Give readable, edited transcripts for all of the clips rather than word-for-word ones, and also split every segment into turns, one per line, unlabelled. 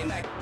in that.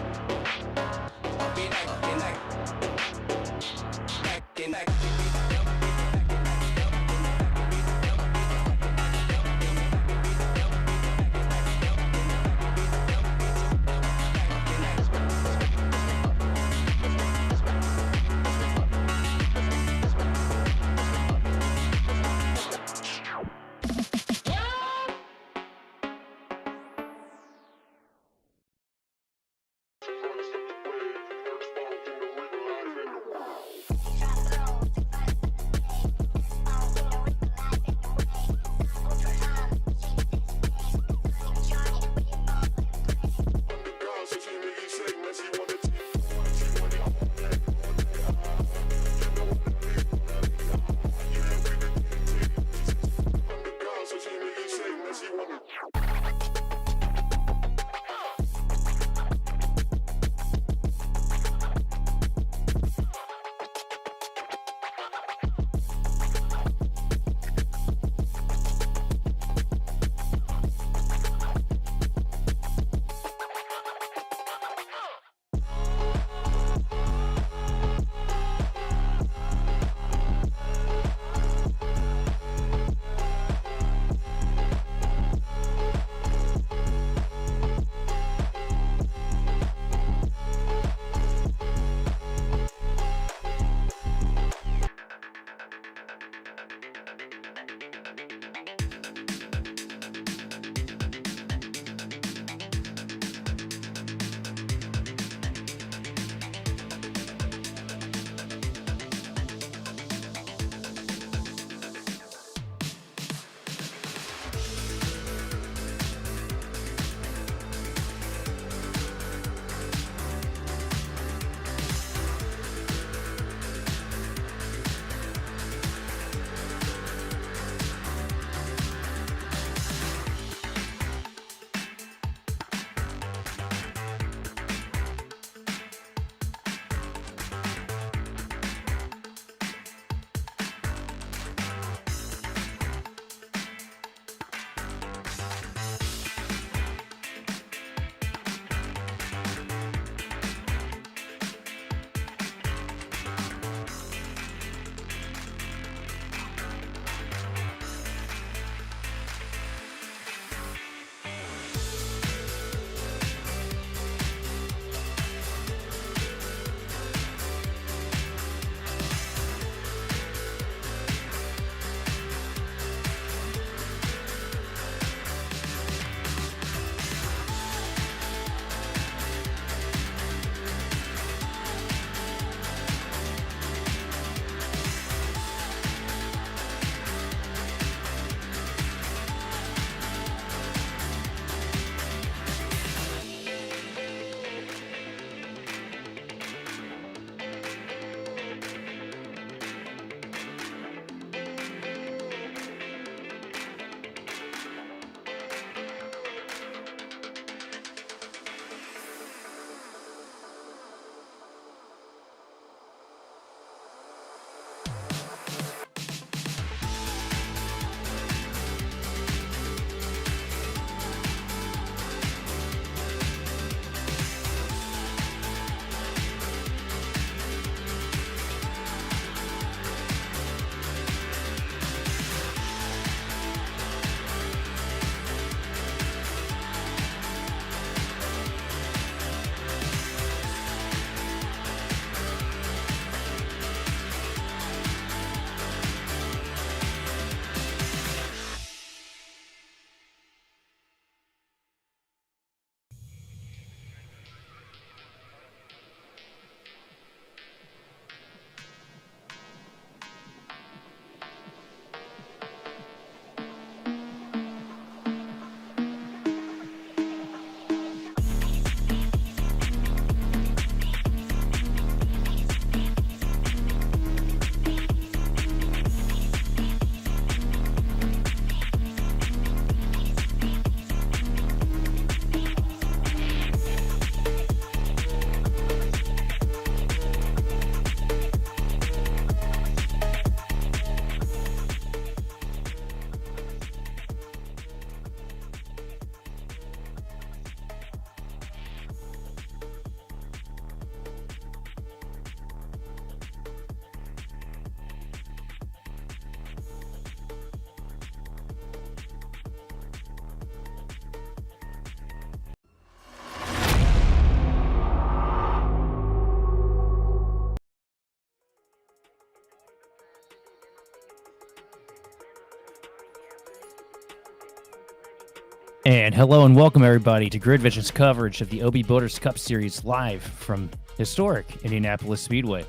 And hello and welcome everybody to Grid Vision's coverage of the OB Builders Cup Series live from historic Indianapolis Speedway.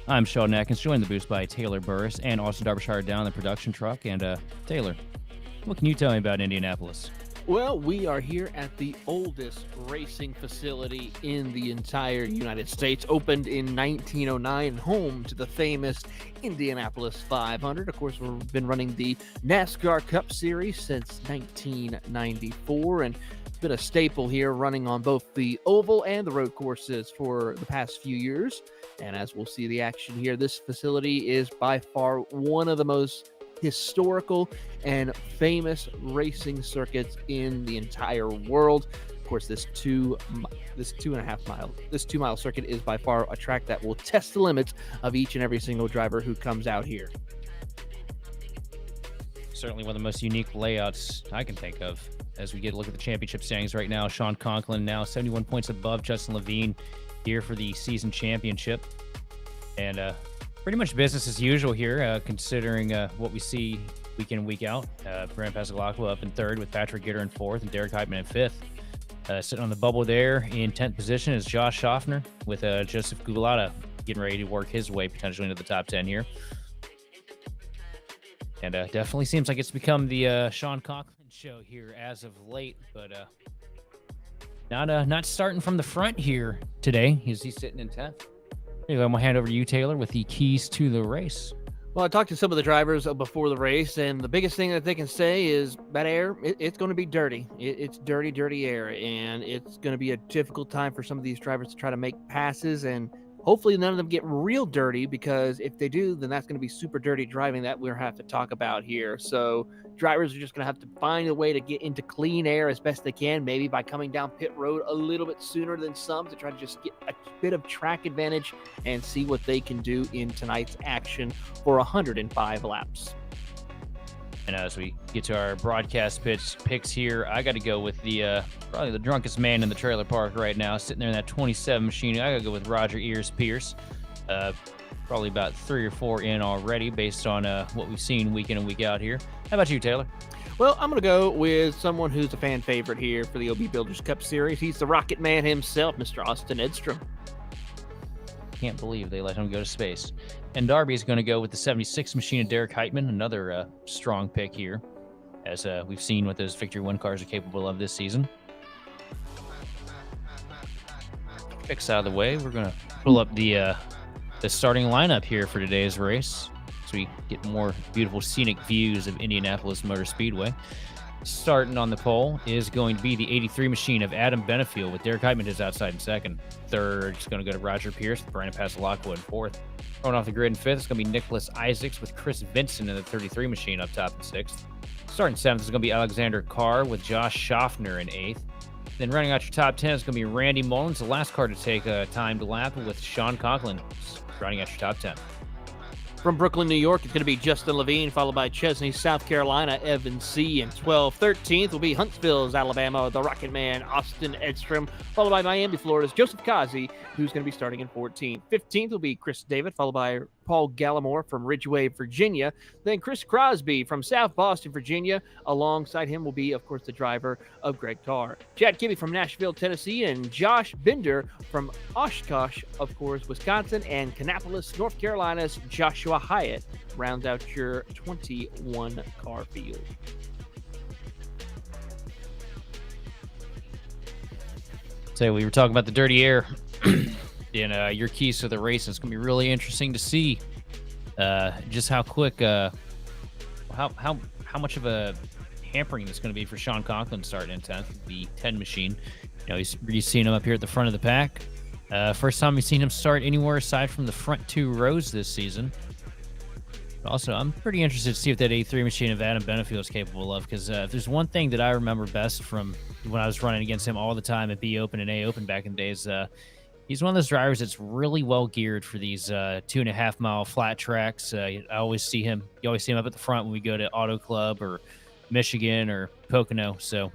I'm Sheldon Atkins, joined the booth by Taylor Burris and Austin Derbyshire down the production truck. And Taylor, what can you tell me about Indianapolis?
Well, we are here at the oldest racing facility in the entire United States, opened in 1909, home to the famous Indianapolis 500. Of course, we've been running the NASCAR Cup Series since 1994, and it's been a staple here, running on both the oval and the road courses for the past few years. And as we'll see the action here, this facility is by far one of the most historical and famous racing circuits in the entire world. Of course, this 2 mile circuit is by far a track that will test the limits of each and every single driver who comes out here.
Certainly one of the most unique layouts I can think of. As we get a look at the championship standings right now, Sean Conklin now 71 points above Justin Levine here for the season championship. And pretty much business as usual here, considering what we see week in and week out. Brand Passalacqua up in third with Patrick Gitter in fourth and Derek Heitman in fifth. Sitting on the bubble there in 10th position is Josh Schaffner with Joseph Gugulata getting ready to work his way potentially into the top 10 here. And definitely seems like it's become the Sean Conklin show here as of late, but not starting from the front here today. He's sitting in 10th. Anyway, I'm going to hand over to you, Taylor, with the keys to the race.
Well, I talked to some of the drivers before the race, and the biggest thing that they can say is that air, it's going to be dirty. It's dirty air, and it's going to be a difficult time for some of these drivers to try to make passes, and hopefully none of them get real dirty, because if they do, then that's going to be super dirty driving that we'll have to talk about here. So drivers are just going to have to find a way to get into clean air as best they can, maybe by coming down pit road a little bit sooner than some to try to just get a bit of track advantage and see what they can do in tonight's action for 105 laps.
And as we get to our broadcast picks here, I got to go with the probably the drunkest man in the trailer park right now, sitting there in that 27 machine. I got to go with Roger Ears Pierce. Probably about 3 or 4 in already based on what we've seen week in and week out here. How about you, Taylor?
Well, I'm going to go with someone who's a fan favorite here for the OB Builders Cup Series. He's the Rocket Man himself, Mr. Austin Edstrom.
Can't believe they let him go to space. And Darby's going to go with the 76 machine of Derek Heitman, another strong pick here, as we've seen what those Victory One cars are capable of this season. Picks out of the way, we're going to pull up the starting lineup here for today's race, so we get more beautiful scenic views of Indianapolis Motor Speedway. Starting on the pole is going to be the 83 machine of Adam Benefield with Derek Heitman just outside in second. Third is going to go to Roger Pierce with Brandon Passalacqua in fourth. Going off the grid in fifth is going to be Nicholas Isaacs with Chris Vincent in the 33 machine up top in sixth. Starting seventh is going to be Alexander Carr with Josh Schaffner in eighth. Then running out your top 10 is going to be Randy Mullins, the last car to take a timed lap, with Sean Conklin running out your top 10.
From Brooklyn, New York, it's going to be Justin Levine, followed by Chesney, South Carolina, Evan C. And 12th. 13th will be Huntsville, Alabama, the Rocket Man, Austin Edstrom, followed by Miami, Florida's Joseph Kazi, who's going to be starting in 14th. 15th will be Chris David, followed by Paul Gallimore from Ridgeway, Virginia. Then Chris Crosby from South Boston, Virginia. Alongside him will be, of course, the driver of Greg Carr. Chad Kibbe from Nashville, Tennessee, and Josh Bender from Oshkosh, of course, Wisconsin, and Kannapolis, North Carolina's Joshua Hyatt rounds out your 21 car field.
So we were talking about the dirty air. And your keys to the race. It's going to be really interesting to see just how quick, how much of a hampering this going to be for Sean Conklin starting in 10th, the 10 machine. You know, you've seen him up here at the front of the pack. First time we've seen him start anywhere aside from the front 2 rows this season. Also, I'm pretty interested to see what that A3 machine of Adam Benefield is capable of, because if there's one thing that I remember best from when I was running against him all the time at B Open and A Open back in the days, he's one of those drivers that's really well geared for these 2.5 mile flat tracks. You always see him up at the front when we go to Auto Club or Michigan or Pocono. So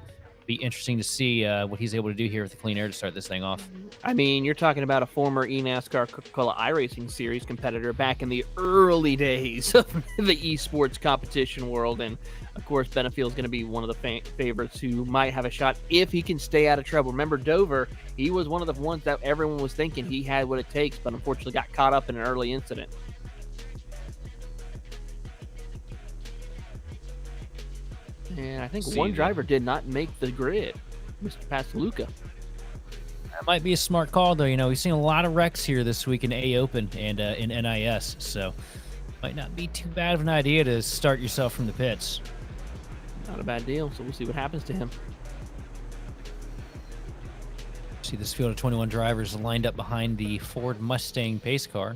Be interesting to see what he's able to do here with the clean air to start this thing off.
I mean, you're talking about a former eNASCAR Coca-Cola iRacing Series competitor back in the early days of the esports competition world. And, of course, Benefield's going to be one of the favorites who might have a shot if he can stay out of trouble. Remember, Dover, he was one of the ones that everyone was thinking he had what it takes, but unfortunately got caught up in an early incident. And I think one driver did not make the grid, Mr. Pasaluca.
That might be a smart call, though. You know, we've seen a lot of wrecks here this week in A Open and in NIS, so might not be too bad of an idea to start yourself from the pits.
Not a bad deal, so we'll see what happens to him.
See this field of 21 drivers lined up behind the Ford Mustang pace car,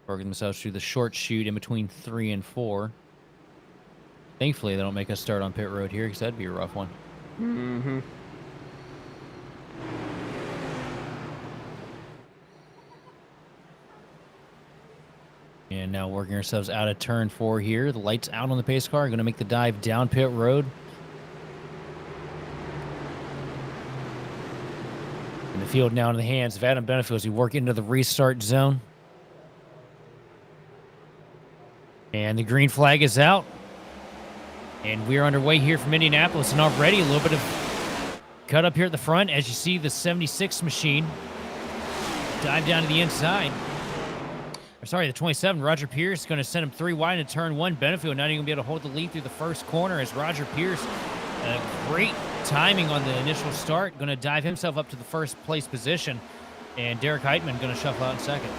working themselves through the short chute in between 3 and 4. Thankfully, they don't make us start on pit road here, because that'd be a rough one.
Mm-hmm.
And now working ourselves out of turn 4 here. The lights out on the pace car. Going to make the dive down pit road. And the field now in the hands of Adam Benefield as we work into the restart zone. And the green flag is out. And we're underway here from Indianapolis, and already a little bit of cut up here at the front as you see the 76 machine dive down to the inside. Or sorry, the 27, Roger Pierce, going to send him 3 wide into turn 1. Benefield not even going to be able to hold the lead through the first corner as Roger Pierce, great timing on the initial start, going to dive himself up to the first place position. And Derek Heitman going to shuffle out in second.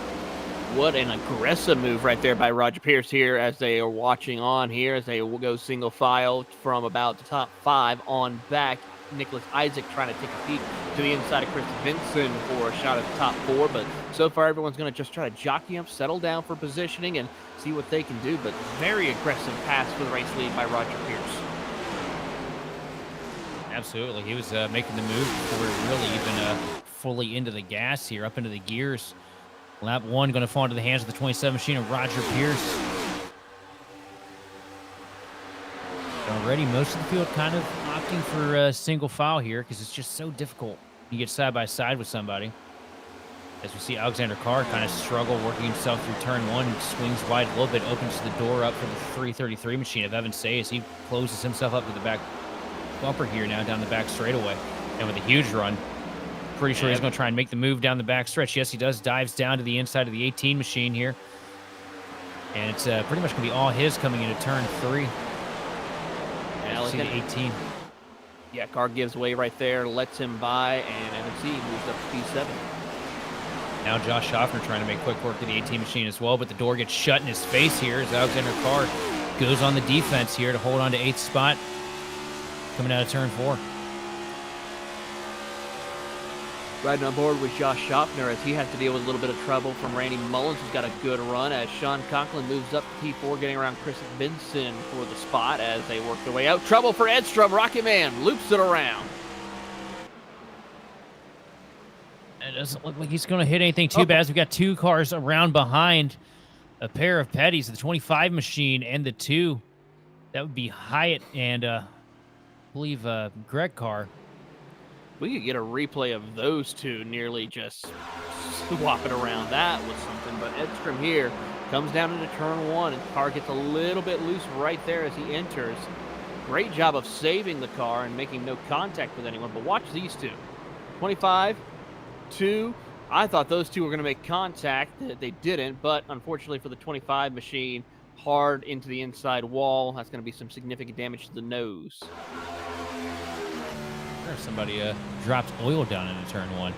What an aggressive move right there by Roger Pierce here as they are watching on here as they will go single file from about the top 5 on back. Nicholas Isaac trying to take a peek to the inside of Chris Vinson for a shot at the top 4, but so far everyone's going to just try to jockey up, settle down for positioning, and see what they can do. But very aggressive pass for the race lead by Roger Pierce.
Absolutely. He was making the move before we were really even fully into the gas here, up into the gears. Lap 1 going to fall into the hands of the 27 machine of Roger Pierce. Already most of the field kind of opting for a single file here because it's just so difficult. You get side by side with somebody. As we see Alexander Carr kind of struggle working himself through turn 1, swings wide a little bit, opens the door up for the 333 machine of Evan Sayes. He closes himself up to the back bumper here now down the back straightaway. And with a huge run, pretty sure he's going to try and make the move down the back stretch. Yes, he does. Dives down to the inside of the 18 machine here. And it's pretty much going to be all his coming into turn 3.
Yeah,
see the 18.
Yeah, Carr gives way right there, lets him by, and MNC moves up to P7.
Now Josh Schaffner trying to make quick work of the 18 machine as well, but the door gets shut in his face here as Alexander Carr goes on the defense here to hold on to 8th spot coming out of turn 4.
Riding on board with Josh Schaffner as he has to deal with a little bit of trouble from Randy Mullins, who's got a good run as Sean Conklin moves up to P4, getting around Chris Benson for the spot as they work their way out. Trouble for Edstrom. Rocket Man loops it around.
It doesn't look like he's going to hit anything too bad. We've got 2 cars around behind a pair of Petties, the 25 machine and the 2. That would be Hyatt and I believe Greg Carr.
We could get a replay of those 2 nearly just swapping around. That was something. But Edstrom here comes down into turn 1, and Carr gets a little bit loose right there as he enters. Great job of saving the car and making no contact with anyone. But watch these 2. 25, 2. I thought those 2 were going to make contact. They didn't, but unfortunately for the 25 machine, hard into the inside wall. That's going to be some significant damage to the nose.
Somebody dropped oil down into turn 1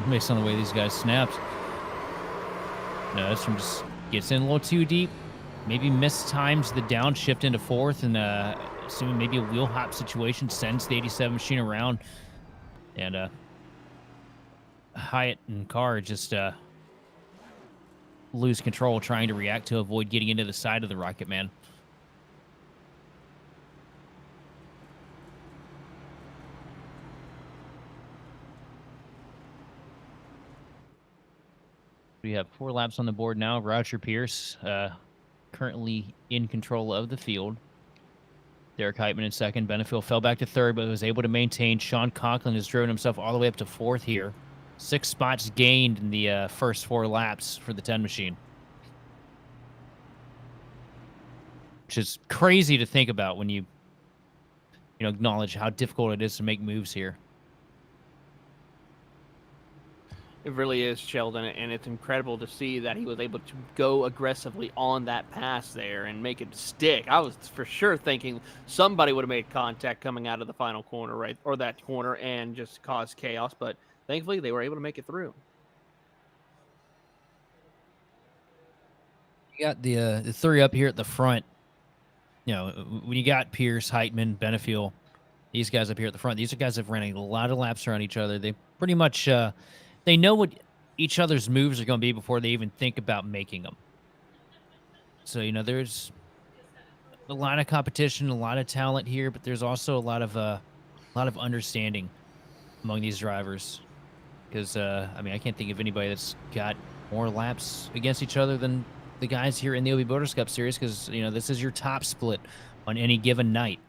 based on the way these guys snapped. No, this one just gets in a little too deep. Maybe mistimes the downshift into 4th, and assuming maybe a wheel hop situation sends the 87 machine around. And Hyatt and Carr just lose control trying to react to avoid getting into the side of the Rocket Man. We have 4 laps on the board now. Roger Pierce currently in control of the field. Derek Heitman in second. Benefield fell back to third, but was able to maintain. Sean Conklin has driven himself all the way up to fourth here. 6 spots gained in the first 4 laps for the 10 machine. Which is crazy to think about when you acknowledge how difficult it is to make moves here.
It really is, Sheldon, and it's incredible to see that he was able to go aggressively on that pass there and make it stick. I was for sure thinking somebody would have made contact coming out of the final corner, right, or that corner, and just caused chaos, but thankfully they were able to make it through.
You got the 3 up here at the front. When you got Pierce, Heitman, Benefield, these guys up here at the front, these are guys that have ran a lot of laps around each other. They pretty much they know what each other's moves are going to be before they even think about making them. So, there's a lot of competition, a lot of talent here, but there's also a lot of understanding among these drivers. Because, I can't think of anybody that's got more laps against each other than the guys here in the OB Motors Cup Series, because, this is your top split on any given night.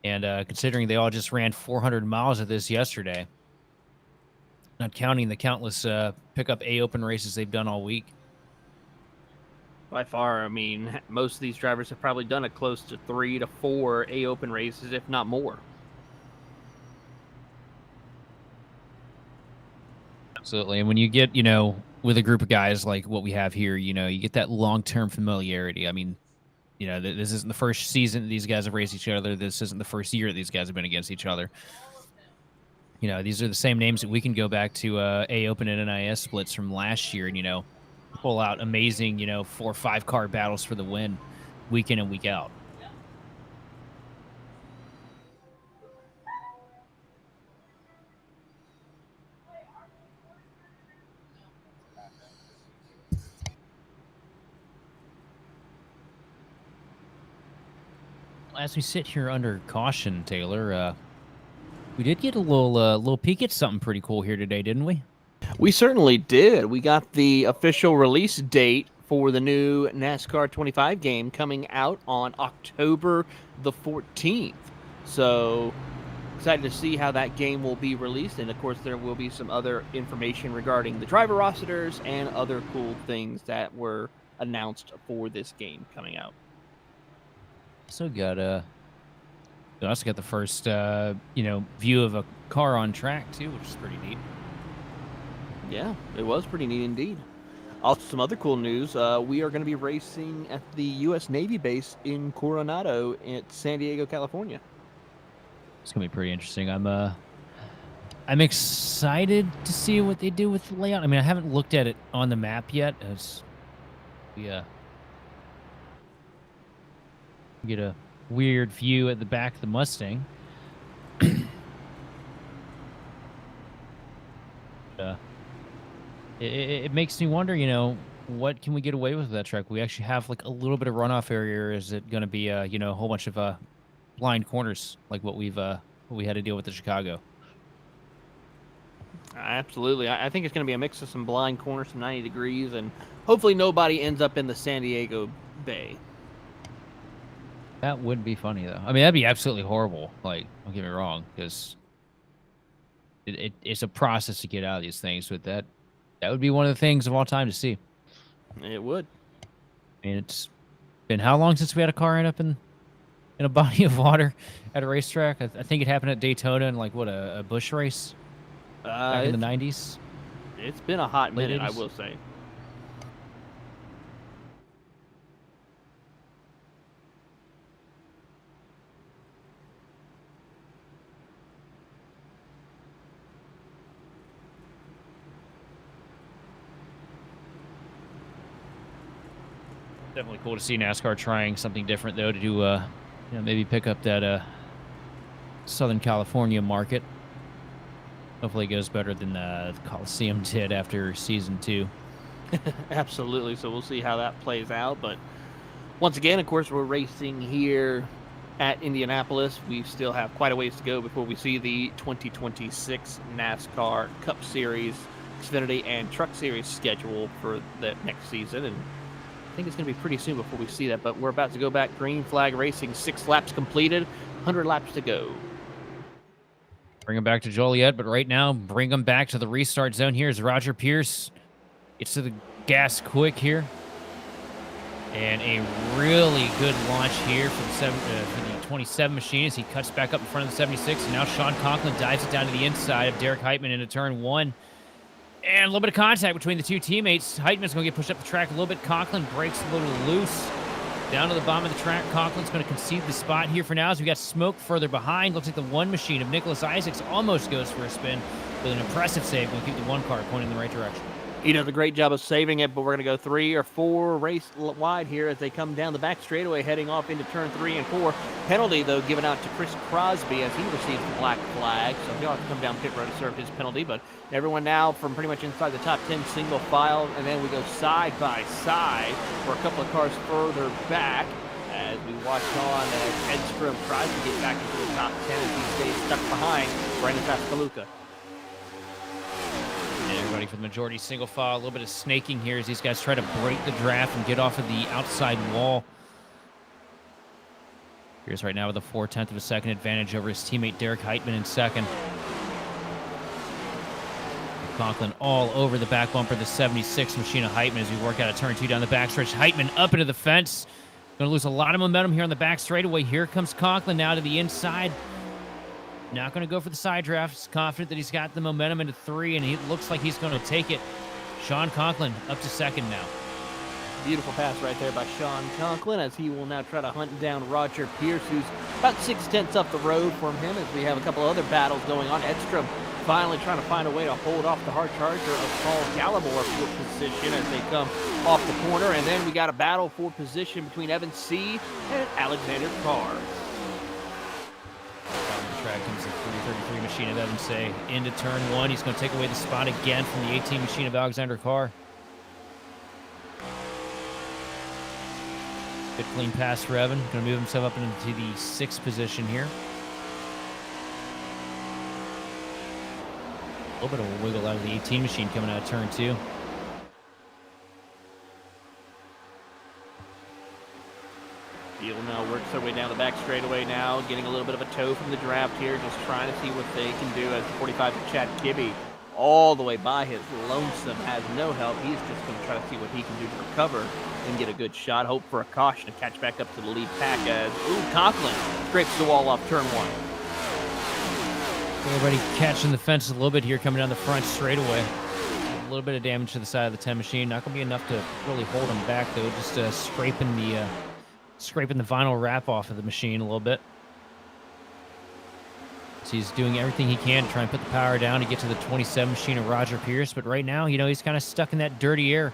And considering they all just ran 400 miles of this yesterday, not counting the countless pickup A-Open races they've done all week.
By far, most of these drivers have probably done it close to 3 to 4 A-Open races, if not more.
Absolutely. And when you get, with a group of guys like what we have here, you get that long-term familiarity. This isn't the first season that these guys have raced each other. This isn't the first year that these guys have been against each other. These are the same names that we can go back to A-Open and NIS splits from last year and, pull out amazing, 4 or 5 car battles for the win week in and week out. As we sit here under caution, Taylor, we did get a little peek at something pretty cool here today, didn't we?
We certainly did. We got the official release date for the new NASCAR 25 game coming out on October the 14th. So excited to see how that game will be released. And, of course, there will be some other information regarding the driver rosters and other cool things that were announced for this game coming out.
So we also got the first, view of a car on track, too, which is pretty neat.
Yeah, it was pretty neat indeed. Also, some other cool news. We are going to be racing at the U.S. Navy base in Coronado in San Diego, California.
It's going to be pretty interesting. I'm excited to see what they do with the layout. I haven't looked at it on the map yet. We get a weird view at the back of the Mustang. It makes me wonder, what can we get away with that track? We actually have like a little bit of runoff area. Or is it going to be, a whole bunch of blind corners like what we had to deal with at Chicago?
Absolutely. I think it's going to be a mix of some blind corners, some 90 degrees, and hopefully nobody ends up in the San Diego Bay.
That would be funny, though. That'd be absolutely horrible. Like, don't get me wrong, because it's a process to get out of these things. But that would be one of the things of all time to see.
It would.
It's been how long since we had a car end up in a body of water at a racetrack? I think it happened at Daytona in, a bush race back in the 90s?
It's been a hot minute, I
80s.
will say.
Definitely cool to see NASCAR trying something different, though, to do, maybe pick up that Southern California market. Hopefully it goes better than the Coliseum did after Season 2.
Absolutely. So we'll see how that plays out. But once again, of course, we're racing here at Indianapolis. We still have quite a ways to go before we see the 2026 NASCAR Cup Series, Xfinity, and Truck Series schedule for the next season. And think it's going to be pretty soon before we see that, but we're about to go back. Green flag racing, 6 laps completed, 100 laps to go.
Bring him back to Joliet, but right now, bring him back to the restart zone here as Roger Pierce gets to the gas quick here. And a really good launch here for the 27 machine as he cuts back up in front of the 76. And now Sean Conklin dives it down to the inside of Derek Heitman into turn 1. And a little bit of contact between the two teammates. Heitman's going to get pushed up the track a little bit. Conklin breaks a little loose. Down to the bottom of the track. Conklin's going to concede the spot here for now as we got smoke further behind. Looks like the 1 machine of Nicholas Isaacs almost goes for a spin with an impressive save. We'll keep the 1 car pointing in the right direction.
He does a great job of saving it, but we're going to go 3 or 4 race wide here as they come down the back straightaway, heading off into turn 3 and 4. Penalty, though, given out to Chris Crosby as he receives the black flag, so he'll have to come down pit road to serve his penalty. But everyone now from pretty much inside the top 10 single file, and then we go side by side for a couple of cars further back as we watch on as Edstrom tries to get back into the top 10 as he stays stuck behind Brandon Pascaluca.
Everybody for the majority single file. A little bit of snaking here as these guys try to break the draft and get off of the outside wall. Here's right now with a 4/10 of a second advantage over his teammate Derek Heitman in second. Conklin all over the back bumper, the 76 machine of Heitman as we work out of turn 2 down the backstretch. Heitman up into the fence. Going to lose a lot of momentum here on the back straightaway. Here comes Conklin now to the inside. Not going to go for the side draft. He's confident that he's got the momentum into 3, and he looks like he's going to take it. Sean Conklin up to second now.
Beautiful pass right there by Sean Conklin as he will now try to hunt down Roger Pierce, who's about 6/10 up the road from him as we have a couple other battles going on. Edstrom finally trying to find a way to hold off the hard charger of Paul Gallimore for position as they come off the corner. And then we got a battle for position between Evan C. and Alexander Carr.
Track comes the 333 machine of Evan Say into turn 1. He's going to take away the spot again from the 18 machine of Alexander Carr. Good clean pass for Evan. Going to move himself up into the 6th position here. A little bit of a wiggle out of the 18 machine coming out of turn 2.
Field now works their way down the back straightaway now, getting a little bit of a toe from the draft here, just trying to see what they can do as 45 Chad Kibbe all the way by his lonesome, has no help. He's just going to try to see what he can do to recover and get a good shot, hope for a caution to catch back up to the lead pack as, Conklin scrapes the wall off turn 1.
Everybody catching the fence a little bit here coming down the front straightaway. A little bit of damage to the side of the 10 machine. Not going to be enough to really hold him back, though. Just scraping the vinyl wrap off of the machine a little bit. So he's doing everything he can to try and put the power down to get to the 27 machine of Roger Pierce. But right now, he's kind of stuck in that dirty air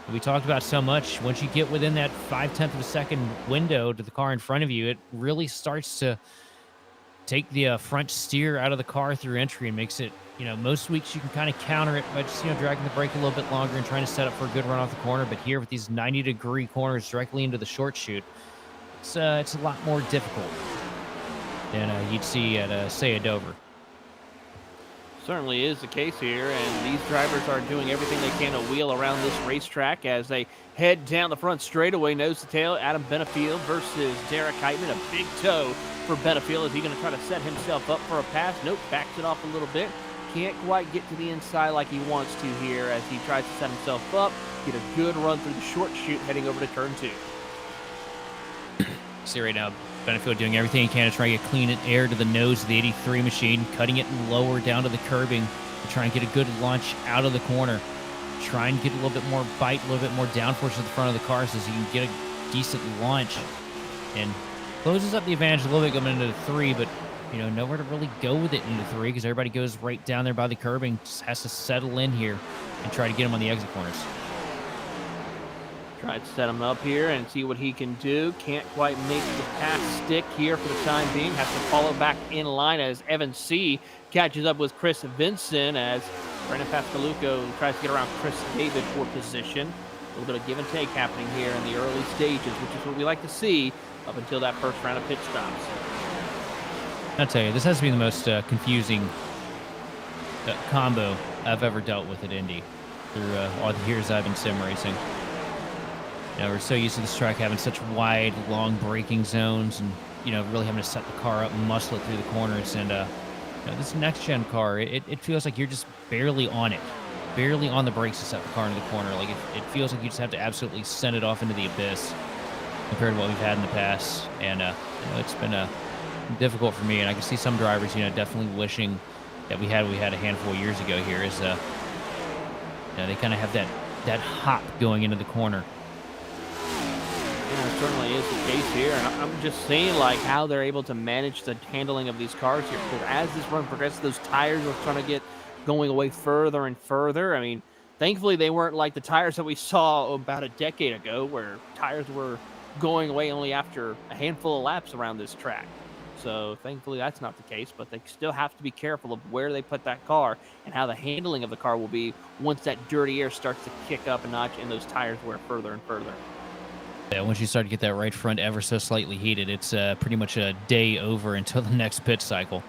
that we talked about so much. Once you get within that 5/10 of a second window to the car in front of you, it really starts to take the front steer out of the car through entry and makes it, most weeks you can kind of counter it by just, dragging the brake a little bit longer and trying to set up for a good run off the corner. But here with these 90-degree corners directly into the short chute, it's a lot more difficult than you'd see at, say, a Dover.
Certainly is the case here, and these drivers are doing everything they can to wheel around this racetrack as they head down the front straightaway, nose to tail. Adam Benefield versus Derek Heitman, a big toe for Benefield. Is he going to try to set himself up for a pass? Nope, backs it off a little bit. Can't quite get to the inside like he wants to here as he tries to set himself up, get a good run through the short chute heading over to turn 2.
See right now, Benefield doing everything he can to try and get clean air to the nose of the 83 machine, cutting it lower down to the curbing to try and get a good launch out of the corner. Try and get a little bit more bite, a little bit more downforce at the front of the car so he can get a decent launch. And closes up the advantage a little bit going into 3, but nowhere to really go with it into 3 because everybody goes right down there by the curbing. Just has to settle in here and try to get him on the exit corners.
Try to set him up here and see what he can do. Can't quite make the pass stick here for the time being. Has to follow back in line as Evan C. catches up with Chris Vinson as Brandon Pascaluca tries to get around Chris David for position. A little bit of give and take happening here in the early stages, which is what we like to see up until that first round of pit stops.
I'll tell you, this has to be the most confusing combo I've ever dealt with at Indy through all the years I've been sim racing. You know, we're so used to this track having such wide, long braking zones, and really having to set the car up and muscle it through the corners. And this next gen car, it feels like you're just barely on it, barely on the brakes to set the car into the corner. Like it feels like you just have to absolutely send it off into the abyss compared to what we've had in the past. And it's been difficult for me, and I can see some drivers, definitely wishing that we had a handful of years ago here. Is they kind of have that hop going into the corner.
Yeah, it certainly is the case here, and I'm just seeing like how they're able to manage the handling of these cars here. Because as this run progresses, those tires are trying to get going away further and further. I mean, thankfully they weren't like the tires that we saw about a decade ago, where tires were going away only after a handful of laps around this track. So thankfully that's not the case, but they still have to be careful of where they put that car and how the handling of the car will be once that dirty air starts to kick up a notch and those tires wear further and further.
Yeah, once you start to get that right front ever so slightly heated, it's pretty much a day over until the next pit cycle.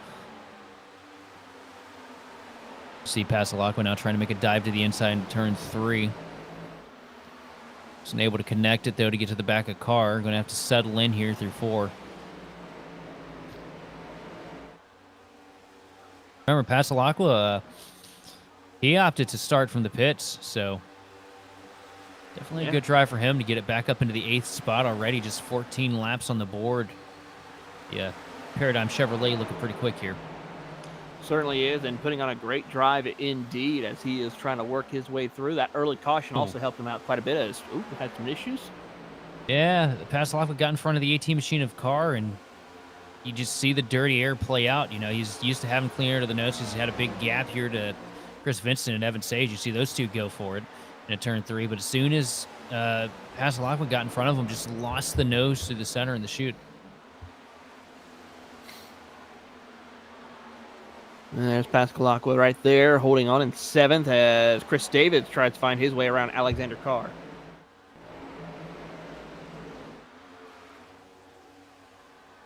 See Pasalacqua now trying to make a dive to the inside in turn 3. Wasn't able to connect it, though, to get to the back of the car. Going to have to settle in here through 4. Remember, Pasalacqua, he opted to start from the pits, so definitely a good drive for him to get it back up into the 8th spot already. Just 14 laps on the board. Yeah, Paradigm Chevrolet looking pretty quick here.
Certainly is, and putting on a great drive indeed as he is trying to work his way through. That early caution also helped him out quite a bit as, had some issues.
Yeah, Pasalacqua got in front of the 18 machine of car, and you just see the dirty air play out. He's used to having clean air to the nose. He's had a big gap here to Chris Vincent and Evan Sage. You see those two go for it in a turn 3, but as soon as Pasalacqua got in front of him, just lost the nose through the center and the chute.
And there's Pasalacqua right there, holding on in 7th as Chris Davids tries to find his way around Alexander Carr.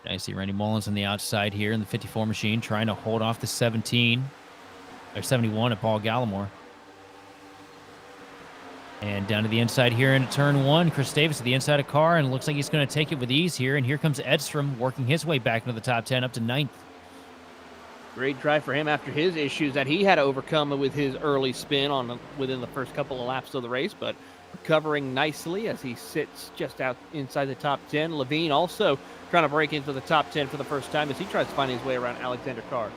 I see Randy Mullins on the outside here in the 54 machine, trying to hold off the 17 or 71 of Paul Gallimore. And down to the inside here into turn 1, Chris Davis at the inside of Carr, and looks like he's going to take it with ease here. And here comes Edstrom working his way back into the top 10 up to 9th.
Great drive for him after his issues that he had to overcome with his early spin within the first couple of laps of the race, but recovering nicely as he sits just out inside the top 10. Levine also trying to break into the top 10 for the first time as he tries to find his way around Alexander Carr.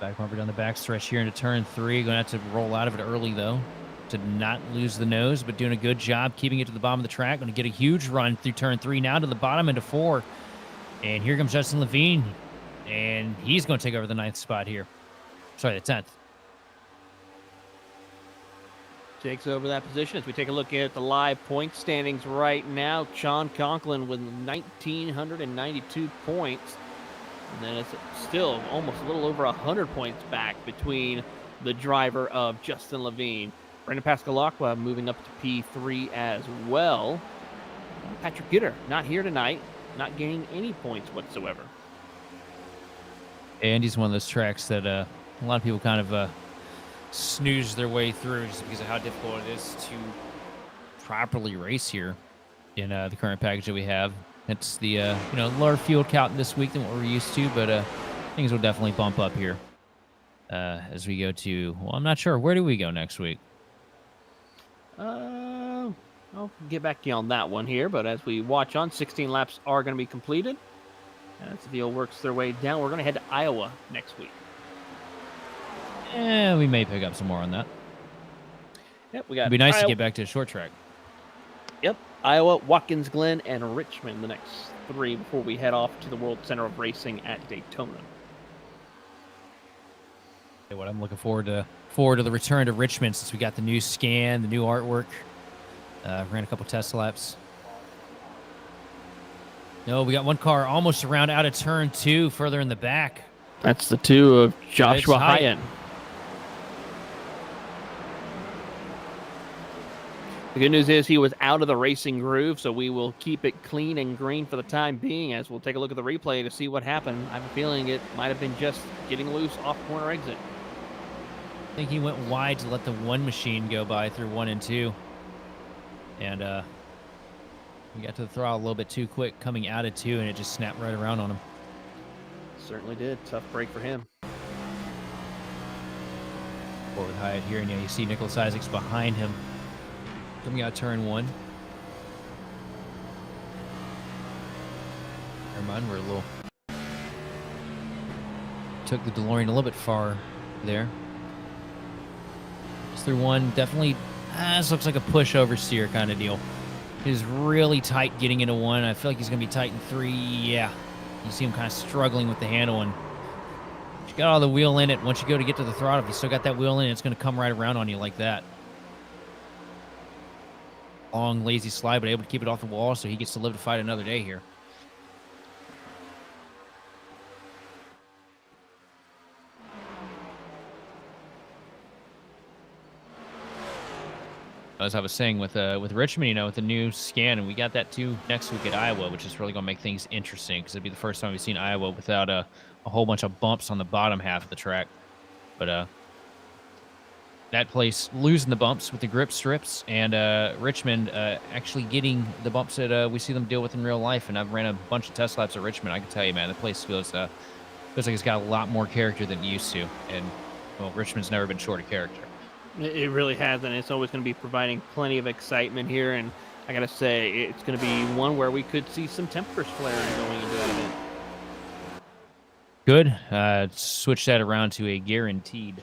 Back bumper down the backstretch here into turn 3. Going to have to roll out of it early, though, to not lose the nose, but doing a good job keeping it to the bottom of the track. Going to get a huge run through turn 3 now to the bottom into 4. And here comes Justin Levine, and he's going to take over the 9th spot here. Sorry, the 10th.
Takes over that position as we take a look at the live point standings right now. Sean Conklin with 1,992 points. And then it's still almost a little over 100 points back between the driver of Justin Levine. Brandon Pasalacqua moving up to P3 as well. Patrick Gitter not here tonight, not gaining any points whatsoever.
And he's one of those tracks that a lot of people kind of snooze their way through just because of how difficult it is to properly race here in the current package that we have. It's the lower fuel count this week than what we're used to, but things will definitely bump up here as we go to, well, I'm not sure. Where do we go next week?
I'll get back to you on that one here, but as we watch on, 16 laps are going to be completed. As the deal works their way down, we're going to head to Iowa next week.
We may pick up some more on that.
Yep, we got.
It'd be nice to get back to a short track.
Yep, Iowa, Watkins Glen, and Richmond, the next 3 before we head off to the World Center of Racing at Daytona.
What I'm looking forward to the return to Richmond since we got the new scan, the new artwork. Ran a couple test laps. No, we got one car almost around out of turn 2, further in the back.
That's the 2 of Joshua Hyatt. The good news is he was out of the racing groove, so we will keep it clean and green for the time being as we'll take a look at the replay to see what happened. I have a feeling it might have been just getting loose off corner exit.
I think he went wide to let the 1 machine go by through 1 and 2. and he got to the throttle a little bit too quick coming out of 2, and it just snapped right around on him.
Certainly did. Tough break for him.
Forward Hyatt here, and yeah, you see Nicholas Isaacs behind him coming out turn 1. Never mind, we're a little... Took the DeLorean a little bit far there. Just through 1, definitely... this looks like a push oversteer kind of deal. He's really tight getting into 1. I feel like he's going to be tight in 3. Yeah. You see him kind of struggling with the handle, and you got all the wheel in it. Once you go to get to the throttle, if you still got that wheel in it, it's going to come right around on you like that. Long, lazy slide, but able to keep it off the wall, so he gets to live to fight another day here. As I was saying with Richmond, you know, with the new scan, and we got that too next week at Iowa, which is really going to make things interesting because it'd be the first time we've seen Iowa without a whole bunch of bumps on the bottom half of the track. But that place losing the bumps with the grip strips, and Richmond actually getting the bumps that we see them deal with in real life. And I've ran a bunch of test laps at Richmond. I can tell you, man, the place feels like it's got a lot more character than it used to. And well, Richmond's never been short of character.
It really has, and it's always going to be providing plenty of excitement here. And I got to say, it's going to be one where we could see some tempers flaring going into that event.
Good. Switch that around to a guaranteed.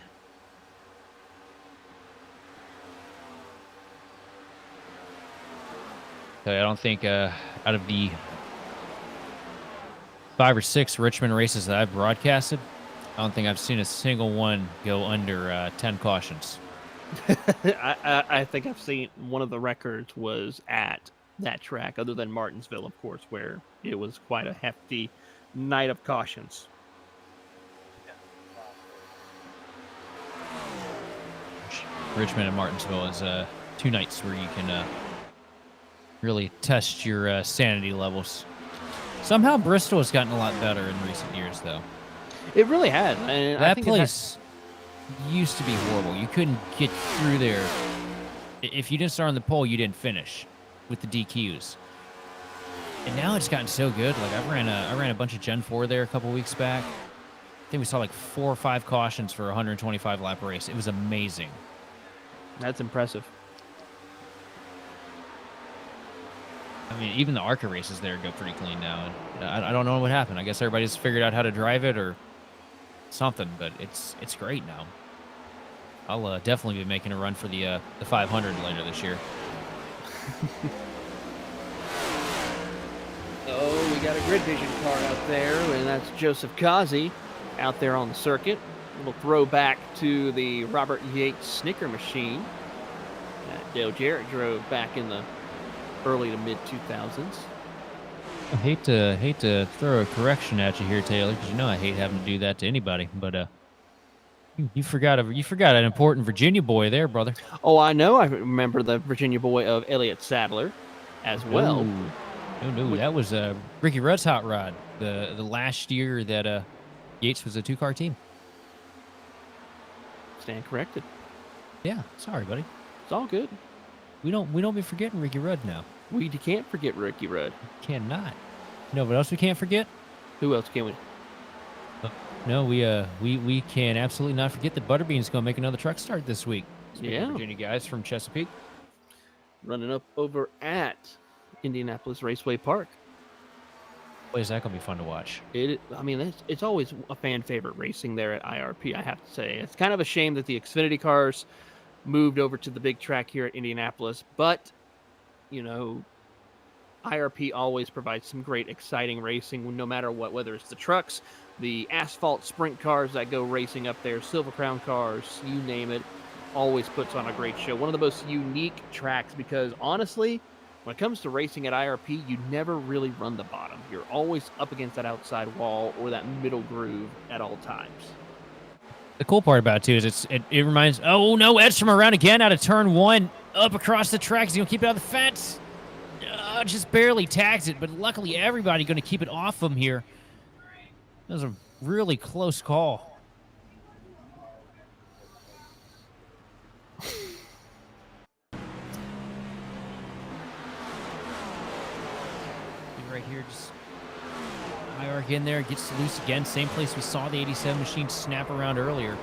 So I don't think out of the 5 or 6 Richmond races that I've broadcasted, I don't think I've seen a single one go under 10 cautions.
I think I've seen one of the records was at that track, other than Martinsville, of course, where it was quite a hefty night of cautions.
Richmond and Martinsville is 2 nights where you can really test your sanity levels. Somehow Bristol has gotten a lot better in recent years, though.
It really has. And
that place used to be horrible. You couldn't get through there. If you didn't start on the pole, you didn't finish with the DQs. And now it's gotten so good. Like I ran a bunch of Gen 4 there a couple weeks back. I think we saw like 4 or 5 cautions for a 125 lap race. It was amazing.
That's impressive.
I mean, even the ARCA races there go pretty clean now. And I don't know what happened. I guess everybody's figured out how to drive it or something, but it's great now. I'll definitely be making a run for the 500 later this year.
Oh, we got a grid vision car out there, and that's Joseph Kazi out there on the circuit. A little throwback to the Robert Yates Snicker machine that Dale Jarrett drove back in the early to mid 2000s.
I hate to throw a correction at you here, Taylor, because you know I hate having to do that to anybody. But you forgot an important Virginia boy there, brother.
Oh, I know. I remember the Virginia boy of Elliott Sadler as well.
No, that was Ricky Rudd's hot rod. The last year that Yates was a 2-car team.
Stand corrected.
Yeah, sorry, buddy.
It's all good.
We don't be forgetting Ricky Rudd now.
We can't forget Ricky Rudd.
Cannot. You know what else we can't forget?
Who else can we?
No, we can absolutely not forget that Butterbean's going to make another truck start this week. Speaking of Virginia guys from Chesapeake.
Running up over at Indianapolis Raceway Park.
Boy, is that going to be fun to watch.
It's always a fan favorite racing there at IRP, I have to say. It's kind of a shame that the Xfinity cars moved over to the big track here at Indianapolis, but you know, IRP always provides some great, exciting racing, no matter what, whether it's the trucks, the asphalt sprint cars that go racing up there, Silver Crown cars, you name it, always puts on a great show. One of the most unique tracks because, honestly, when it comes to racing at IRP, you never really run the bottom. You're always up against that outside wall or that middle groove at all times.
The cool part about it, too, is it reminds... Oh, no, Edstrom around again out of turn 1. Up across the track. He's going to keep it out of the fence. Just barely tags it, but luckily everybody going to keep it off him here. That was a really close call. here. Just high arc in there, gets loose again. Same place we saw the 87 machine snap around earlier.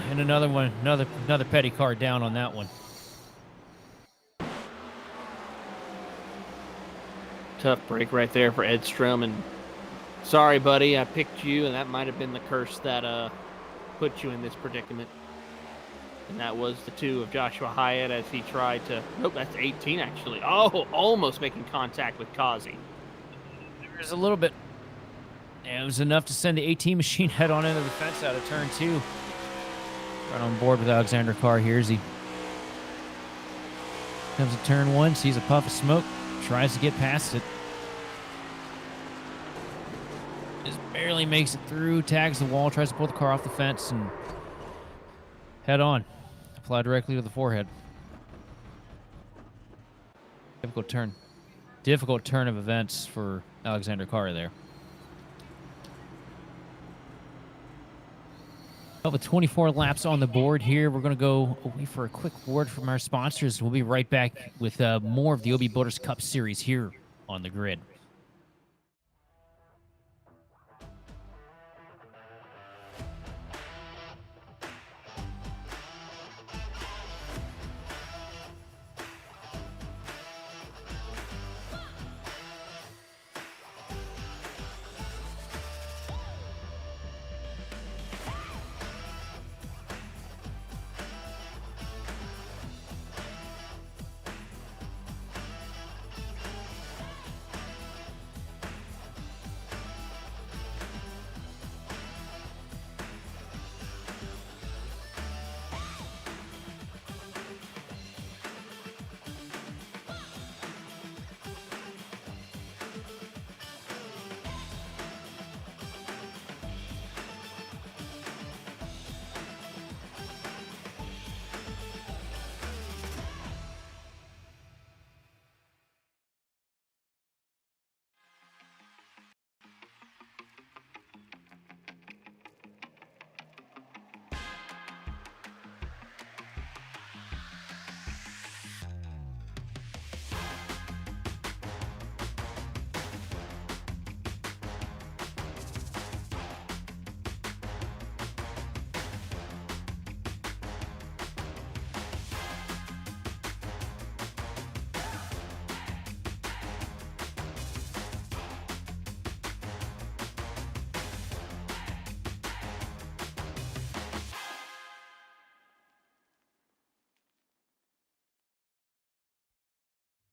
And another one, another petty car down on that one.
Tough break right there for Edstrom, and sorry, buddy, I picked you, and that might have been the curse that put you in this predicament. And that was the 2 of Joshua Hyatt as he tried to. Nope, that's 18 actually. Oh, almost making contact with Kazi.
There's a little bit. Yeah, it was enough to send the 18 machine head on into the fence out of turn 2. Right on board with Alexander Carr here as he comes to turn 1, sees a puff of smoke, tries to get past it. Just barely makes it through, tags the wall, tries to pull the car off the fence, and head on. Fly directly to the forehead. Difficult turn. Difficult turn of events for Alexander Carr there. Well, with 24 laps on the board here, we're going to go away for a quick word from our sponsors. We'll be right back with more of the OB Builders Cup Series here on the grid.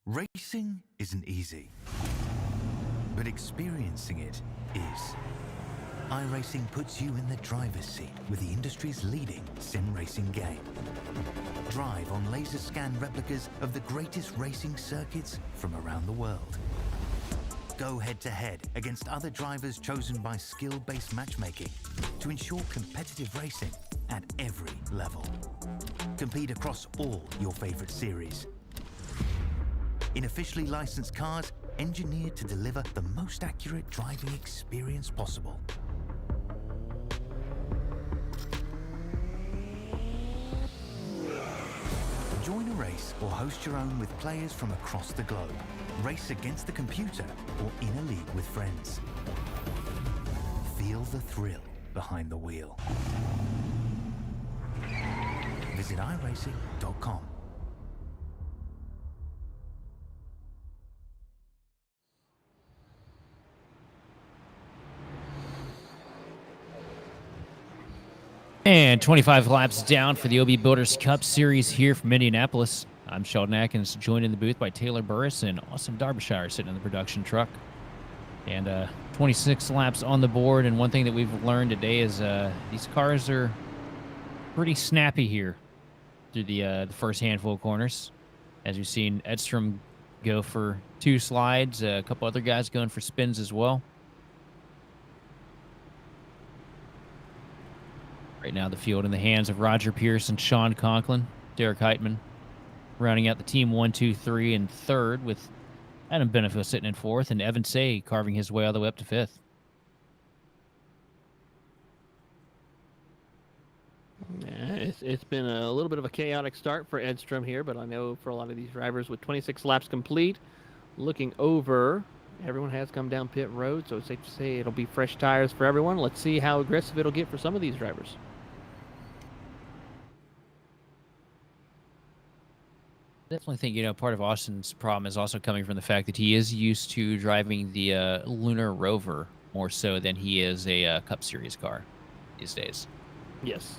Racing isn't easy, but experiencing it is. iRacing puts you in the driver's seat with the industry's leading sim racing game. Drive on laser scan replicas of the greatest racing circuits from around the world. Go head-to-head against other drivers chosen by skill-based matchmaking to ensure competitive racing at every level. Compete across all your favorite series. In officially licensed cars, engineered to deliver the most accurate driving experience possible. Join a race or host your own with players from across the globe. Race against the computer or in a league with friends. Feel the thrill behind the wheel. Visit iRacing.com.
And 25 laps down for the OB Builders Cup Series here from Indianapolis. I'm Sheldon Atkins, joined in the booth by Taylor Burris and Austin Derbyshire sitting in the production truck. And 26 laps on the board, and one thing that we've learned today is these cars are pretty snappy here through the first handful of corners. As you've seen Edstrom go for 2 slides, a couple other guys going for spins as well. Right now, the field in the hands of Roger Pierce and Sean Conklin. Derek Heitman rounding out the team 1, 2, 3, and third, with Adam Benefiel sitting in fourth, and Evan Say carving his way all the way up to fifth.
Yeah, it's been a little bit of a chaotic start for Edstrom here, but I know for a lot of these drivers with 26 laps complete, looking over, everyone has come down pit road, so it's safe to say it'll be fresh tires for everyone. Let's see how aggressive it'll get for some of these drivers.
Definitely think, part of Austin's problem is also coming from the fact that he is used to driving the Lunar Rover more so than he is a Cup Series car these days.
Yes.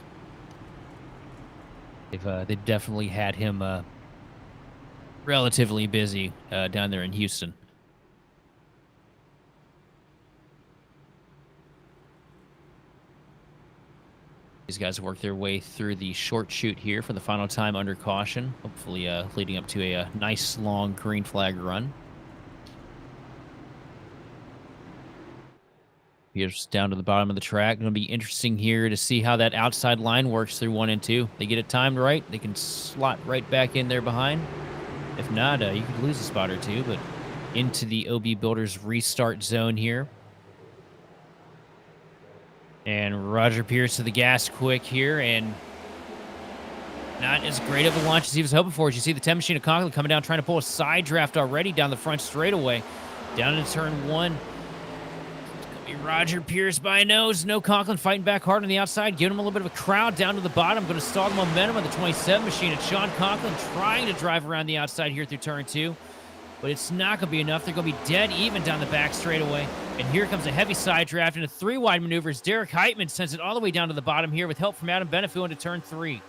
They've definitely had him relatively busy down there in Houston. These guys work their way through the short chute here for the final time under caution, hopefully leading up to a nice long green flag run. Here's down to the bottom of the track. Going to be interesting here to see how that outside line works through 1 and 2. They get it timed right, they can slot right back in there behind. If not, you could lose a spot or two, but into the OB Builders restart zone here. And Roger Pierce to the gas quick here, and not as great of a launch as he was hoping for. As you see the 10 machine of Conklin coming down, trying to pull a side draft already down the front straightaway. Down into turn 1. It's going to be Roger Pierce by a nose. No Conklin fighting back hard on the outside, giving him a little bit of a crowd down to the bottom. Going to stall the momentum on the 27 machine. And Sean Conklin trying to drive around the outside here through turn 2. But it's not going to be enough. They're going to be dead even down the back straightaway. And here comes a heavy side draft into 3 wide maneuvers. Derek Heitman sends it all the way down to the bottom here with help from Adam Benefield into turn 3.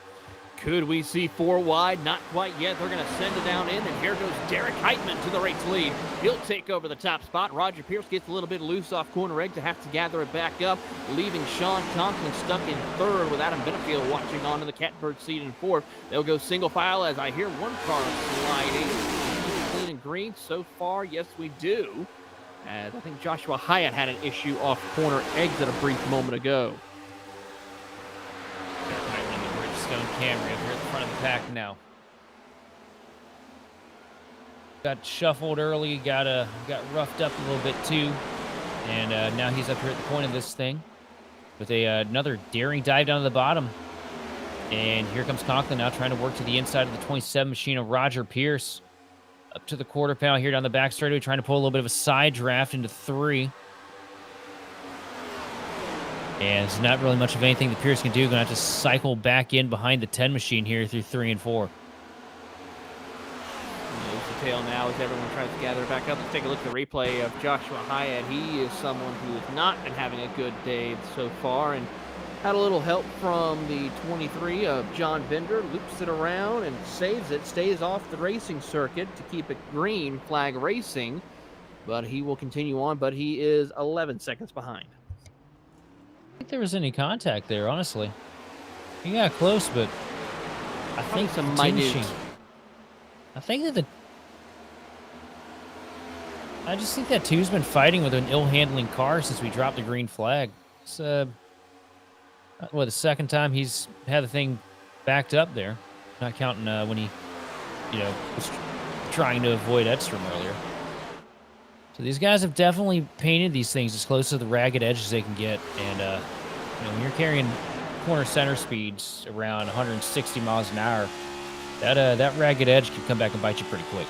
Could we see 4 wide? Not quite yet. They're going to send it down in, and here goes Derek Heitman to the race lead. He'll take over the top spot. Roger Pierce gets a little bit loose off corner egg to have to gather it back up, leaving Sean Conklin stuck in 3rd with Adam Benefield watching on to the catbird seat in 4th. They'll go single file as I hear one car sliding. Clean and green so far. Yes, we do. As I think Joshua Hyatt had an issue off corner exit a brief moment ago.
Right in the Bridgestone Camry up here at the front of the pack now. Got shuffled early, got roughed up a little bit too, and now he's up here at the point of this thing with another daring dive down to the bottom. And here comes Conklin now trying to work to the inside of the 27 machine of Roger Pierce. Up to the quarter panel here down the back straightaway, trying to pull a little bit of a side draft into 3. And it's not really much of anything that Pierce can do. Going to have to cycle back in behind the 10 machine here through 3 and 4.
Nose to tail now as everyone tries to gather back up. Let's take a look at the replay of Joshua Hyatt. He is someone who has not been having a good day so far, and had a little help from the 23 of John Bender, loops it around and saves it, stays off the racing circuit to keep it green flag racing, but he will continue on, but he is 11 seconds behind.
I think there was any contact there, honestly. He got close, but I think
some
the team
minute.
machine. I think that I just think that 2's been fighting with an ill-handling car since we dropped the green flag. It's the second time he's had the thing backed up there. Not counting when he, was trying to avoid Edstrom earlier. So these guys have definitely painted these things as close to the ragged edge as they can get. And, when you're carrying corner center speeds around 160 miles an hour, that ragged edge can come back and bite you pretty quick.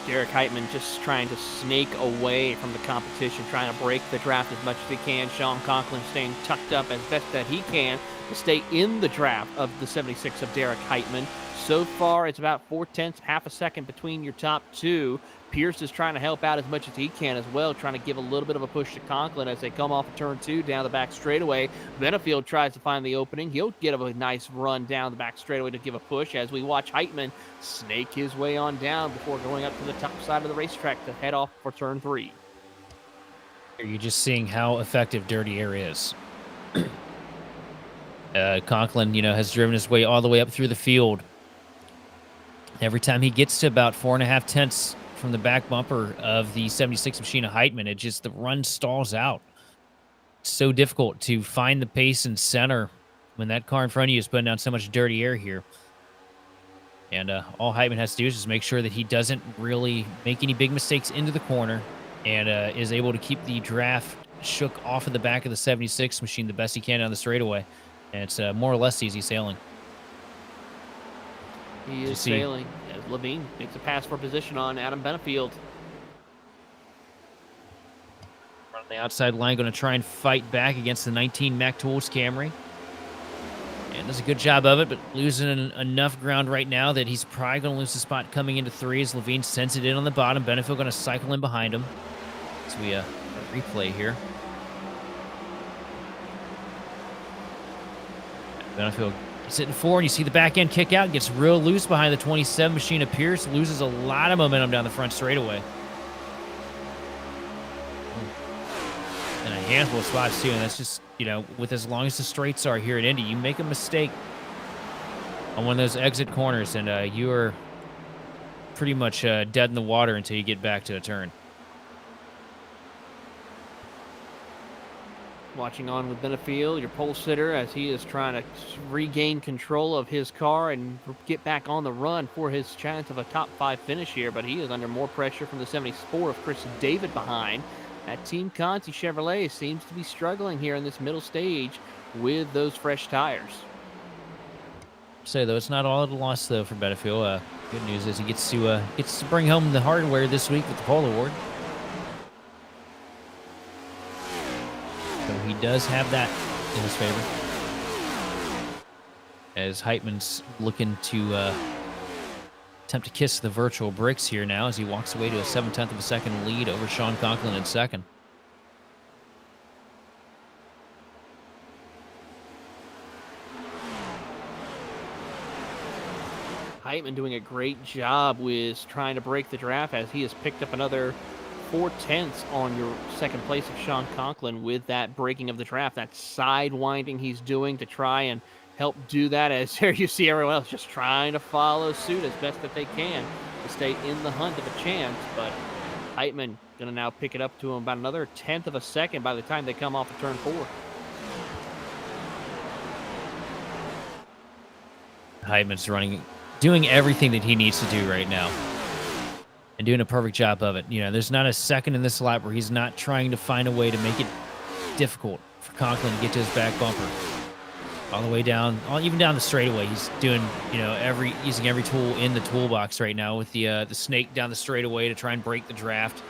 Derek Heitman just trying to snake away from the competition, trying to break the draft as much as he can. Sean Conklin staying tucked up as best that he can to stay in the draft of the 76 of Derek Heitman. So far, it's about 4/10, half a second between your top 2. Pierce is trying to help out as much as he can as well, trying to give a little bit of a push to Conklin as they come off of turn 2 down the back straightaway. Benefield tries to find the opening. He'll get a nice run down the back straightaway to give a push as we watch Heitman snake his way on down before going up to the top side of the racetrack to head off for turn 3.
You're just seeing how effective Dirty Air is. Conklin, has driven his way all the way up through the field. Every time he gets to about 4.5 tenths from the back bumper of the 76 machine of Heitman, the run stalls out. It's so difficult to find the pace and center when that car in front of you is putting down so much dirty air here. And all Heitman has to do is just make sure that he doesn't really make any big mistakes into the corner and is able to keep the draft shook off of the back of the 76 machine the best he can on the straightaway. And it's more or less easy sailing.
He
you
is
see-
sailing as Levine makes a pass for position on Adam Benefield.
On the outside line, going to try and fight back against the 19 Mack Tools Camry. And does a good job of it, but losing enough ground right now that he's probably going to lose the spot coming into 3 as Levine sends it in on the bottom. Benefield going to cycle in behind him. So we replay here. Benefield gets it in 4, and you see the back end kick out, gets real loose behind the 27 machine of Pierce, loses a lot of momentum down the front straightaway. And a handful of spots too, and that's just, you know, with as long as the straights are here at Indy, you make a mistake on one of those exit corners, and you are pretty much dead in the water until you get back to a turn.
Watching on with Benefield, your pole sitter, as he is trying to regain control of his car and get back on the run for his chance of a top 5 finish here, but he is under more pressure from the 74 of Chris David behind. That Team Conti Chevrolet seems to be struggling here in this middle stage with those fresh tires.
Say though, it's not all at a loss though for Benefield. Good news is he gets to bring home the hardware this week with the pole award. So he does have that in his favor. As Heitman's looking to attempt to kiss the virtual bricks here now as he walks away to a 7/10 of a second lead over Sean Conklin in second.
Heitman doing a great job with trying to break the draft as he has picked up another 4/10 on your second place of Sean Conklin with that breaking of the draft, that side winding he's doing to try and help do that, as there you see everyone else just trying to follow suit as best that they can to stay in the hunt of a chance. But Heitman going to now pick it up to him about another 1/10 of a second by the time they come off of turn 4.
Heitman's doing everything that he needs to do right now. And doing a perfect job of it. You know, there's not a second in this lap where he's not trying to find a way to make it difficult for Conklin to get to his back bumper. All the way down, even down the straightaway, he's doing, you know, using every tool in the toolbox right now with the snake down the straightaway to try and break the draft.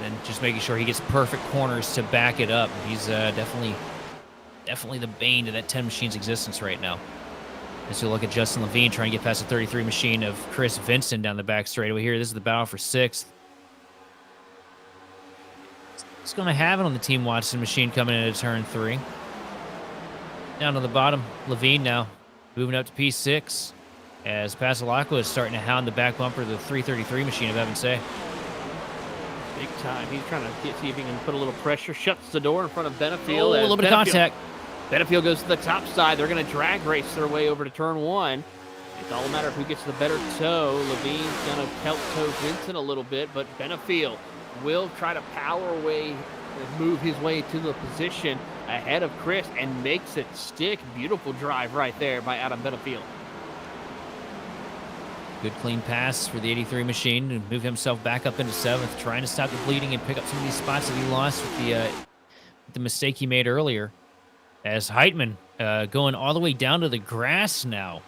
And just making sure he gets perfect corners to back it up. He's definitely the bane to that 10 machine's existence right now. As you look at Justin Levine trying to get past the 33 machine of Chris Vincent down the back straightaway here. This is the battle for 6th. He's going to have it on the Team Watson machine coming into turn 3. Down to the bottom, Levine now moving up to P6 as Pasalacqua is starting to hound the back bumper of the 333 machine of Evan Say.
Big time. He's trying to see if he can put a little pressure. Shuts the door in front of Benefield.
Oh, a little bit of contact.
Benefield goes to the top side. They're going to drag race their way over to turn 1. It's all a matter of who gets the better toe. Levine's going to help tow Vincent a little bit, but Benefield will try to power away and move his way to the position ahead of Chris and makes it stick. Beautiful drive right there by Adam Benefield.
Good clean pass for the 83 machine to move himself back up into 7th, trying to stop the bleeding and pick up some of these spots that he lost with the mistake he made earlier. As Heitman going all the way down to the grass now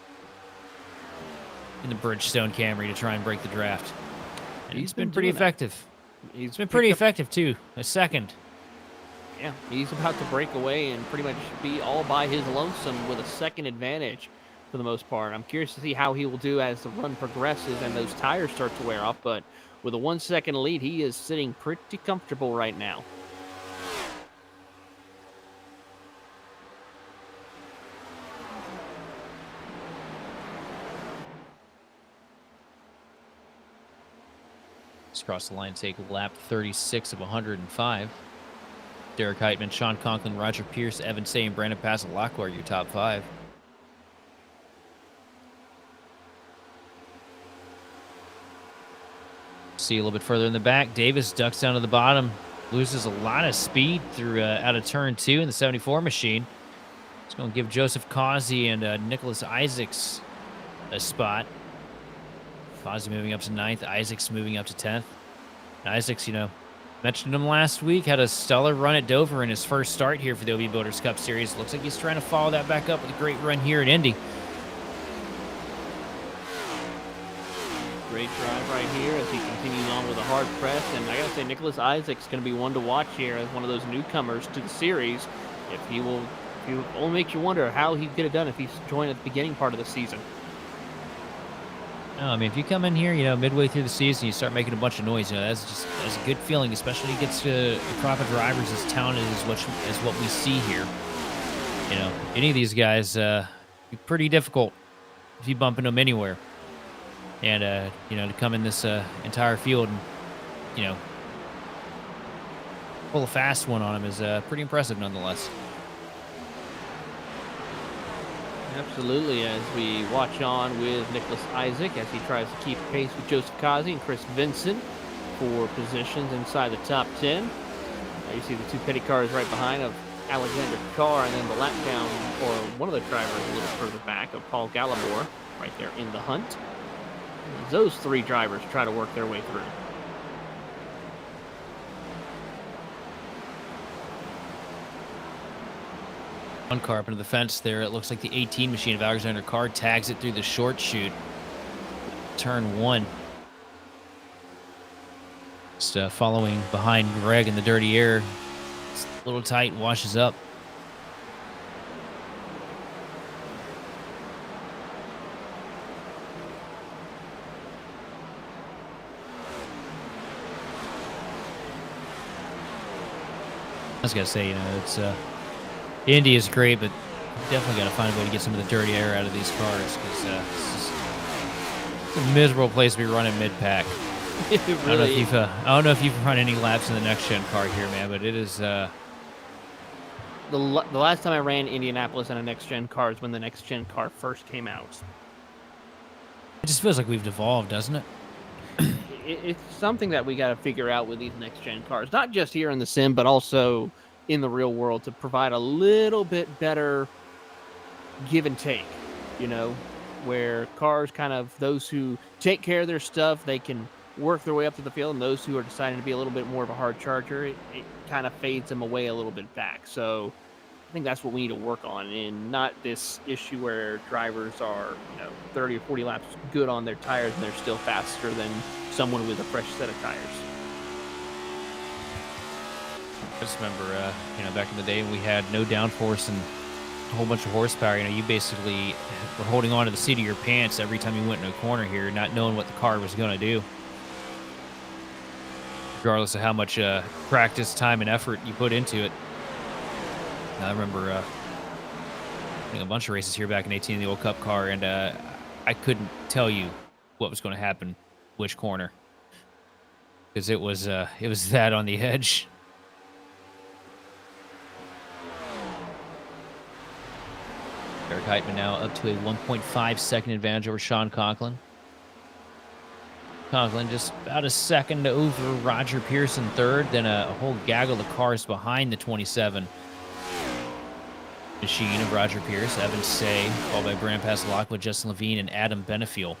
in the Bridgestone Camry to try and break the draft. And he's been pretty effective. He's been pretty effective, too. A second.
Yeah, he's about to break away and pretty much be all by his lonesome with a second advantage for the most part. I'm curious to see how he will do as the run progresses and those tires start to wear off, but with a 1 second lead, he is sitting pretty comfortable right now.
Let's cross the line, take lap 36 of 105. Derek Heitman, Sean Conklin, Roger Pierce, Evan Say, and Brandon Pasalacqua are your top 5. See a little bit further in the back, Davis ducks down to the bottom, loses a lot of speed through out of turn 2 in the 74 machine. It's going to give Joseph Causey and Nicholas Isaacs a spot. Causey moving up to 9th, Isaacs moving up to 10th. And Isaacs, you know, Mentioned him last week, had a stellar run at Dover in his first start here for the OB Builders Cup Series. Looks like he's trying to follow that back up with a great run here at Indy.
Great drive right here as he continues on with a hard press. And I got to say, Nicholas Isaac's going to be one to watch here as one of those newcomers to the series. If he only makes you wonder how he'd get it done if he's joined at the beginning part of the season.
No, I mean, if you come in here, you know, midway through the season, you start making a bunch of noise, you know, that's a good feeling, especially gets to a crop of drivers as talented as what we see here. You know, any of these guys, be pretty difficult if you bump into them anywhere. And, you know, to come in this entire field and, you know, pull a fast one on him is pretty impressive nonetheless.
Absolutely, as we watch on with Nicholas Isaac as he tries to keep pace with Joseph Kazi and Chris Vincent for positions inside the top 10. You see the two petty cars right behind of Alexander Carr, and then the lap down for one of the drivers a little further back of Paul Gallimore right there in the hunt. As those three drivers try to work their way through.
One car up into the fence there. It looks like the 18 machine of Alexander Carr tags it through the short chute. Turn 1. Just following behind Greg in the dirty air. It's a little tight, washes up. I was going to say, you know, it's Indy is great, but definitely got to find a way to get some of the dirty air out of these cars because it's a miserable place to be running mid-pack.
Really,
I don't know if you've run any laps in the next-gen car here, man, but it is...
the last time I ran Indianapolis in a next-gen car is when the next-gen car first came out.
It just feels like we've devolved, doesn't it?
It's something that we got to figure out with these next-gen cars, not just here in the sim, but also in the real world, to provide a little bit better give and take, you know, where cars kind of, those who take care of their stuff, they can work their way up to the field, and those who are deciding to be a little bit more of a hard charger, it kind of fades them away a little bit back. So I think that's what we need to work on, and not this issue where drivers are, you know, 30 or 40 laps good on their tires and they're still faster than someone with a fresh set of tires.
I just remember, you know, back in the day when we had no downforce and a whole bunch of horsepower, you know, you basically were holding on to the seat of your pants every time you went in a corner here, not knowing what the car was going to do. Regardless of how much practice, time, and effort you put into it. I remember winning a bunch of races here back in 18 in the old Cup car, and I couldn't tell you what was going to happen, which corner, because it was that on the edge. Eric Heitman now up to a 1.5 second advantage over Sean Conklin. Conklin just about a second over Roger Pearson third, then a whole gaggle of cars behind the 27 machine of Roger Pierce, Evan Say, followed by Brand Pass Lockwood, Justin Levine, and Adam Benefiel.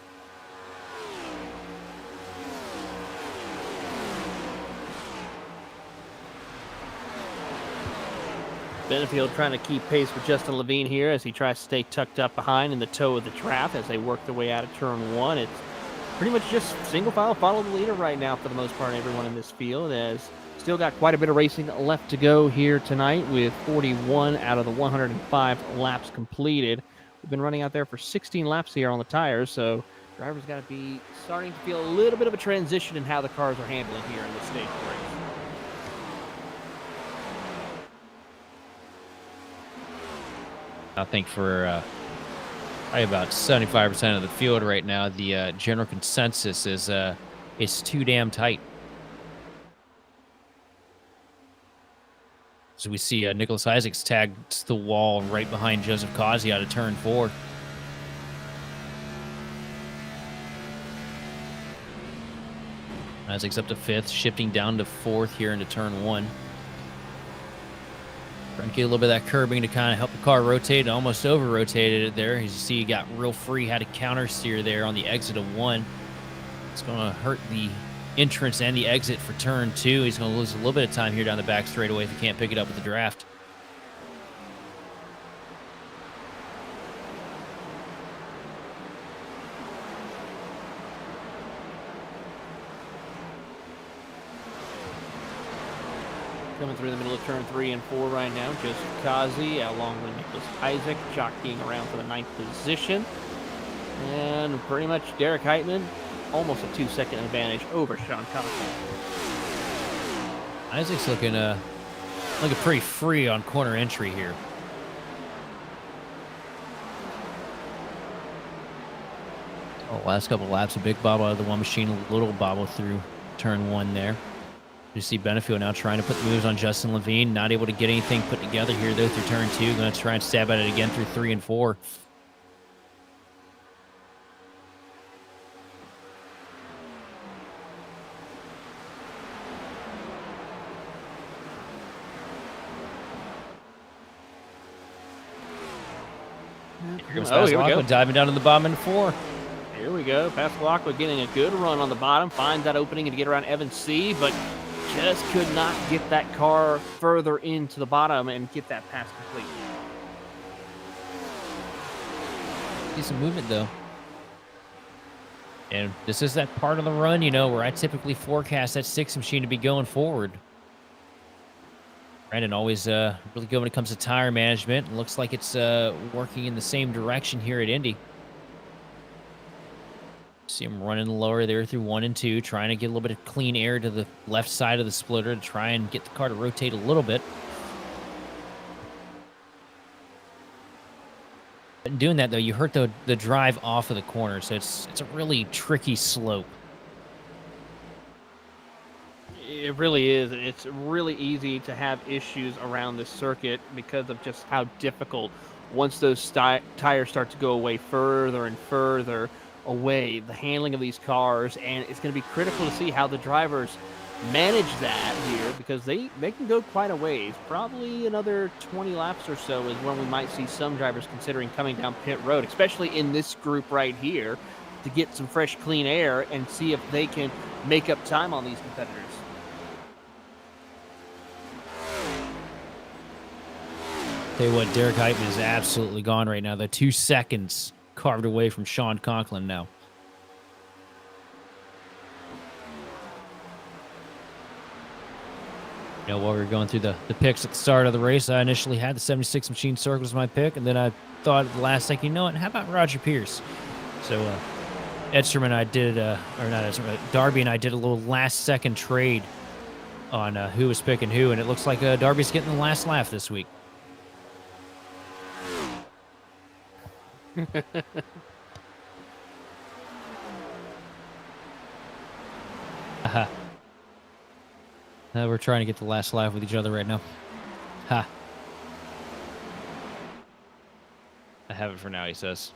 Benefield trying to keep pace with Justin Levine here as he tries to stay tucked up behind in the toe of the trap as they work their way out of turn 1. It's pretty much just single file follow the leader right now for the most part, everyone in this field, as still got quite a bit of racing left to go here tonight with 41 out of the 105 laps completed. We've been running out there for 16 laps here on the tires, so drivers got to be starting to feel a little bit of a transition in how the cars are handling here in this stage of the race.
I think for probably about 75% of the field right now, the general consensus is it's too damn tight. So we see Nicholas Isaacs tagged the wall right behind Joseph Kazi out of turn 4. Isaacs up to 5th, shifting down to 4th here into turn 1. Trying to get a little bit of that curbing to kind of help the car rotate. Almost over-rotated it there. As you see, he got real free, had a counter steer there on the exit of 1. It's going to hurt the entrance and the exit for turn 2. He's going to lose a little bit of time here down the back straightaway if he can't pick it up with the draft.
Coming through the middle of turn 3 and 4 right now, just Kazi along with Nicholas Isaac jockeying around for the 9th position. And pretty much Derek Heitman, almost a 2-second advantage over Sean Conklin.
Isaac's looking pretty free on corner entry here. Oh, last couple laps, a big bobble out of the one machine, a little bobble through turn 1 there. You see Benefield now trying to put the moves on Justin Levine. Not able to get anything put together here, though, through turn 2. Going to try and stab at it again through 3 and 4. Here goes
Oh, here we go.
Pascal diving down to the bottom into 4.
Here we go. Pascal Aqua getting a good run on the bottom. Finds that opening to get around Evan C., but just could not get that car further into the bottom and get that pass complete.
Decent movement, though. And this is that part of the run, you know, where I typically forecast that 6 machine to be going forward. Brandon always really good when it comes to tire management. It looks like it's working in the same direction here at Indy. See him running lower there through 1 and 2, trying to get a little bit of clean air to the left side of the splitter to try and get the car to rotate a little bit. In doing that, though, you hurt the drive off of the corner, so it's a really tricky slope.
It really is. It's really easy to have issues around this circuit because of just how difficult, once those tires start to go away further and further away, the handling of these cars, and it's going to be critical to see how the drivers manage that here, because they can go quite a ways. Probably another 20 laps or so is when we might see some drivers considering coming down pit road, especially in this group right here, to get some fresh, clean air and see if they can make up time on these competitors.
Tell you what, Derek Heitman is absolutely gone right now. The 2 seconds carved away from Sean Conklin now. You know, while we were going through the picks at the start of the race, I initially had the 76 machine circle as my pick, and then I thought at the last second, you know what, how about Roger Pierce? So Edstrom and I did, or not Edstrom, Darby and I did a little last-second trade on who was picking who, and it looks like Darby's getting the last laugh this week. Aha. We're trying to get the last laugh with each other right now. Ha. I have it for now, he says.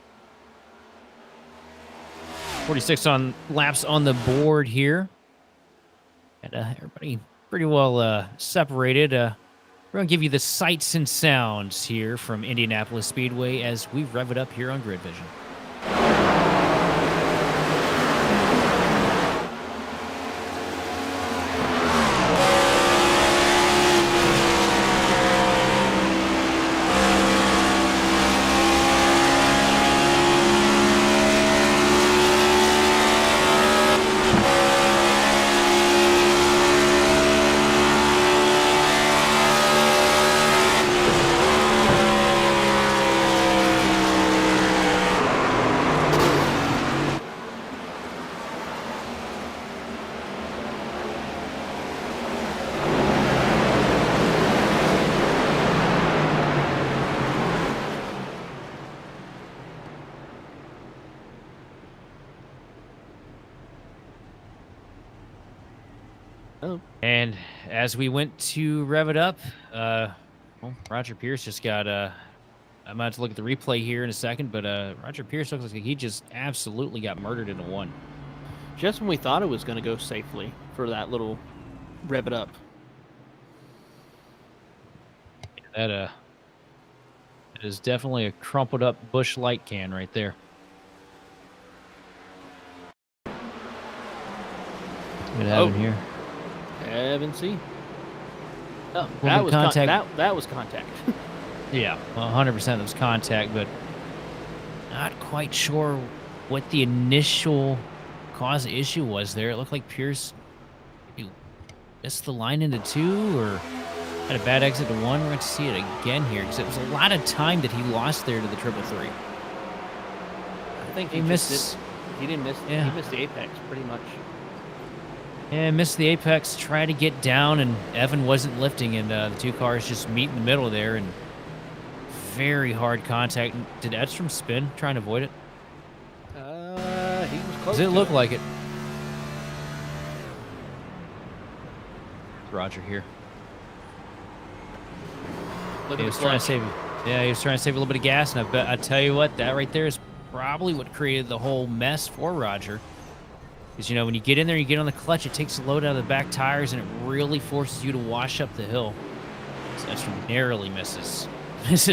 46 on laps on the board here. And everybody pretty well separated. We're going to give you the sights and sounds here from Indianapolis Speedway as we rev it up here on Grid Vision. And as we went to rev it up, well, Roger Pierce just got, I might have to look at the replay here in a second, but Roger Pierce looks like he just absolutely got murdered in a 1.
Just when we thought it was going to go safely for that little rev it up.
That it is definitely a crumpled up Busch Light can right there. What happened
Oh.
here?
Evan C. Oh,
Well,
that
the
was that was contact.
Yeah, 100% that was contact, but not quite sure what the initial cause of issue was there. It looked like Pierce maybe missed the line into 2 or had a bad exit to 1. We're going to see it again here because it was a lot of time that he lost there to the 333.
I think
He
just
missed.
He didn't miss.
Yeah.
He missed the apex pretty much.
Yeah, missed the apex, tried to get down, and Evan wasn't lifting, and the two cars just meet in the middle there, and very hard contact. Did Edstrom spin trying to avoid it?
He was close.
Does it
to
look like it? Roger here.
Look
He
at
was
the
trying to
clutch.
save. Yeah, he was trying to save a little bit of gas, and I tell you what, that right there is probably what created the whole mess for Roger. Because, you know, when you get in there, you get on the clutch, it takes the load out of the back tires, and it really forces you to wash up the hill. So Edstrom narrowly misses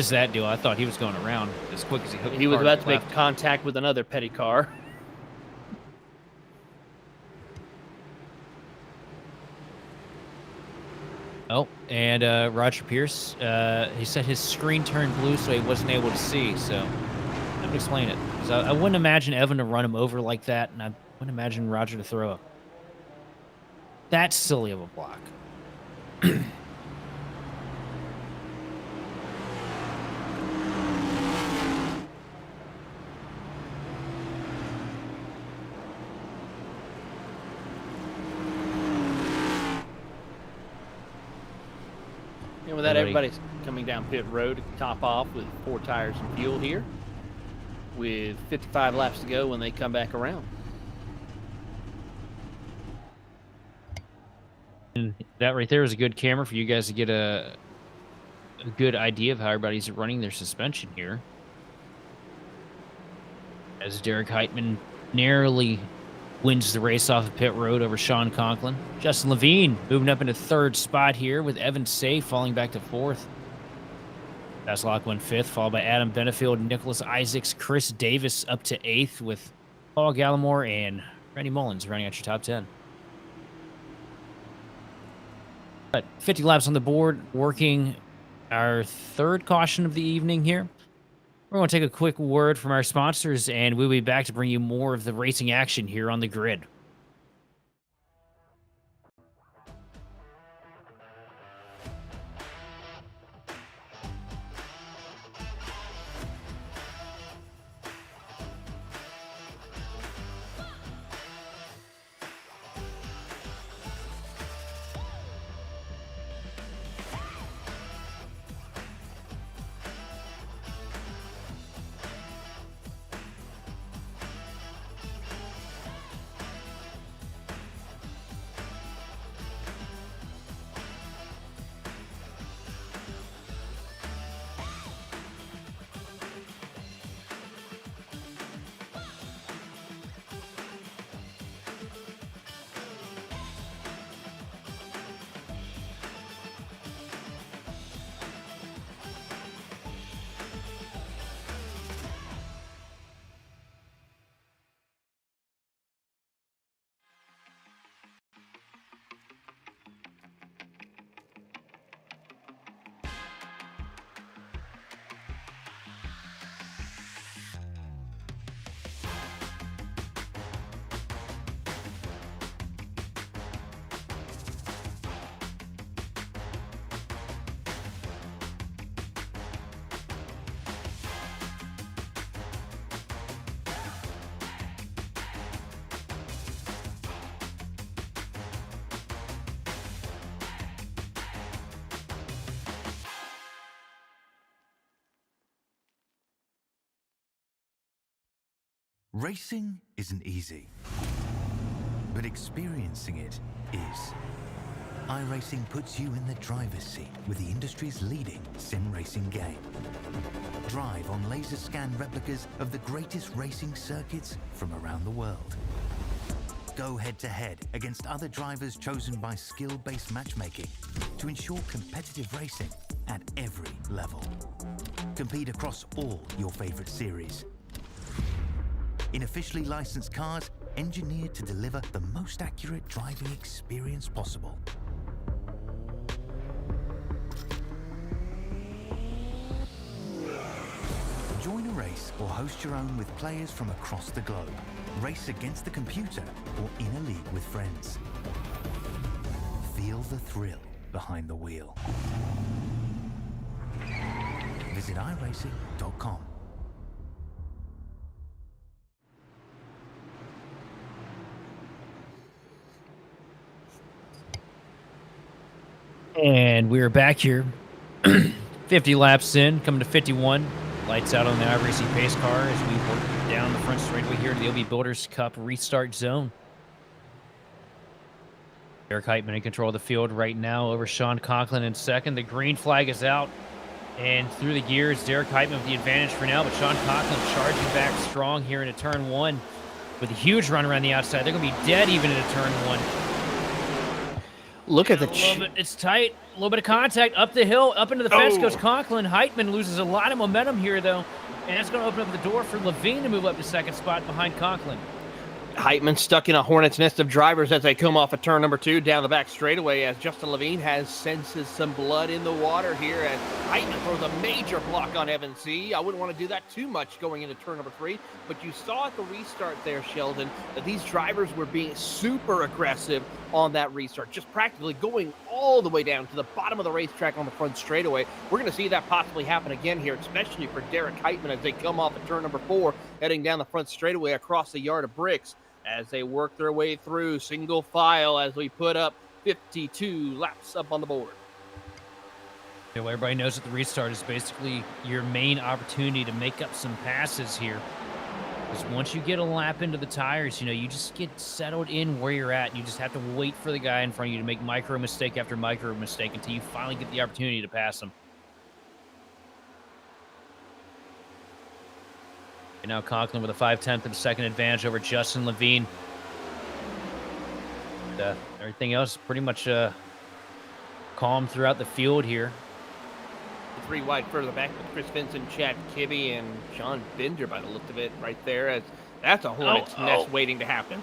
that deal. I thought he was going around as quick as he hooked.
He was about to make contact with another petty car.
Oh, and Roger Pierce, he said his screen turned blue, so he wasn't able to see. So that would explain it. 'Cause I wouldn't imagine Evan to run him over like that, and I wouldn't imagine Roger to throw up that silly of a block.
And with that,
Everybody-
everybody's coming down pit road to top off with 4 tires and fuel here, with 55 laps to go when they come back around.
And that right there is a good camera for you guys to get a good idea of how everybody's running their suspension here. As Derek Heitman narrowly wins the race off of pit road over Sean Conklin. Justin Levine moving up into 3rd spot here with Evan Say falling back to 4th. That's Lock went 5th, followed by Adam Benefield, Nicholas Isaacs, Chris Davis up to 8th with Paul Gallimore and Randy Mullins running out your top 10. But 50 laps on the board, working our 3rd caution of the evening here. We're going to take a quick word from our sponsors, and we'll be back to bring you more of the racing action here on the grid.
Racing isn't easy, but experiencing it is. iRacing puts you in the driver's seat with the industry's leading sim racing game. Drive on laser scan replicas of the greatest racing circuits from around the world. Go head to head against other drivers chosen by skill-based matchmaking to ensure competitive racing at every level. Compete across all your favorite series. In officially licensed cars engineered to deliver the most accurate driving experience possible. Join a race or host your own with players from across the globe. Race against the computer or in a league with friends. Feel the thrill behind the wheel. Visit iRacing.com.
And we're back here. 50 laps in, coming to 51. Lights out on the iRacing pace car as we work down the front straightaway here to the OB Builders Cup restart zone. Derek Heitman in control of the field right now over Sean Conklin in second. The green flag is out. And through the gears, Derek Heitman with the advantage for now, but Sean Conklin charging back strong here into turn one with a huge run around the outside. They're going to be dead even into turn one.
Look at the...
It's tight. A little bit of contact up the hill, up into the fence goes Conklin. Heitman loses a lot of momentum here, though, and that's going to open up the door for Levine to move up to second spot behind Conklin.
Heitman stuck in a hornet's nest of drivers as they come off of turn number 2 down the back straightaway as Justin Levine senses some blood in the water here as Heitman throws a major block on Evan C. I wouldn't want to do that too much going into turn number 3, but you saw at the restart there, Sheldon, that these drivers were being super aggressive on that restart, just practically going all the way down to the bottom of the racetrack on the front straightaway. We're going to see that possibly happen again here, especially for Derek Heitman as they come off of turn number 4, heading down the front straightaway across the yard of bricks as they work their way through single file as we put up 52 laps up on the board.
Yeah, well, everybody knows that the restart is basically your main opportunity to make up some passes here. Because once you get a lap into the tires, you know, you just get settled in where you're at. And you just have to wait for the guy in front of you to make micro mistake after micro mistake until you finally get the opportunity to pass him. And now Conklin with a 5/10 of a second advantage over Justin Levine. And, everything else pretty much calm throughout the field here.
3 wide further back with Chris Vincent, Chad Kibbe, and Sean Binder by the look of it right there. As that's a hornet's nest waiting to happen.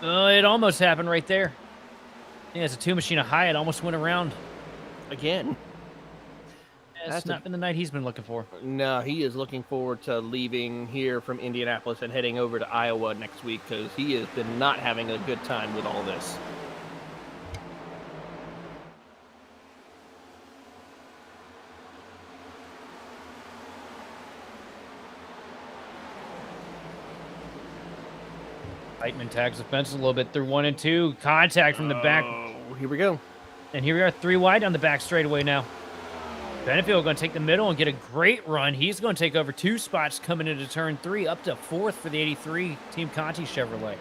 It almost happened right there. Yeah, it's a 2-machine high. It almost went around.
Again.
That's not been the night he's been looking for.
No, he is looking forward to leaving here from Indianapolis and heading over to Iowa next week because he has been not having a good time with all this.
Heitman tags the fence a little bit through 1 and 2. Contact from the back.
Here we go.
And here we are, 3 wide on the back straightaway now. Benefield going to take the middle and get a great run. He's going to take over 2 spots coming into turn 3, up to 4th for the 83 Team Conti Chevrolet.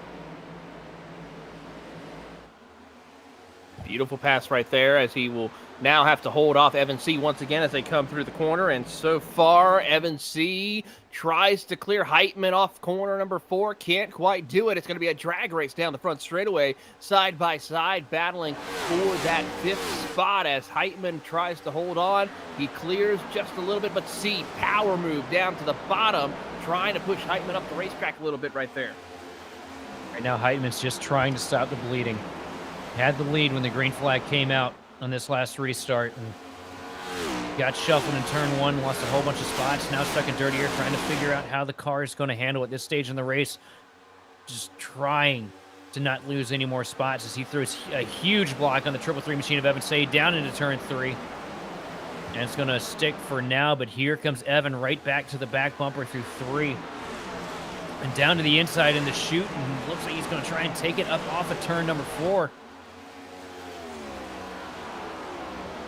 Beautiful pass right there as he will now have to hold off Evan C. once again as they come through the corner. And so far, Evan C. tries to clear Heitman off corner number 4. Can't quite do it. It's going to be a drag race down the front straightaway, side by side, battling for that 5th spot as Heitman tries to hold on. He clears just a little bit, but C, power move down to the bottom, trying to push Heitman up the racetrack a little bit right there.
Right now, Heitman's just trying to stop the bleeding. Had the lead when the green flag came out on this last restart. And got shuffled in turn 1, lost a whole bunch of spots. Now stuck in dirty air, trying to figure out how the car is going to handle at this stage in the race. Just trying to not lose any more spots as he throws a huge block on the 333 machine of Evan Say down into turn 3. And it's going to stick for now, but here comes Evan right back to the back bumper through 3. And down to the inside in the chute, and looks like he's going to try and take it up off of turn number 4.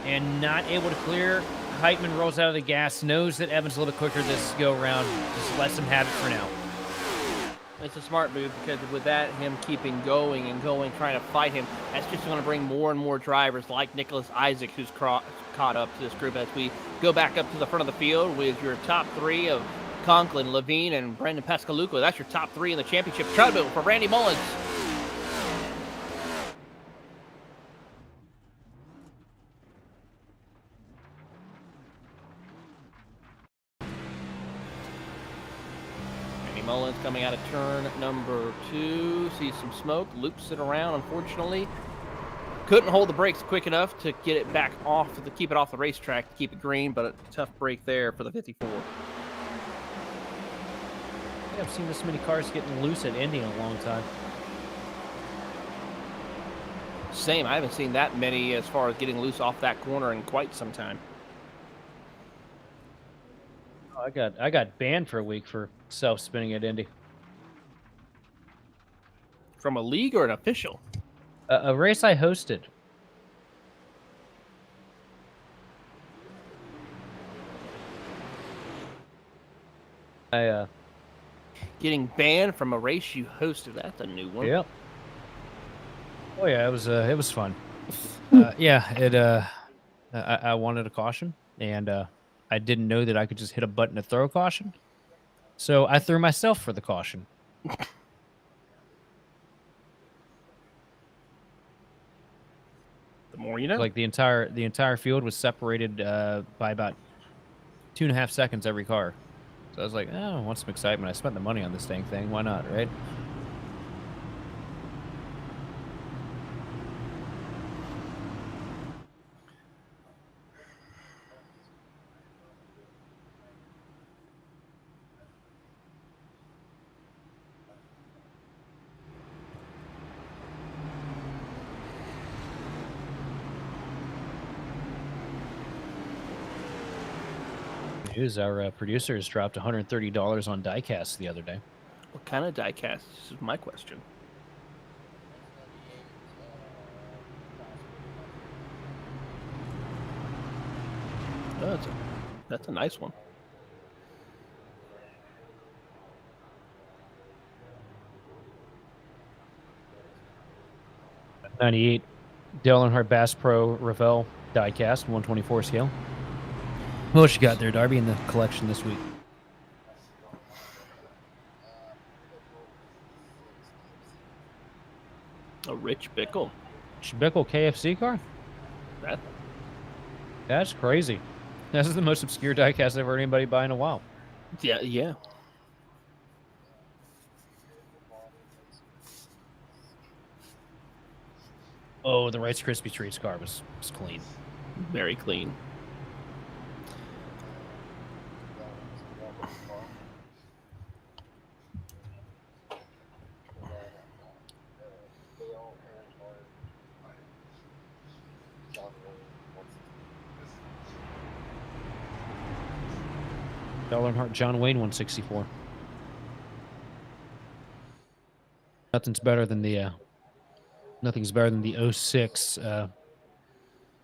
And not able to clear. Heitman rolls out of the gas, knows that Evan's a little bit quicker this go-around, just lets him have it for now.
It's a smart move because with that, him keeping going and going, trying to fight him, that's just going to bring more and more drivers like Nicholas Isaac, who's caught up to this group as we go back up to the front of the field with your top 3 of Conklin, Levine, and Brendan Pascaluco. That's your top 3 in the championship treadmill for Randy Mullins. Mullins coming out of turn number 2. See some smoke, loops it around, unfortunately. Couldn't hold the brakes quick enough to get it back off, to keep it off the racetrack, to keep it green, but a tough break there for the 54.
I haven't seen this many cars getting loose at Indy in a long time.
Same, I haven't seen that many as far as getting loose off that corner in quite some time.
Oh, I got banned for a week for self-spinning at Indy.
From a league or an official?
A race I hosted.
Getting banned from a race you hosted, that's a new one.
Yep.
Oh yeah, it was fun. I wanted a caution, and I didn't know that I could just hit a button to throw a caution, so I threw myself for the caution.
The more you know.
Like the entire field was separated by about 2.5 seconds every car. So I was like, oh, I want some excitement. I spent the money on this dang thing. Why not, right? News, our producer has dropped $130 on diecast the other day.
What kind of diecast? This is my question. Oh, that's a nice one.
'98 Dale Earnhardt Bass Pro Revell diecast, 124 scale. What you got there, Darby, in the collection this week?
A Rich Bickle.
Bickle KFC car? That's crazy. This is the most obscure diecast I've heard anybody buy in a while.
Yeah.
Oh, the Rice Krispie Treats car was clean.
Very clean.
Dale Earnhardt John Wayne 164. Nothing's better than the 06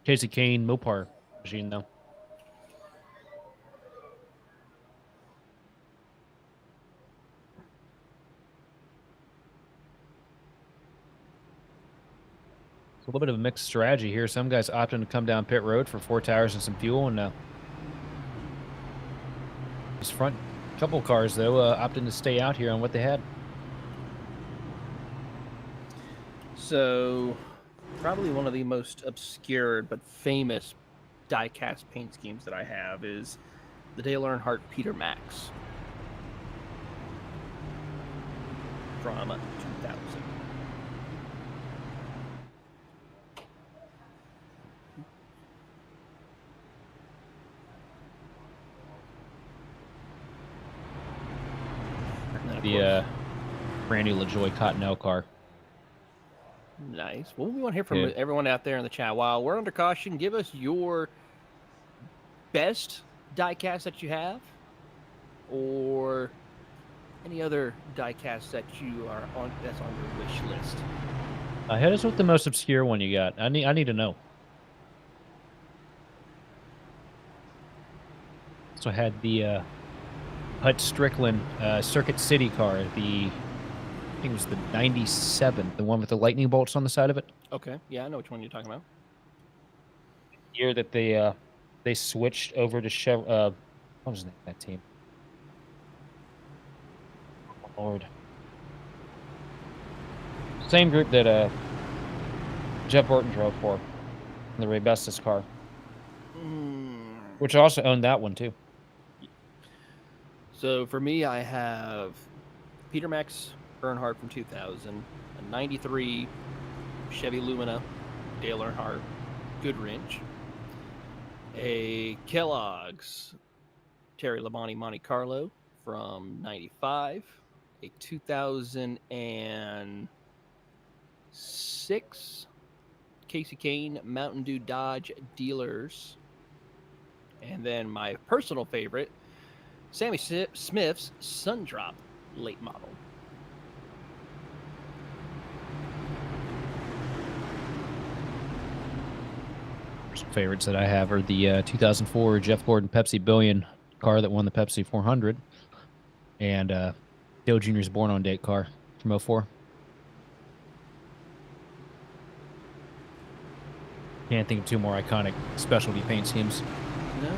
Casey Kane Mopar machine, though. It's a little bit of a mixed strategy here. Some guys opting to come down pit road for 4 tires and some fuel, and this front couple cars, though, opting to stay out here on what they had.
So, probably one of the most obscure but famous die-cast paint schemes that I have is the Dale Earnhardt Peter Max from 2000.
The Randy LaJoy Cottonelle car.
Nice. Well, we want to hear from everyone out there in the chat. While we're under caution, give us your best diecast that you have, or any other diecast that you are on that's on your wish list.
Hit us with the most obscure one you got. I need to know. So I had the Hut Strickland Circuit City car, I think it was the 97, the one with the lightning bolts on the side of it.
Okay, yeah, I know which one you're talking about.
Year that they switched over to Chevrolet. What was the name of that team? Oh, Lord. Same group that Jeff Burton drove for, in the Ray Bestis car, which also owned that one too.
So for me, I have Peter Max Earnhardt from 2000, a 93 Chevy Lumina Dale Earnhardt Goodwrench, a Kellogg's Terry Labonte Monte Carlo from 95, a 2006 Casey Kane Mountain Dew Dodge Dealers, and then my personal favorite, Sammy Smith's Sundrop late model.
Some favorites that I have are the 2004 Jeff Gordon Pepsi Billion car that won the Pepsi 400, and Dale Jr.'s Born on Date car from 04. Can't think of two more iconic specialty paint schemes.
No.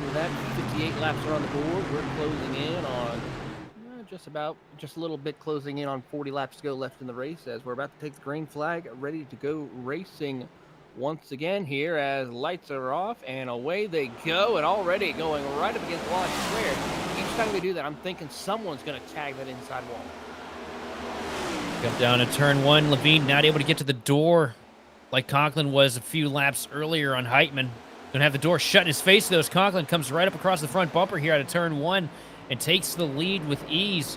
With that, 58 laps are on the board. We're closing in on just a little bit closing in on 40 laps to go left in the race as we're about to take the green flag, ready to go racing once again here as lights are off and away they go, and already going right up against the line square. Each time we do that, I'm thinking someone's going to tag that inside wall.
Come down to turn one. Levine not able to get to the door like Conklin was a few laps earlier on Heitman. Gonna have the door shut in his face, though, as Conklin comes right up across the front bumper here out of turn one and takes the lead with ease.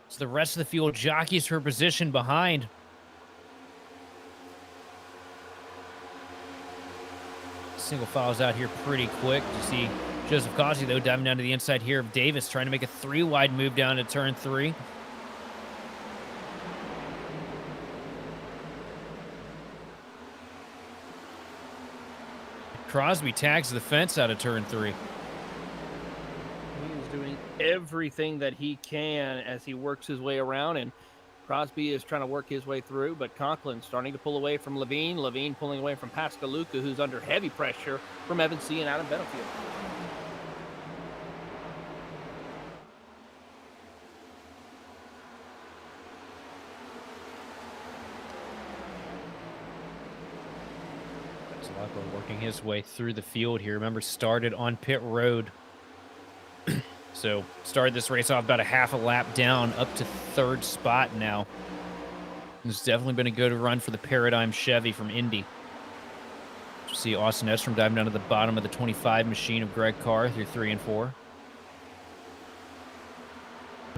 So the rest of the field jockeys for position behind. Single files out here pretty quick. You see Joseph Causey, though, diving down to the inside here of Davis, trying to make a three-wide move down to turn three. Crosby tags the fence out of turn three.
He is doing everything that he can as he works his way around, and Crosby is trying to work his way through, but Conklin starting to pull away from Levine. Levine pulling away from Pascaluca, who's under heavy pressure from Evan C. and Adam Benefield.
Working his way through the field here. Remember, started on pit road. So started this race off about a half a lap down, up to third spot now. It's definitely been a good run for the Paradigm Chevy from Indy. You see Austin Estrom diving down to the bottom of the 25 machine of Greg Carr through 3 and 4.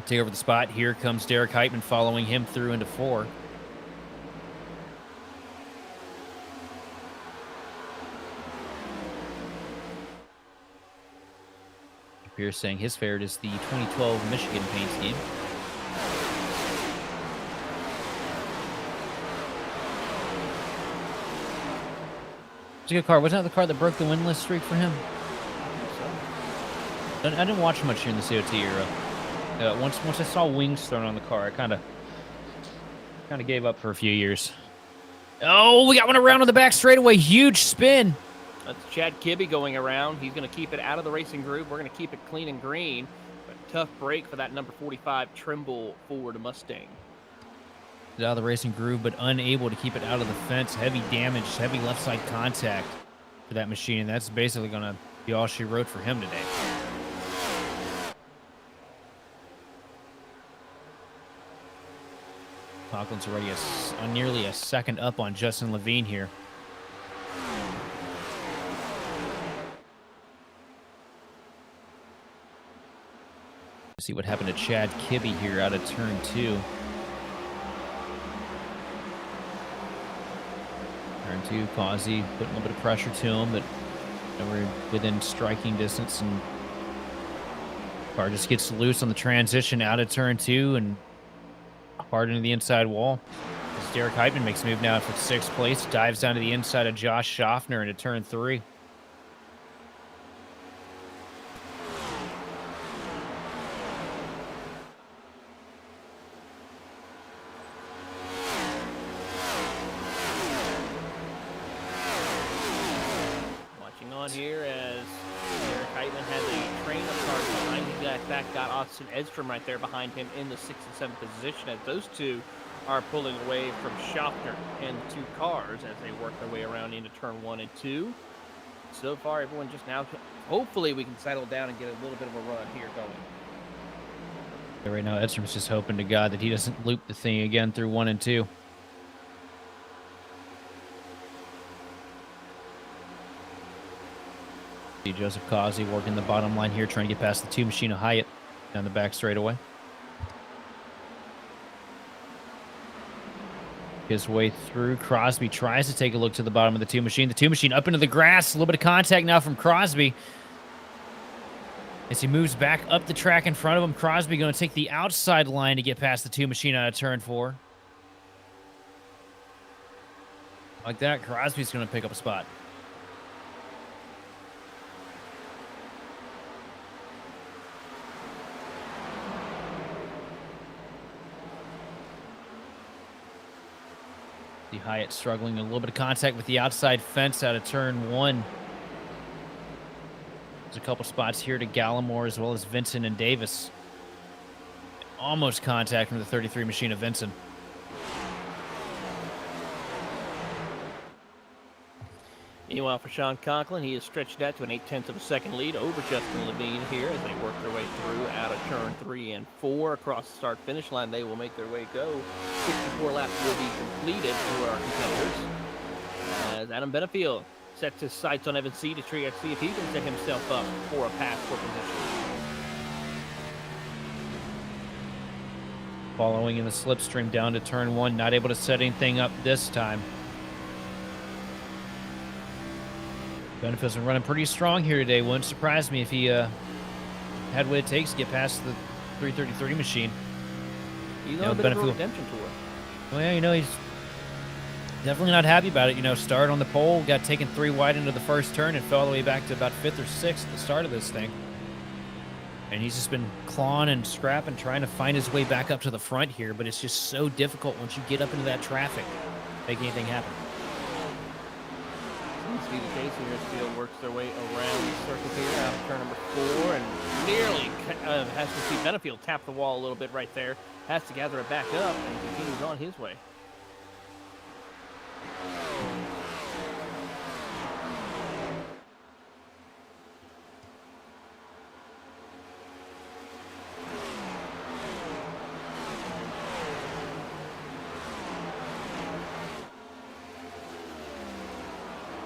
Take over the spot. Here comes Derek Heitman following him through into 4. Pierce saying his favorite is the 2012 Michigan paint scheme. It's a good car. Wasn't that the car that broke the winless streak for him? I didn't watch much here in the COT era. Once I saw wings thrown on the car, I kind of gave up for a few years. Oh, we got one around on the back straightaway. Huge spin.
That's Chad Kibbe going around. He's going to keep it out of the racing group. We're going to keep it clean and green. But tough break for that number 45 Trimble Ford Mustang.
Out of the racing groove, but unable to keep it out of the fence. Heavy damage, heavy left side contact for that machine. And that's basically going to be all she wrote for him today. Conklin's already nearly a second up on Justin Levine here. See what happened to Chad Kibbe here out of turn 2. Turn 2, Causey putting a little bit of pressure to him, but we're within striking distance, and car just gets loose on the transition out of turn 2 and hard into the inside wall. As Derek Heitman makes a move now for 6th place, dives down to the inside of Josh Schaffner into turn 3.
Here as Derek Heitman has a train of cars behind him. That got Austin Edstrom right there behind him in the 6th and 7th position as those two are pulling away from Schaffner and the 2 cars as they work their way around into turn 1 and 2. So far, everyone just now, hopefully we can settle down and get a little bit of a run here going.
Right now, Edstrom's just hoping to God that he doesn't loop the thing again through 1 and 2. See Joseph Causey working the bottom line here, trying to get past the 2 machine of Hyatt down the back straightaway. His way through. Crosby tries to take a look to the bottom of the 2 machine. The 2 machine up into the grass. A little bit of contact now from Crosby. As he moves back up the track in front of him, Crosby going to take the outside line to get past the 2 machine out of turn 4. Like that, Crosby's going to pick up a spot. The Hyatt struggling, a little bit of contact with the outside fence out of turn 1. There's a couple spots here to Gallimore as well as Vincent and Davis. Almost contact from the 33 machine of Vincent.
Meanwhile, for Sean Conklin, he has stretched that to an 0.8 of a second lead over Justin Levine here as they work their way through out of turn 3 and 4 across the start-finish line. They will make their way go. 64 laps will be completed for our competitors as Adam Benefield sets his sights on Evan C to try to see if he can set himself up for a pass for position.
Following in the slipstream down to turn 1, not able to set anything up this time. Benefield's been running pretty strong here today. Wouldn't surprise me if he had what it takes to get past the 333 machine.
He's on a bit of a redemption tour.
Well, yeah, he's definitely not happy about it. Started on the pole, got taken 3 wide into the first turn, and fell all the way back to about 5th or 6th at the start of this thing. And he's just been clawing and scrapping, trying to find his way back up to the front here, but it's just so difficult once you get up into that traffic to make anything happen.
Seems to be the case here as Field works their way around the circle here out of turn number 4 and nearly has to see Benefield tap the wall a little bit right there. Has to gather it back up and continues on his way.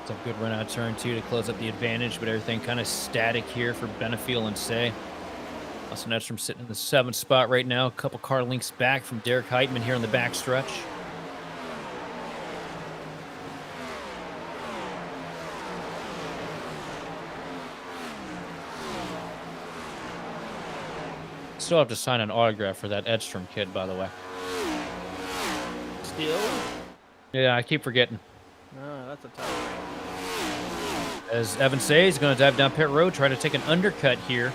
It's a good run out of turn 2 to close up the advantage, but everything kind of static here for Benefield and Say. Austin Edstrom sitting in the 7th spot right now. A couple car links back from Derek Heitman here on the back stretch. Still have to sign an autograph for that Edstrom kid, by the way.
Still?
Yeah, I keep forgetting.
Oh, that's a tough one.
As Evan says, he's going to dive down pit road, try to take an undercut here.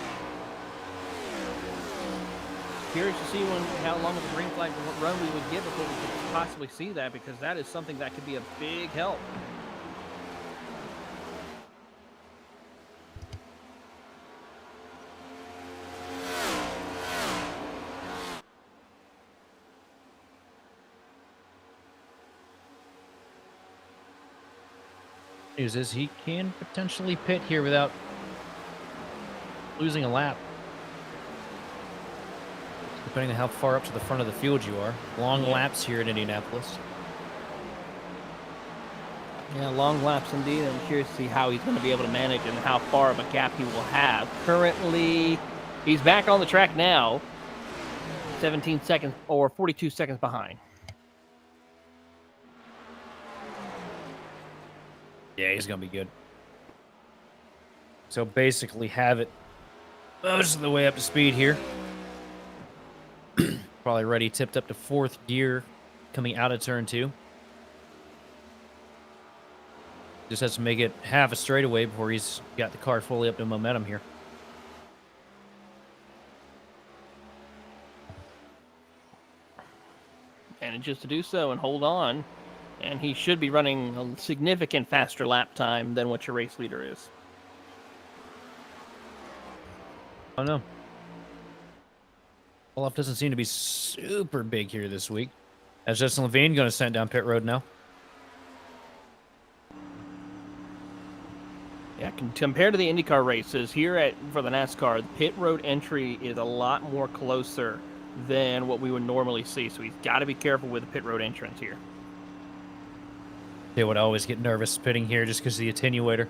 Curious to see how long of a green flag run we would get before we could possibly see that, because that is something that could be a big help.
News is he can potentially pit here without losing a lap. Depending on how far up to the front of the field you are. Long laps here at Indianapolis.
Yeah, long laps indeed. I'm curious to see how he's going to be able to manage and how far of a gap he will have. Currently, he's back on the track now. 17 seconds or 42 seconds behind.
Yeah, he's going to be good. So basically have it most of the way up to speed here. Probably ready, tipped up to 4th gear coming out of turn 2. Just has to make it half a straightaway before he's got the car fully up to momentum here.
Manages to do so and hold on. And he should be running a significant faster lap time than what your race leader is.
Oh, no. Olaf doesn't seem to be super big here this week. As Justin Levine going to send down pit road now.
Yeah, compared to the IndyCar races, here for the NASCAR, the pit road entry is a lot more closer than what we would normally see. So he's got to be careful with the pit road entrance here.
They would always get nervous pitting here just because of the attenuator.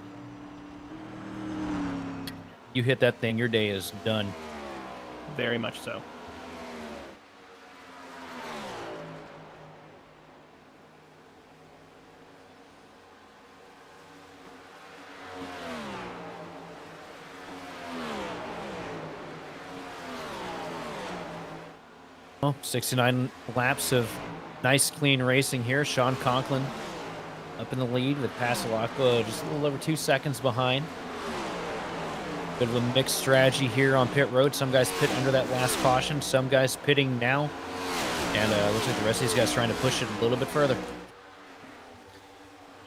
You hit that thing, your day is done.
Very much so.
Well, 69 laps of nice, clean racing here. Sean Conklin up in the lead with Passalacqua just a little over 2 seconds behind. Bit of a mixed strategy here on pit road. Some guys pit under that last caution. Some guys pitting now. And looks like the rest of these guys trying to push it a little bit further.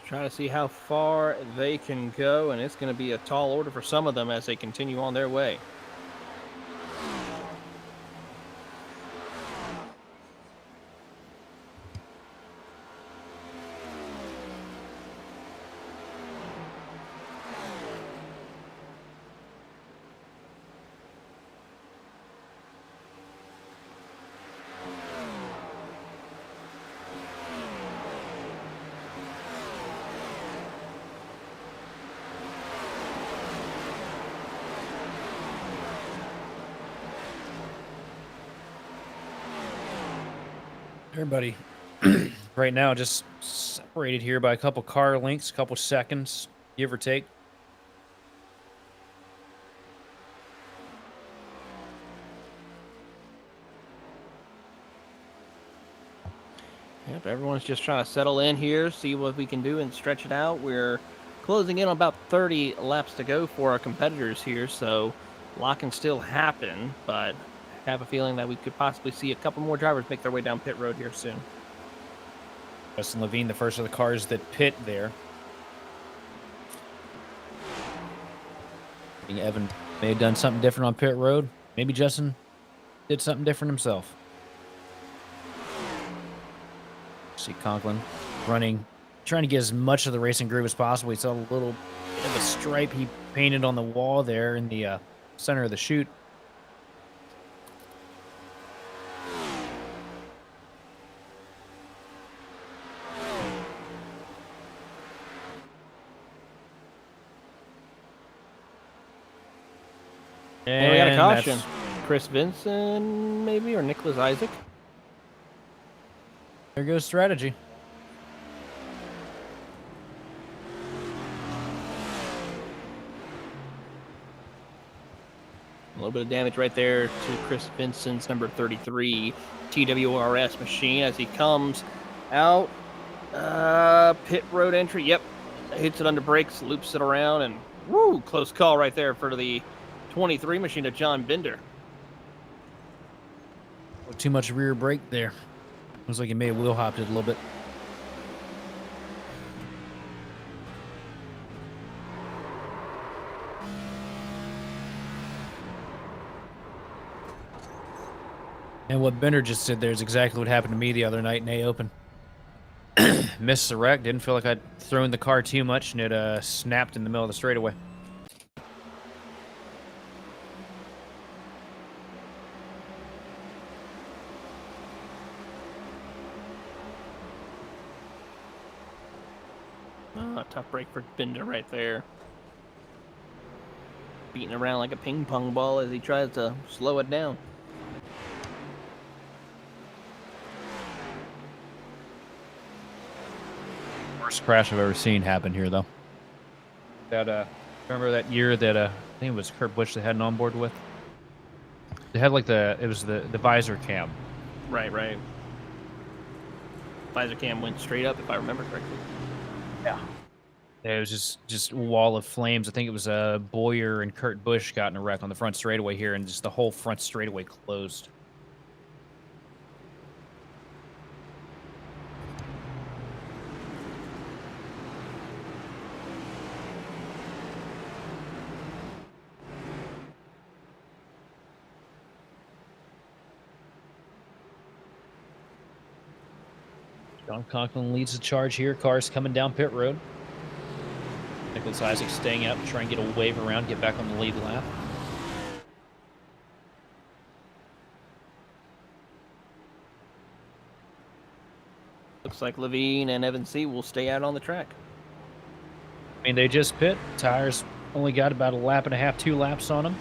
Try to see how far they can go, and it's going to be a tall order for some of them as they continue on their way.
Everybody right now just separated here by a couple car lengths, a couple seconds, give or take.
Yep, everyone's just trying to settle in here, see what we can do and stretch it out. We're closing in on about 30 laps to go for our competitors here, so a lot can still happen, but I have a feeling that we could possibly see a couple more drivers make their way down pit road here soon.
Justin Levine, the first of the cars that pit there. I think Evan may have done something different on pit road. Maybe Justin did something different himself. See Conklin running, trying to get as much of the racing groove as possible. He saw a little bit of a stripe he painted on the wall there in the center of the chute.
And we got a caution.
that's-
Chris Vincent, maybe, or Nicholas Isaac.
There goes strategy.
A little bit of damage right there to Chris Vincent's number 33 TWRS machine as he comes out. Pit road entry. Yep. Hits it under brakes, loops it around, and woo, close call right there for the 23 machine of John Binder.
Too much rear brake there. Looks like he may have wheel hopped it a little bit. And what Bender just said there is exactly what happened to me the other night in A Open. Missed the wreck. Didn't feel like I'd thrown the car too much, and it snapped in the middle of the straightaway.
Oh, tough break for Binder right there. Beating around like a ping pong ball as he tries to slow it down.
Worst crash I've ever seen happen here, though. That remember that year that I think it was Kurt Busch they had an onboard with. They had like it was the visor cam.
Right. Visor cam went straight up, if I remember correctly.
Yeah. It was just a wall of flames. I think it was Boyer and Kurt Busch got in a wreck on the front straightaway here, and just the whole front straightaway closed. John Conklin leads the charge here. Cars coming down pit road. Nicholas Isaac staying out to try and get a wave around, get back on the lead lap.
Looks like Levine and Evan C. will stay out on the track.
I mean, they just pit. Tires only got about a lap and a half, 2 laps on them.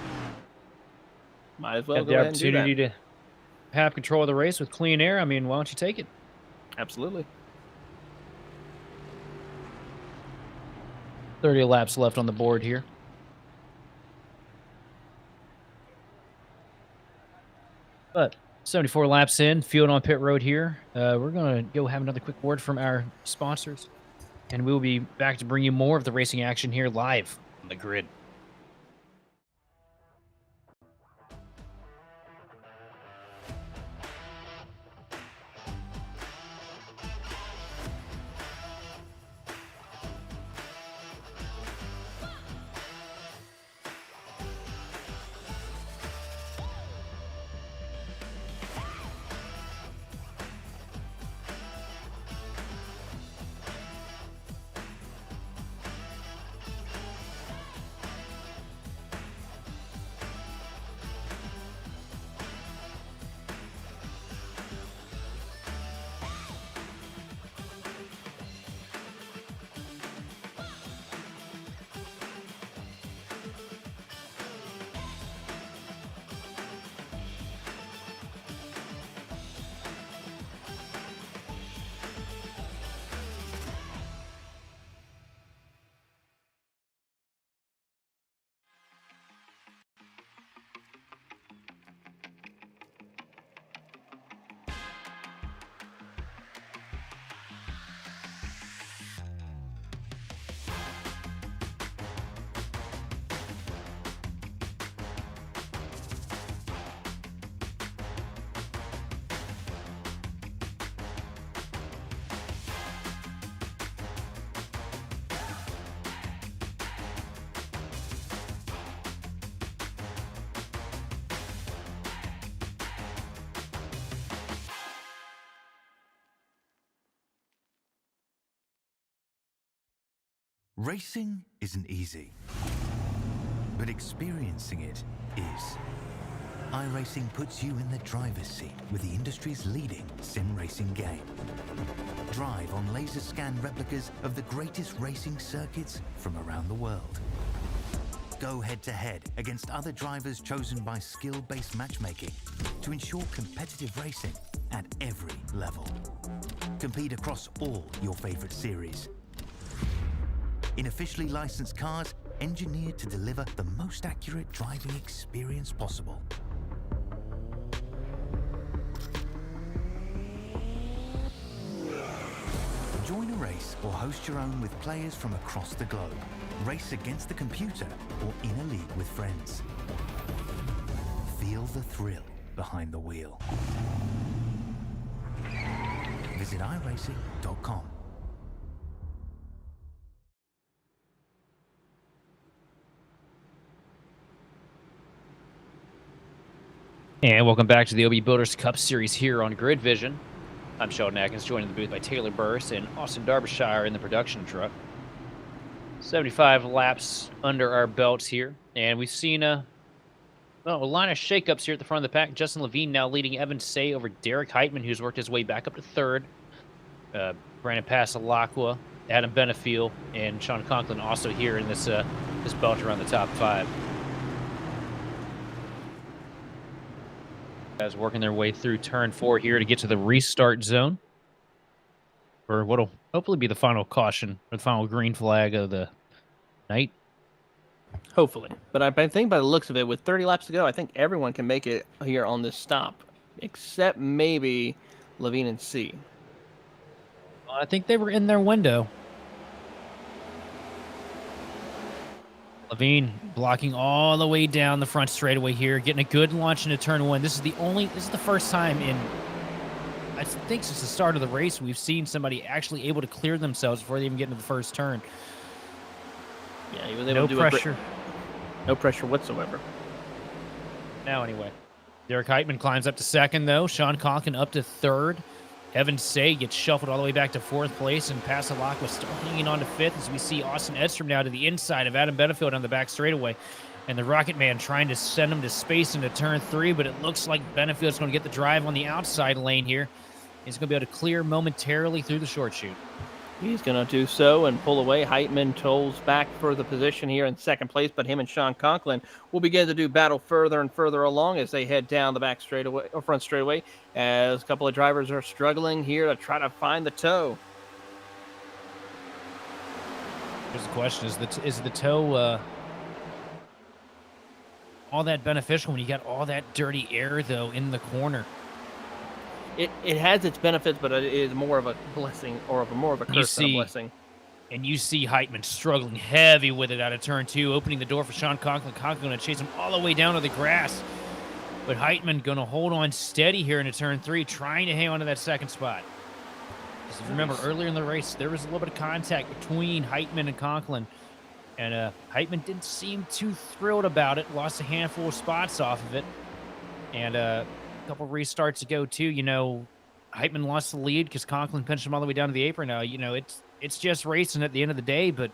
Might as well
Got
go
the
ahead and do
opportunity
that.
to have control of the race with clean air. I mean, why don't you take it?
Absolutely.
30 laps left on the board here. But 74 laps in, field on pit road here. We're going to go have another quick word from our sponsors, and we'll be back to bring you more of the racing action here live on the grid.
Racing isn't easy, but experiencing it is. iRacing puts you in the driver's seat with the industry's leading sim racing game. Drive on laser scan replicas of the greatest racing circuits from around the world. Go head-to-head against other drivers chosen by skill-based matchmaking to ensure competitive racing at every level. Compete across all your favorite series. In officially licensed cars, engineered to deliver the most accurate driving experience possible. Join a race or host your own with players from across the globe. Race against the computer or in a league with friends. Feel the thrill behind the wheel. Visit iRacing.com.
And welcome back to the OB Builders Cup Series here on Grid Vision. I'm Sheldon Atkins, joined in the booth by Taylor Burris and Austin Derbyshire in the production truck. 75 laps under our belts here, and we've seen a line of shakeups here at the front of the pack. Justin Levine now leading Evan Say over Derek Heitman, who's worked his way back up to third. Brandon Pasalacqua, Adam Benefiel, and Sean Conklin also here in this this belt around the top 5. Guys working their way through turn 4 here to get to the restart zone, or what'll hopefully be the final caution or the final green flag of the night.
Hopefully. But I think by the looks of it, with 30 laps to go, I think everyone can make it here on this stop, except maybe Levine and C.
Well, I think they were in their window. Levine blocking all the way down the front straightaway here, getting a good launch into turn 1. This is the first time in, I think since the start of the race, we've seen somebody actually able to clear themselves before they even get into the first turn.
Yeah, he was able to do
pressure.
No pressure whatsoever.
Now, anyway. Derek Heitman climbs up to second, though. Sean Conklin up to third. Evan Say gets shuffled all the way back to 4th place, and Passalak was still hanging on to 5th as we see Austin Edstrom now to the inside of Adam Benefield on the back straightaway. And the Rocket Man trying to send him to space into turn 3, but it looks like Benefield's going to get the drive on the outside lane here. He's going to be able to clear momentarily through the short chute.
He's going to do so and pull away. Heitman tolls back for the position here in 2nd place, but him and Sean Conklin will begin to do battle further and further along as they head down the back straightaway or front straightaway, as a couple of drivers are struggling here to try to find the toe.
Here's the question: is the toe all that beneficial when you got all that dirty air though in the corner?
It has its benefits, but it is more of a blessing or more of a curse than a blessing.
And you see Heitman struggling heavy with it out of turn 2, opening the door for Sean Conklin. Conklin going to chase him all the way down to the grass. But Heitman going to hold on steady here into turn 3, trying to hang on to that 2nd spot. Because if you remember, earlier in the race, there was a little bit of contact between Heitman and Conklin. And Heitman didn't seem too thrilled about it. Lost a handful of spots off of it. And couple restarts ago too, you know, Heitman lost the lead because Conklin pinched him all the way down to the apron. Now, you know, it's just racing at the end of the day, but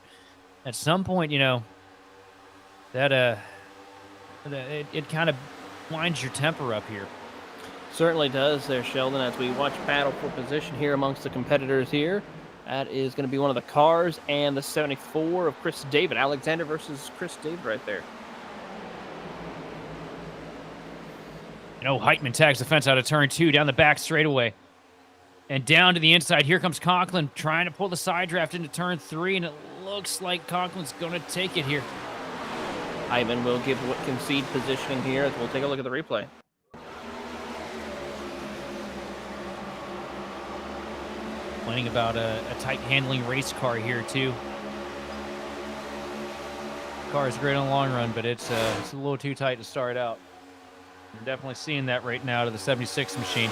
at some point, you know, that it kind of winds your temper up here.
Certainly does there, Sheldon, as we watch battle for position here amongst the competitors here. That is going to be one of the cars and the 74 of Chris David. Alexander versus Chris David right there.
You know, Heitman tags the fence out of turn 2, down the back straightaway. And down to the inside. Here comes Conklin trying to pull the side draft into turn 3, and it looks like Conklin's going to take it here.
Heitman will give what concede positioning here as we'll take a look at the replay.
Complaining about a tight handling race car here, too. The car is great on the long run, but it's a little too tight to start out. We're definitely seeing that right now to the 76 machine.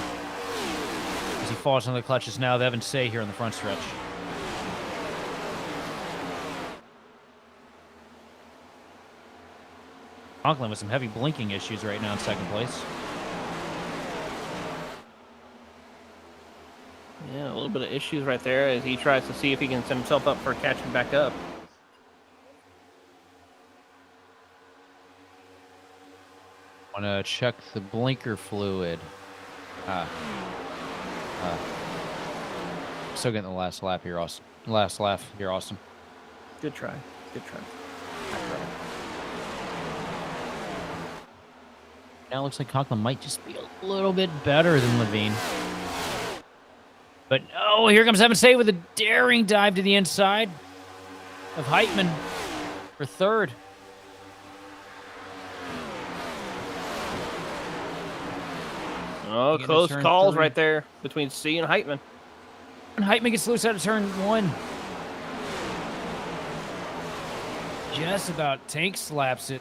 As he falls on the clutches now of Evan Say here on the front stretch. Conklin with some heavy blinking issues right now in 2nd place.
Yeah, a little bit of issues right there as he tries to see if he can set himself up for catching back up.
Want to check the blinker fluid. Still getting the last lap here, Austin. Last lap here, Austin.
Good try. Good try.
Now it looks like Conklin might just be a little bit better than Levine. But no, here comes Evan Say with a daring dive to the inside of Heitman for 3rd.
Oh, close calls right there between C and Heitman.
And Heitman gets loose out of turn 1. Just about tank slaps it.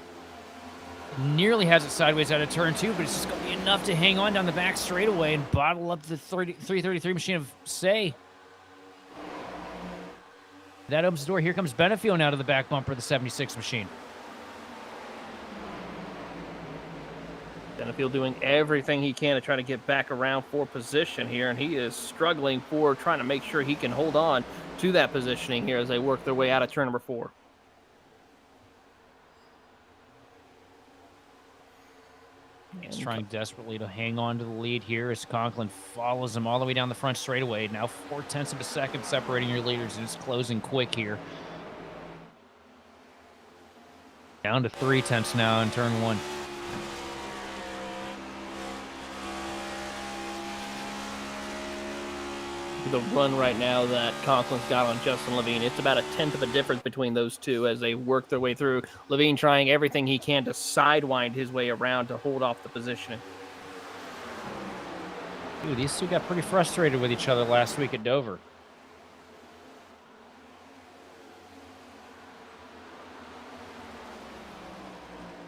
Nearly has it sideways out of turn 2, but it's just going to be enough to hang on down the back straightaway and bottle up the 333 machine of Say. That opens the door. Here comes Benefield out of the back bumper of the 76 machine.
Benefield doing everything he can to try to get back around for position here, and he is struggling for trying to make sure he can hold on to that positioning here as they work their way out of turn number 4.
He's trying desperately to hang on to the lead here as Conklin follows him all the way down the front straightaway. Now 0.4 of a second separating your leaders, and it's closing quick here. Down to 0.3 now in turn 1.
The run right now that Conklin's got on Justin Levine, it's about a 1/10 of a difference between those two as they work their way through. Levine trying everything he can to sidewind his way around to hold off the positioning.
Dude, these two got pretty frustrated with each other last week at Dover.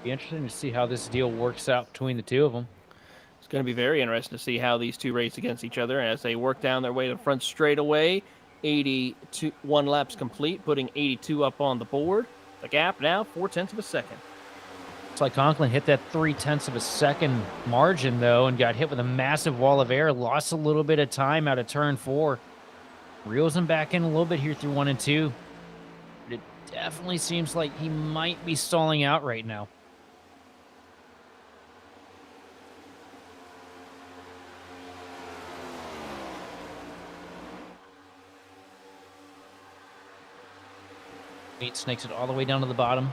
Be interesting to see how this deal works out between the two of them.
It's going to be very interesting to see how these two race against each other as they work down their way to the front straightaway. 81 laps complete, putting 82 up on the board. The gap now 0.4 of a second.
It's like Conklin hit that 0.3 of a second margin, though, and got hit with a massive wall of air. Lost a little bit of time out of turn 4. Reels him back in a little bit here through 1 and 2. But it definitely seems like he might be stalling out right now. Eight snakes it all the way down to the bottom.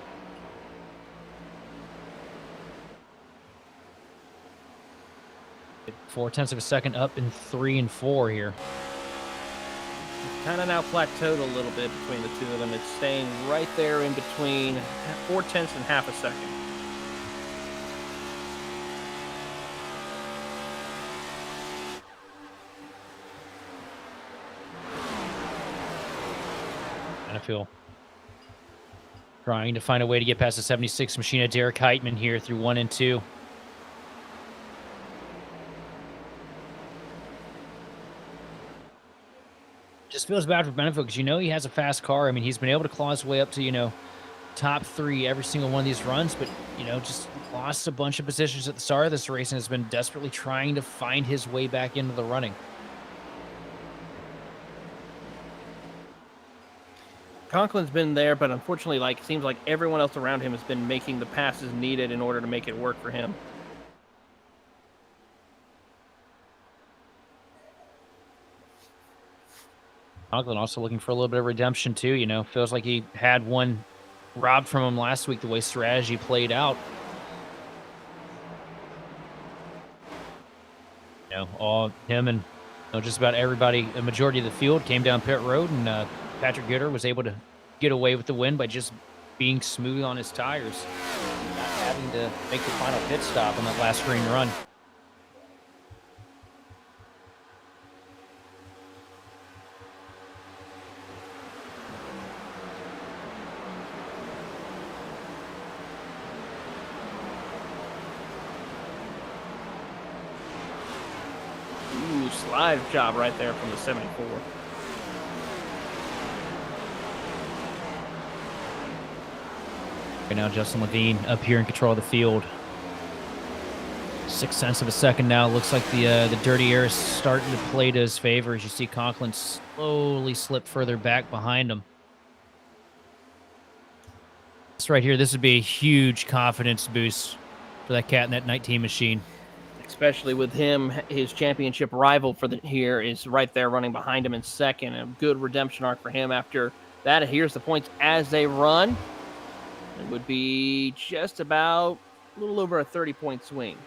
Four-tenths of a second up in 3 and 4 here.
Kind of now plateaued a little bit between the two of them. It's staying right there in between 0.4 and half a second.
Benefield trying to find a way to get past the 76 machine of Derek Heitman here through 1 and 2. Just feels bad for Benefield because he has a fast car. I mean, he's been able to claw his way up to, top 3 every single one of these runs, but, just lost a bunch of positions at the start of this race and has been desperately trying to find his way back into the running.
Conklin's been there, but unfortunately, it seems like everyone else around him has been making the passes needed in order to make it work for him.
Conklin also looking for a little bit of redemption too. Feels like he had one robbed from him last week, the way strategy played out. All him and just about everybody, a majority of the field came down pit road, and Patrick Gooder was able to get away with the win by just being smooth on his tires, not having to make the final pit stop on that last green run.
Ooh, slide job right there from the 74.
Right now, Justin Levine up here in control of the field. 0.6 of a second now. Looks like the dirty air is starting to play to his favor as you see Conklin slowly slip further back behind him. This right here, this would be a huge confidence boost for that cat in that 19 machine.
Especially with him, his championship rival here is right there running behind him in second. A good redemption arc for him after that. Here's the points as they run. It would be just about a little over a 30-point swing.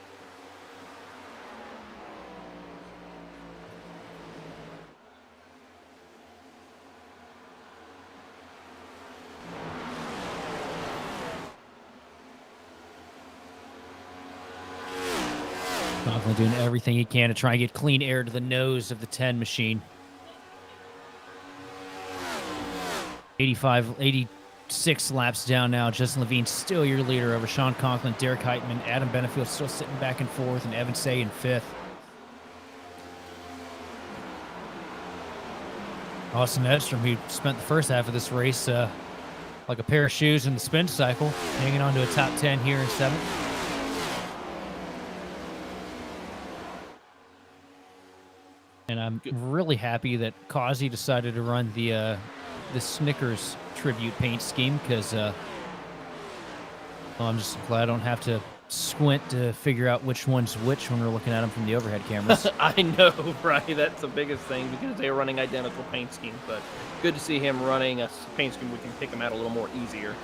Conklin doing everything he can to try and get clean air to the nose of the 10 machine. 86 laps down now. Justin Levine still your leader over Sean Conklin, Derek Heitman, Adam Benefield still sitting back and forth, and Evan Say in 5th. Austin Edstrom, who spent the first half of this race like a pair of shoes in the spin cycle, hanging on to a top 10 here in 7th. And I'm really happy that Causey decided to run the Snickers tribute paint scheme because I'm just glad I don't have to squint to figure out which one's which when we're looking at them from the overhead cameras.
I know, right? That's the biggest thing because they are running identical paint schemes, but good to see him running a paint scheme we can pick him out a little more easier.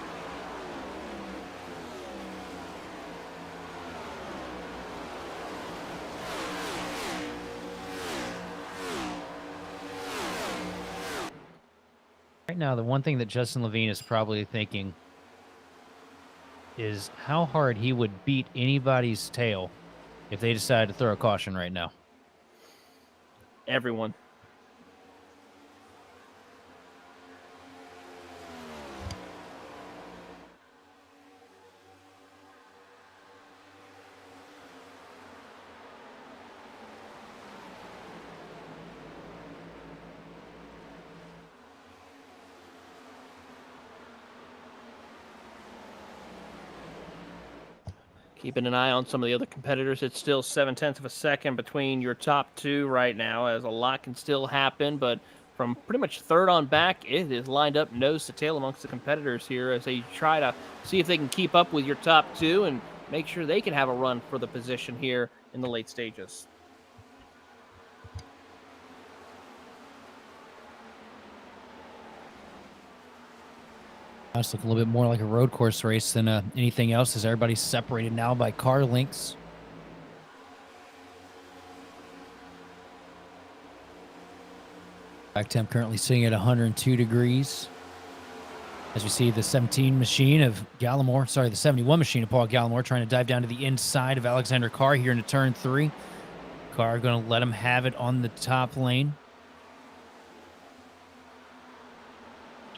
Right now, the one thing that Justin Levine is probably thinking is how hard he would beat anybody's tail if they decided to throw a caution right now.
Everyone. Keeping an eye on some of the other competitors, it's still 0.7 of a second between your top two right now, as a lot can still happen. But from pretty much third on back, it is lined up nose to tail amongst the competitors here as they try to see if they can keep up with your top two and make sure they can have a run for the position here in the late stages.
It's looking a little bit more like a road course race than anything else, as everybody's separated now by car lengths. Back temp currently sitting at 102 degrees. As we see the 17 machine of Gallimore, sorry, the 71 machine of Paul Gallimore trying to dive down to the inside of Alexander Carr here into turn 3. Carr going to let him have it on the top lane.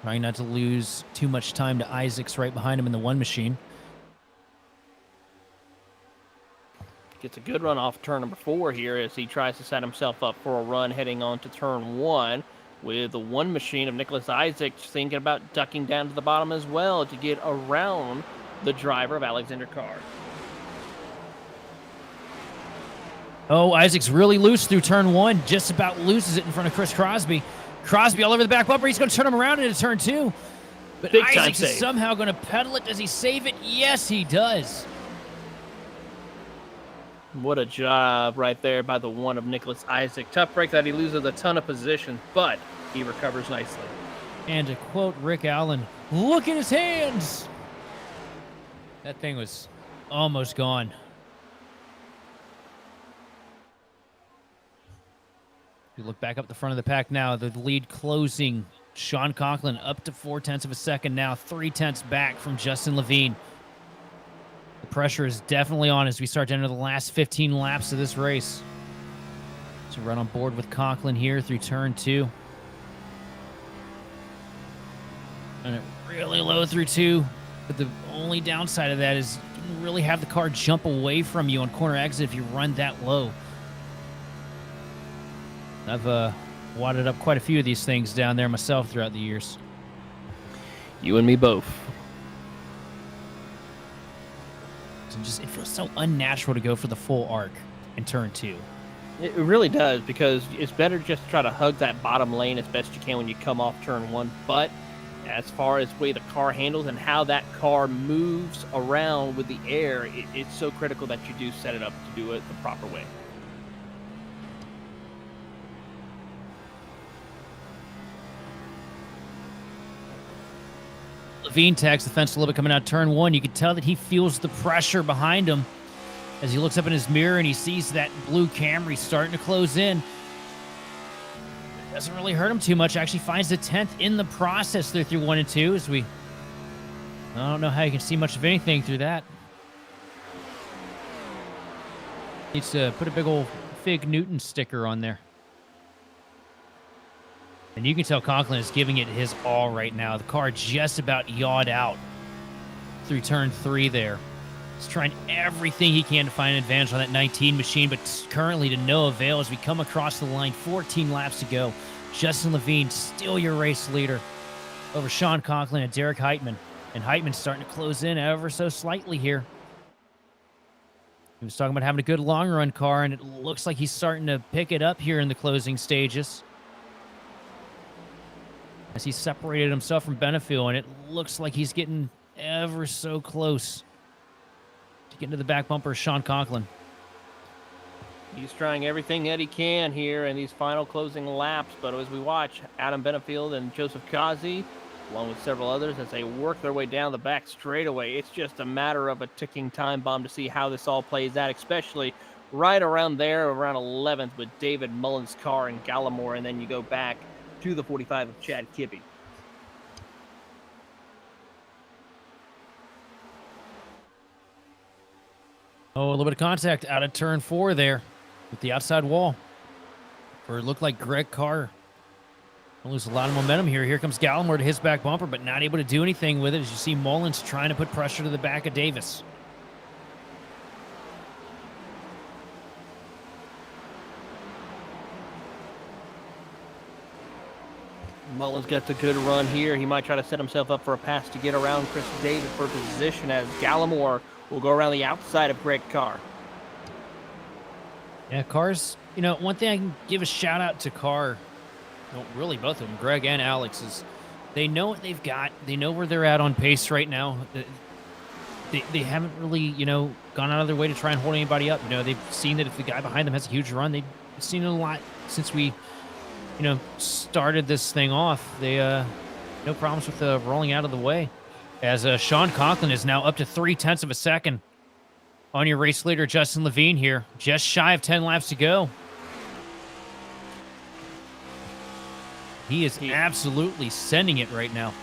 Trying not to lose too much time to Isaacs right behind him in the 1 machine.
Gets a good run off turn number 4 here as he tries to set himself up for a run heading on to turn 1 with the 1 machine of Nicholas Isaacs thinking about ducking down to the bottom as well to get around the driver of Alexander Carr.
Oh, Isaacs really loose through turn 1. Just about loses it in front of Chris Crosby. Crosby all over the back bumper. He's going to turn him around into turn 2. But
Big time
Isaacs is
save.
somehow going to pedal it. Does he save it? Yes, he does.
What a job right there by the 1 of Nicholas Isaac. Tough break that he loses a ton of position, but he recovers nicely.
And to quote Rick Allen, look at his hands. That thing was almost gone. You look back up the front of the pack now. The lead closing. Sean Conklin up to 0.4 of a second now. 0.3 back from Justin Levine. The pressure is definitely on as we start to enter the last 15 laps of this race. So run on board with Conklin here through turn 2. And it really low through 2. But the only downside of that is you can really have the car jump away from you on corner exit if you run that low. I've wadded up quite a few of these things down there myself throughout the years.
You and me both.
It feels so unnatural to go for the full arc in turn 2.
It really does, because it's better just to try to hug that bottom lane as best you can when you come off turn 1. But as far as the way the car handles and how that car moves around with the air, it's so critical that you do set it up to do it the proper way.
Levine tags the fence a little bit coming out turn 1. You can tell that he feels the pressure behind him as he looks up in his mirror and he sees that blue Camry starting to close in. It doesn't really hurt him too much. Actually finds the 10th in the process there through 1 and 2 as I don't know how you can see much of anything through that. Needs to put a big old Fig Newton sticker on there. And you can tell Conklin is giving it his all right now. The car just about yawed out through turn 3 there. He's trying everything he can to find an advantage on that 19 machine, but currently to no avail as we come across the line. 14 laps to go. Justin Levine, still your race leader over Sean Conklin and Derek Heitman. And Heitman's starting to close in ever so slightly here. He was talking about having a good long-run car, and it looks like he's starting to pick it up here in the closing stages. As he separated himself from Benefiel, and it looks like he's getting ever so close to getting to the back bumper of Sean Conklin.
He's trying everything that he can here in these final closing laps, but as we watch Adam Benefield and Joseph Kazi, along with several others, as they work their way down the back straightaway, it's just a matter of a ticking time bomb to see how this all plays out, especially right around there, around 11th with David Mullins' car and Gallimore, and then you go back to the 45 of Chad Kibbe.
Oh, a little bit of contact out of turn 4 there with the outside wall. Or it looked like Greg Carr will lose a lot of momentum here. Here comes Gallimore to his back bumper, but not able to do anything with it as you see Mullins trying to put pressure to the back of Davis.
Mullins gets a good run here. He might try to set himself up for a pass to get around Chris David for position, as Gallimore will go around the outside of Greg Carr.
Yeah, Carr's, one thing I can give a shout out to Carr, well, really both of them, Greg and Alex, is they know what they've got. They know where they're at on pace right now. They haven't really, gone out of their way to try and hold anybody up. They've seen that if the guy behind them has a huge run, they've seen it a lot since we, started this thing off. They, no problems with rolling out of the way. As Sean Conklin is now up to 0.3 of a second on your race leader, Justin Levine here. Just shy of 10 laps to go. He is absolutely sending it right now.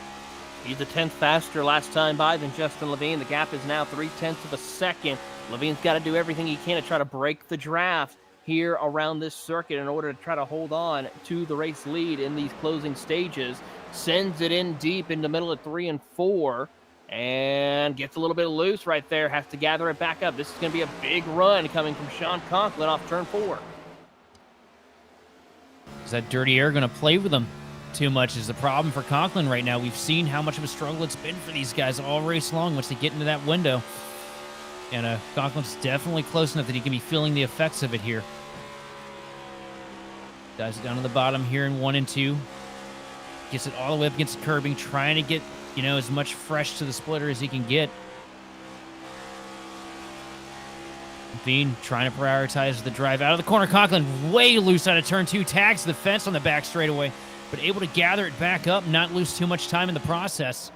He's a 10th faster last time by than Justin Levine. The gap is now 0.3 of a second. Levine's got to do everything he can to try to break the draft here around this circuit in order to try to hold on to the race lead in these closing stages. Sends it in deep in the middle of 3 and 4 and gets a little bit loose right there. Has to gather it back up. This is going to be a big run coming from Sean Conklin off turn 4.
Is that dirty air going to play with him too much is the problem for Conklin right now. We've seen how much of a struggle it's been for these guys all race long once they get into that window. And Conklin's definitely close enough that he can be feeling the effects of it here. Dives it down to the bottom here in 1 and 2. Gets it all the way up against the curbing, trying to get, as much fresh to the splitter as he can get. Bean trying to prioritize the drive out of the corner. Conklin way loose out of turn 2. Tags the fence on the back straightaway, but able to gather it back up, not lose too much time in the process.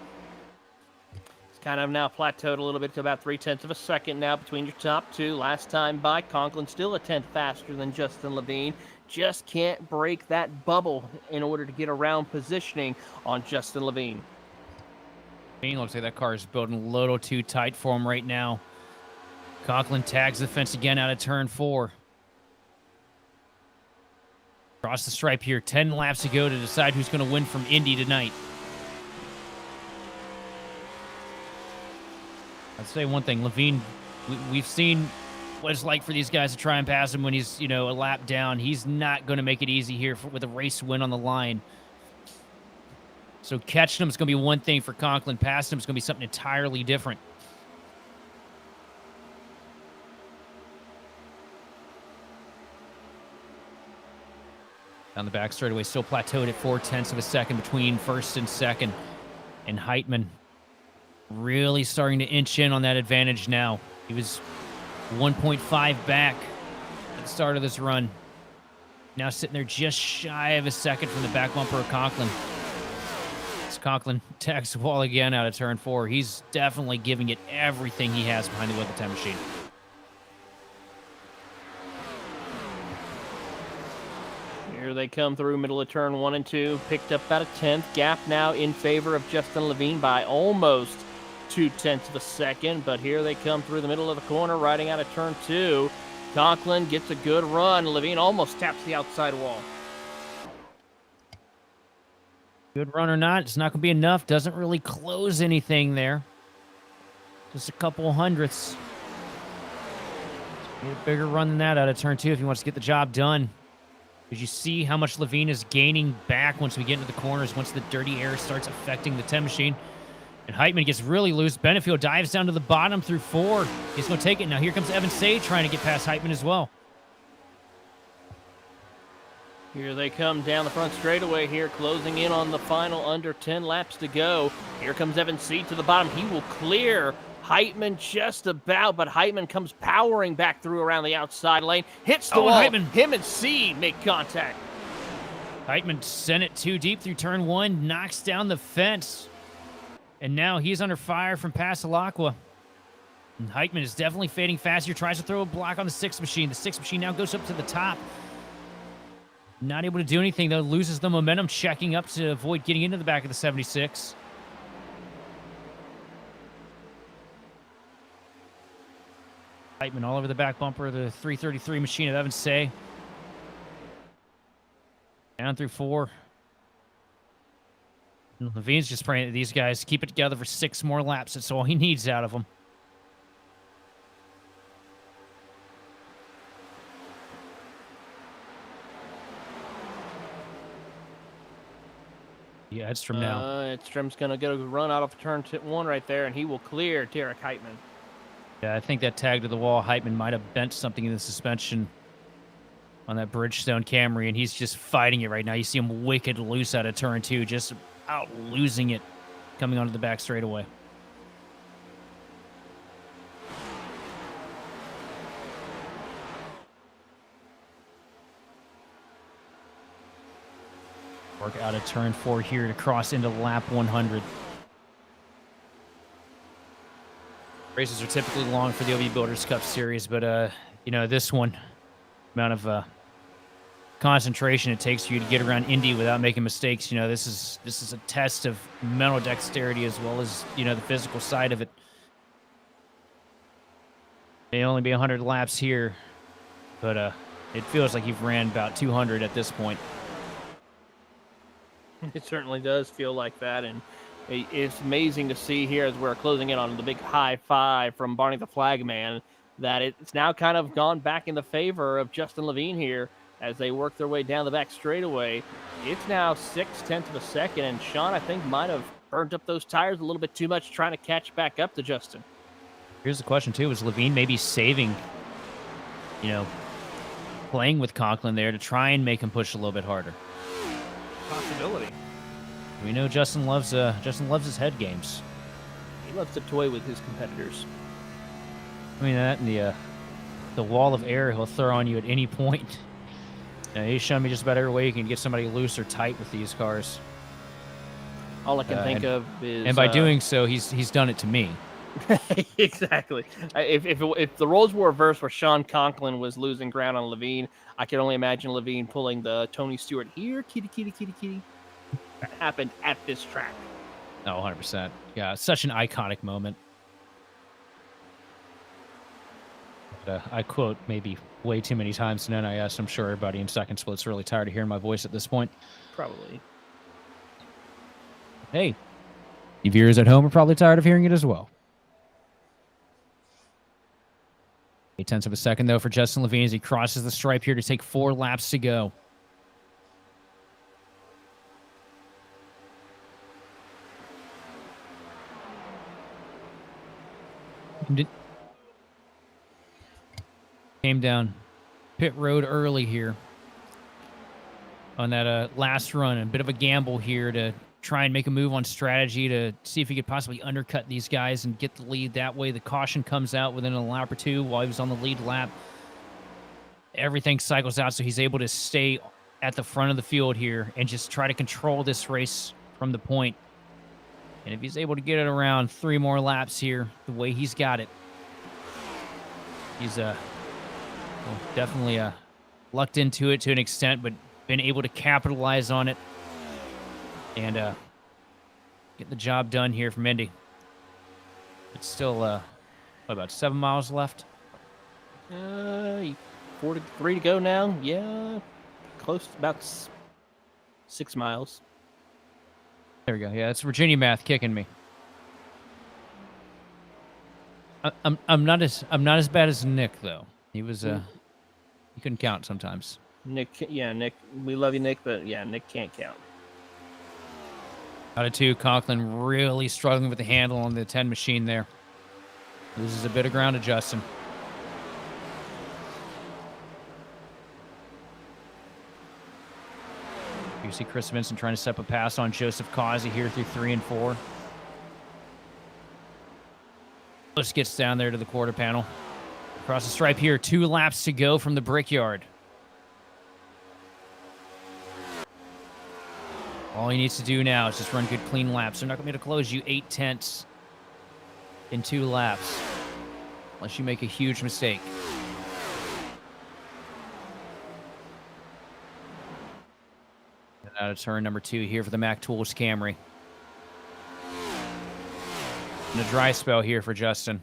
It's kind of now plateaued a little bit to about 0.3 of a second now between your top two. Last time by, Conklin still a 10th faster than Justin Levine. Just can't break that bubble in order to get around positioning on Justin Levine.
Looks like that car is building a little too tight for him right now. Conklin tags the fence again out of turn 4. Cross the stripe here. 10 laps to go to decide who's going to win from Indy tonight. I'd say one thing. Levine, we've seen what it's like for these guys to try and pass him when he's, a lap down. He's not going to make it easy here with a race win on the line. So catching him is going to be one thing for Conklin. Passing him is going to be something entirely different. Down the back straightaway, still plateaued at 0.4 of a second between first and second. And Heitman really starting to inch in on that advantage now. He was 1.5 back at the start of this run. Now sitting there just shy of a second from the back bumper of Conklin. As Conklin tags the wall again out of turn 4. He's definitely giving it everything he has behind the wheel of the 10 machine.
Here they come through middle of turn 1 and 2. Picked up about a 10th. Gap now in favor of Justin Levine by almost 0.2 of a second. But here they come through the middle of the corner, riding out of turn 2. Conklin gets a good run. Levine almost taps the outside wall.
Good run or not, it's not going to be enough. Doesn't really close anything there. Just a couple hundredths. Need a bigger run than that out of turn 2 if he wants to get the job done. Because you see how much Levine is gaining back once we get into the corners, once the dirty air starts affecting the 10 machine. And Heitman gets really loose. Benefield dives down to the bottom through 4. He's going to take it. Now here comes Evan Say trying to get past Heitman as well.
Here they come down the front straightaway here, closing in on the final under 10 laps to go. Here comes Evan C to the bottom. He will clear Heitman just about, but Heitman comes powering back through around the outside lane. Hits the wall.
Heitman.
Him and C make contact.
Heitman sent it too deep through turn 1, knocks down the fence. And now he's under fire from Passalacqua. And Heitman is definitely fading fast here. Tries to throw a block on the 6 machine. The 6 machine now goes up to the top. Not able to do anything, though. Loses the momentum, checking up to avoid getting into the back of the 76. Heitman all over the back bumper of the 333 machine of Evan Say. Down through 4. And Levine's just praying that these guys keep it together for 6 more laps. That's all he needs out of them. Yeah, Edstrom now.
Edstrom's going to get a run out of turn 1 right there, and he will clear Derek Heitman.
Yeah, I think that tag to the wall, Heitman might have bent something in the suspension on that Bridgestone Camry, and he's just fighting it right now. You see him wicked loose out of turn 2, just out losing it, coming onto the back straightaway. Work out of turn 4 here to cross into lap 100. Races are typically long for the OB Builders Cup Series, but you know, this one, amount of concentration it takes for you to get around Indy without making mistakes. You know, this is a test of mental dexterity as well as, you know, the physical side of it. May only be 100 laps here, but it feels like you've ran about 200 at this point.
It certainly does feel like that, and it's amazing to see here as we're closing in on the big high five from Barney the Flagman that it's now kind of gone back in the favor of Justin Levine here as they work their way down the back straightaway. It's now 6/10 of a second, and Sean, I think, might have burnt up those tires a little bit too much trying to catch back up to Justin.
Here's the question, too. Is Levine maybe saving, you know, playing with Conklin there to try and make him push a little bit harder?
Possibility.
We know Justin loves his head games.
He loves to toy with his competitors.
I mean, that and the wall of air he'll throw on you at any point. He's shown me just about every way you can get somebody loose or tight with these cars.
All I can think of is...
And by doing so, he's done it to me.
Exactly. If the roles were reversed where Sean Conklin was losing ground on Levine, I could only imagine Levine pulling the Tony Stewart here, kitty, kitty, kitty, kitty. That happened at this track.
Oh, 100%. Yeah, such an iconic moment. I quote maybe way too many times in NIS. I'm sure everybody in Second Split's really tired of hearing my voice at this point.
Probably.
Hey, you viewers at home are probably tired of hearing it as well. 0.8 of a second, though, for Justin Levine as he crosses the stripe here to take 4 laps to go. Came down pit road early here on that last run. A bit of a gamble here to try and make a move on strategy to see if he could possibly undercut these guys and get the lead. That way the caution comes out within a lap or two while he was on the lead lap. Everything cycles out, so he's able to stay at the front of the field here and just try to control this race from the point. And if he's able to get it around 3 more laps here, the way he's got it, he's definitely lucked into it to an extent, but been able to capitalize on it and get the job done here from Indy. It's still about 7 miles left.
43 to go now. Yeah, close, about 6 miles.
There we go. Yeah, it's Virginia math kicking me. I'm not as bad as Nick though. He was he couldn't count sometimes.
Nick, we love you, Nick, but yeah, Nick can't count.
Out of 2, Conklin really struggling with the handle on the 10 machine there. Loses a bit of ground to Justin. You see Chris Vincent trying to step a pass on Joseph Causey here through 3 and 4. Just gets down there to the quarter panel. Across the stripe here, 2 laps to go from the Brickyard. All he needs to do now is just run good, clean laps. They're not going to be able to close you 8/10 in 2 laps unless you make a huge mistake. And out of turn number 2 here for the Mac Tools Camry. And a dry spell here for Justin.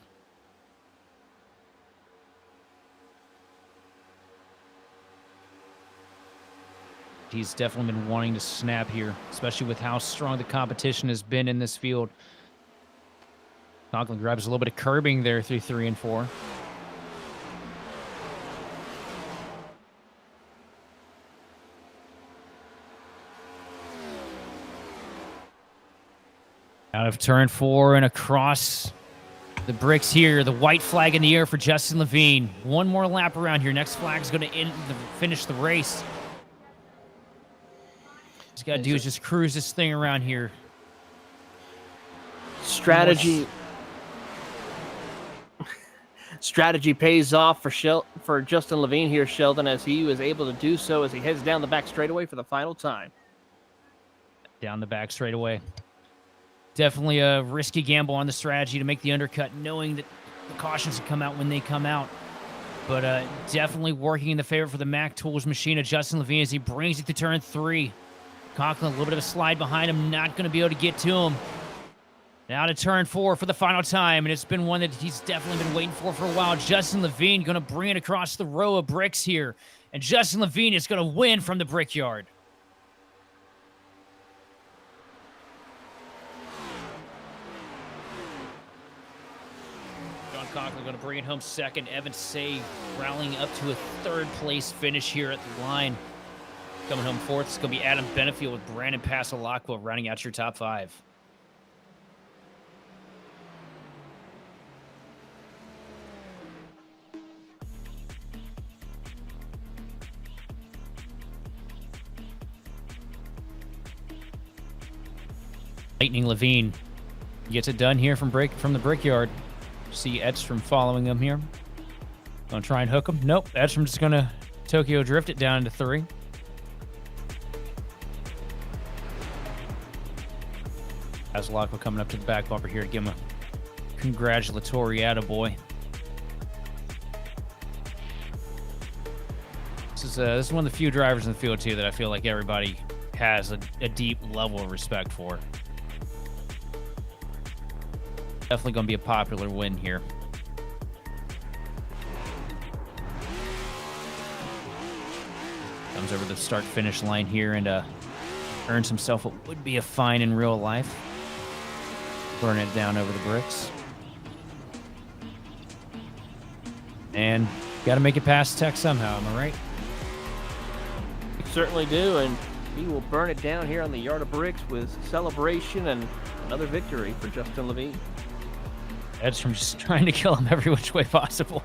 He's definitely been wanting to snap here, especially with how strong the competition has been in this field. Conklin grabs a little bit of curbing there through 3 and 4. Out of turn 4 and across the bricks here. The white flag in the air for Justin Levine. One more lap around here. Next flag is going to finish the race. All he's got to do is just cruise this thing around here.
Strategy pays off for Justin Levine here, Sheldon, as he was able to do so as he heads down the back straightaway for the final time.
Down the back straightaway. Definitely a risky gamble on the strategy to make the undercut, knowing that the cautions will come out when they come out. But definitely working in the favor for the Mac Tools machine of Justin Levine as he brings it to turn 3. Conklin, a little bit of a slide behind him, not going to be able to get to him. Now to turn 4 for the final time, and it's been one that he's definitely been waiting for a while. Justin Levine going to bring it across the row of bricks here, and Justin Levine is going to win from the Brickyard. John Conklin going to bring it home second. Evan Say rallying up to a 3rd place finish here at the line. Coming home 4th, it's going to be Adam Benefield with Brandon Pasalacqua rounding out your top 5. Lightning Levine gets it done here from the Brickyard. See Edstrom following him here. Gonna try and hook him. Nope. Edstrom just gonna Tokyo drift it down into 3. Pasalacqua coming up to the back bumper here to give him a congratulatory attaboy. This is one of the few drivers in the field too that I feel like everybody has a deep level of respect for. Definitely going to be a popular win here. Comes over the start-finish line here and earns himself what would be a fine in real life. Burning it down over the bricks. And got to make it past Tech somehow, am I right?
We certainly do, and he will burn it down here on the yard of bricks with celebration and another victory for Justin Levine.
Edstrom just trying to kill him every which way possible.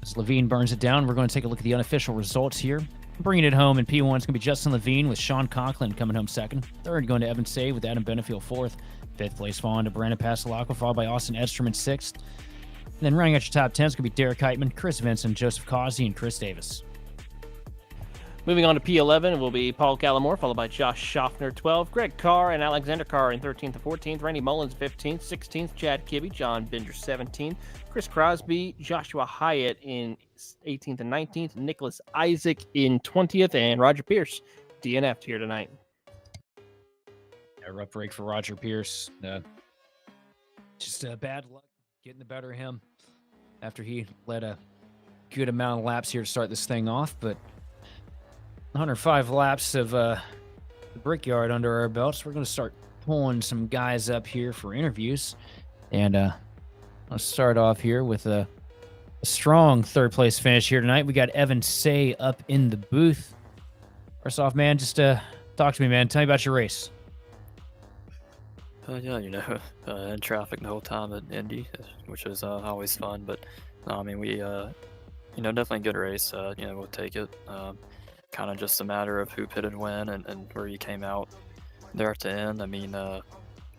As Levine burns it down, we're going to take a look at the unofficial results here. Bringing it home in P1 is going to be Justin Levine with Sean Conklin coming home 2nd. 3rd going to Evan Say with Adam Benefield 4th. 5th place falling to Brandon Pasalacqua, followed by Austin Edstrom in 6th. And then running out your top 10 is going to be Derek Heitman, Chris Vincent, Joseph Causey, and Chris Davis.
Moving on to P11 will be Paul Gallimore, followed by Josh Schaffner, 12th, Greg Carr and Alexander Carr in 13th and 14th, Randy Mullins 15th, 16th, Chad Kibbe, John Binder 17th, Chris Crosby, Joshua Hyatt in 18th and 19th, Nicholas Isaac in 20th, and Roger Pierce DNF'd here tonight.
A rough break for Roger Pierce. Just bad luck getting the better of him after he led a good amount of laps here to start this thing off, but 105 laps of the Brickyard under our belts. We're going to start pulling some guys up here for interviews. And I'll start off here with a strong 3rd place finish here tonight. We got Evan Say up in the booth. First off, man, just talk to me, man. Tell me about your race.
Yeah, in traffic the whole time at Indy, which is always fun. But I mean, we, definitely a good race. We'll take it. Kind of just a matter of who pitted when and where you came out there at the end. I mean, I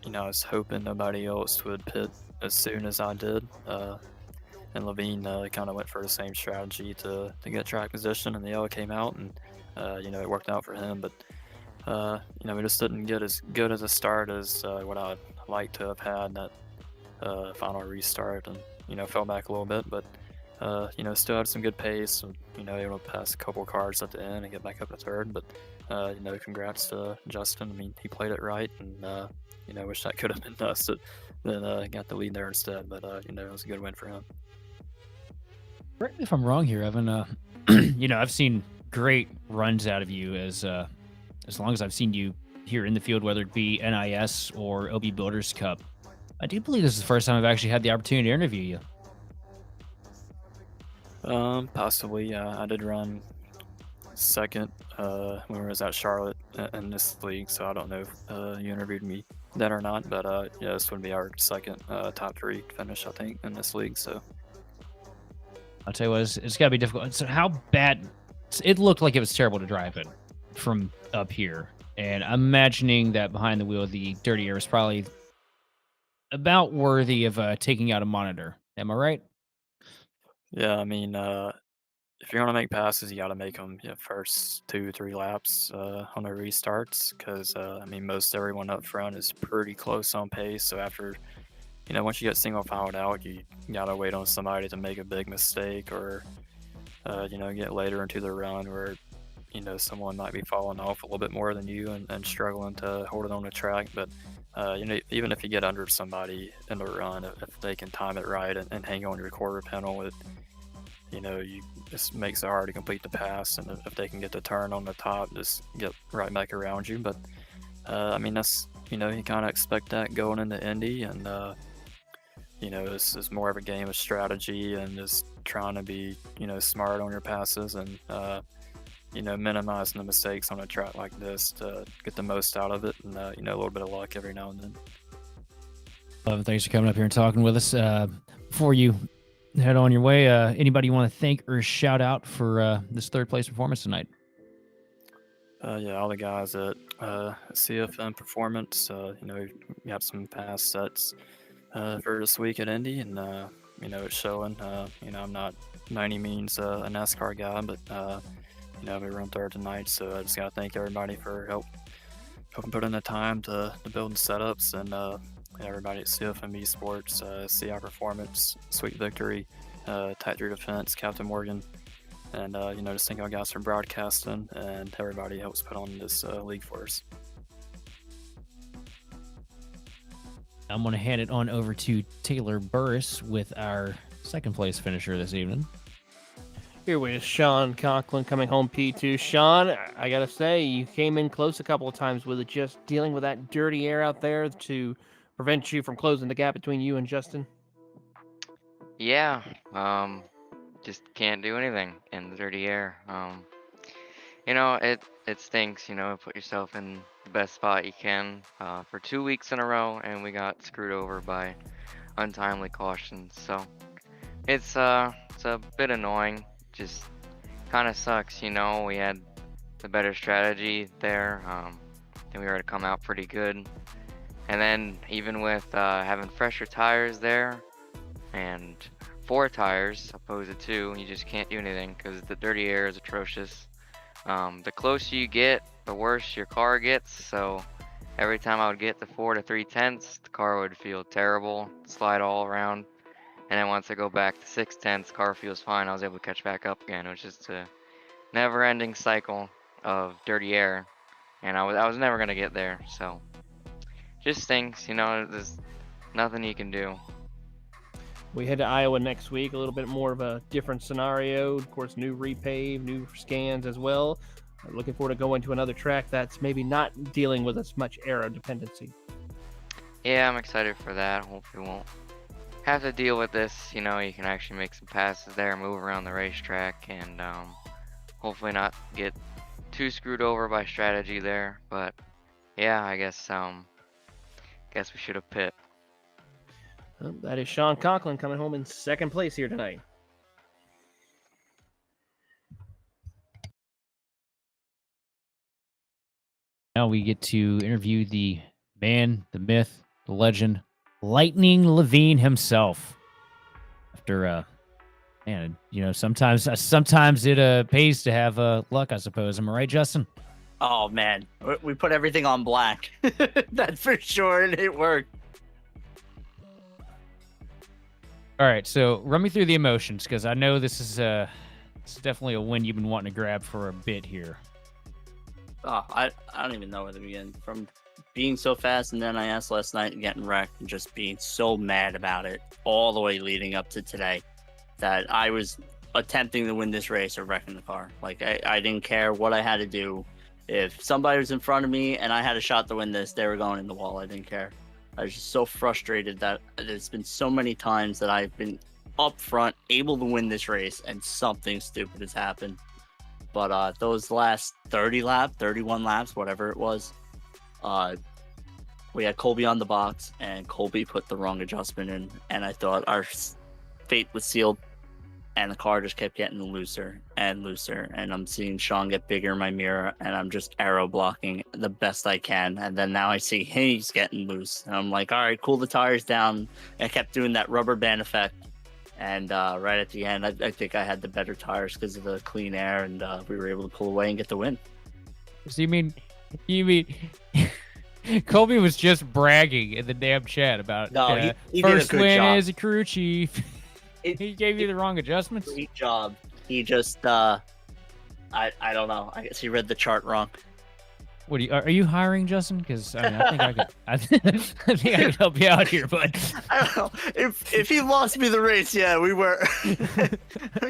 was hoping nobody else would pit as soon as I did. And Levine kind of went for the same strategy to get track position, and the yellow came out, and it worked out for him. But we just didn't get as good as a start as what I'd like to have had in that final restart, and fell back a little bit, but still had some good pace, and able to pass a couple cars at the end and get back up to 3rd. But congrats to Justin. I mean, he played it right, and wish that could have been us that got the lead there instead. But it was a good win for him.
Correct me if I'm wrong here, Evan. I've seen great runs out of you as long as I've seen you here in the field, whether it be NIS or OB Builders Cup. I do believe this is the first time I've actually had the opportunity to interview you.
Possibly. I did run second when I was at Charlotte in this league, so I don't know if you interviewed me then or not, but yeah, this would be our second top 3 finish, I think, in this league. So
I'll tell you what, it's got to be difficult. So how bad? It looked like it was terrible to drive it from up here, and I'm imagining that behind the wheel, the dirty air is probably about worthy of taking out a monitor. Am I right?
yeah, I mean, if you're gonna make passes, you got to make them first 2-3 laps on the restarts, because I mean, most everyone up front is pretty close on pace. So after, once you get single filed out, you gotta wait on somebody to make a big mistake, or get later into the run where someone might be falling off a little bit more than you and struggling to hold it on the track. But even if you get under somebody in the run, if they can time it right and hang on your quarter panel, you just makes it hard to complete the pass. And if they can get the turn on the top, just get right back around you. But I mean, that's you kind of expect that going into Indy, and this is more of a game of strategy and just trying to be smart on your passes, and minimizing the mistakes on a track like this to get the most out of it, and a little bit of luck every now and then.
Love, thanks for coming up here and talking with us. Before you head on your way, anybody you want to thank or shout out for this third place performance tonight?
Yeah, all the guys at CFM Performance. We got some fast sets for this week at Indy, and it's showing. I'm not by any means a NASCAR guy, but we run third tonight, so I just gotta thank everybody for helping put in the time to build setups, and everybody at CFM Esports, CI Performance, Sweet Victory, Tight Through Defense, Captain Morgan, and just thank all guys for broadcasting, and everybody helps put on this league for us.
I'm going to hand it on over to Taylor Burris with our second place finisher this evening.
Here with Sean Conklin coming home P2. Sean, I got to say, you came in close a couple of times with it, just dealing with that dirty air out there to prevent you from closing the gap between you and Justin.
Yeah, just can't do anything in the dirty air. It stinks, put yourself in the best spot you can for 2 weeks in a row, and we got screwed over by untimely cautions. So it's a bit annoying. Just kind of sucks, we had the better strategy there. Then we were to come out pretty good. And then even with having fresher tires there and 4 tires opposed to 2, you just can't do anything because the dirty air is atrocious. The closer you get, the worse your car gets. So every time I would get to 4 to 3/10, the car would feel terrible, slide all around. And then once I go back to 6/10, the car feels fine. I was able to catch back up again. It was just a never-ending cycle of dirty air, and I was never gonna get there. So just stinks, there's nothing you can do.
We head to Iowa next week, a little bit more of a different scenario. Of course, new repave, new scans as well. Looking forward to going to another track that's maybe not dealing with as much aero dependency.
Yeah, I'm excited for that. Hopefully we won't have to deal with this. You can actually make some passes there, move around the racetrack, and hopefully not get too screwed over by strategy there. But yeah, I guess we should have pit.
Well, that is Sean Conklin coming home in second place here tonight.
Now we get to interview the man, the myth, the legend, Lightning Levine himself. After, sometimes it pays to have luck, I suppose. Am I right, Justin?
Oh, man. We put everything on black. That's for sure, and it worked.
All right, so run me through the emotions, because I know this is definitely a win you've been wanting to grab for a bit here.
Oh, I don't even know where to begin. From being so fast, and then I asked last night and getting wrecked, and just being so mad about it all the way leading up to today, that I was attempting to win this race or wrecking the car. Like, I didn't care what I had to do. If somebody was in front of me and I had a shot to win this, they were going in the wall. I didn't care. I was just so frustrated that there's been so many times that I've been up front, able to win this race, and something stupid has happened. But those last 31 laps, whatever it was, we had Colby on the box, and Colby put the wrong adjustment in, and I thought our fate was sealed, and the car just kept getting looser and looser, and I'm seeing Sean get bigger in my mirror, and I'm just aero blocking the best I can, and then now I see he's getting loose, and I'm like, all right, cool the tires down. I kept doing that rubber band effect, and right at the end, I think I had the better tires because of the clean air, and we were able to pull away and get the win.
So you mean Colby was just bragging in the damn chat about
No, he did a
first
good
win
job.
as a crew chief. He gave you the wrong adjustments.
Great job. He just, I don't know. I guess he read the chart wrong.
What are you hiring, Justin? Because I mean, I think I could. I think I could help you out here, but
I don't know. If he lost me the race, yeah, we were. We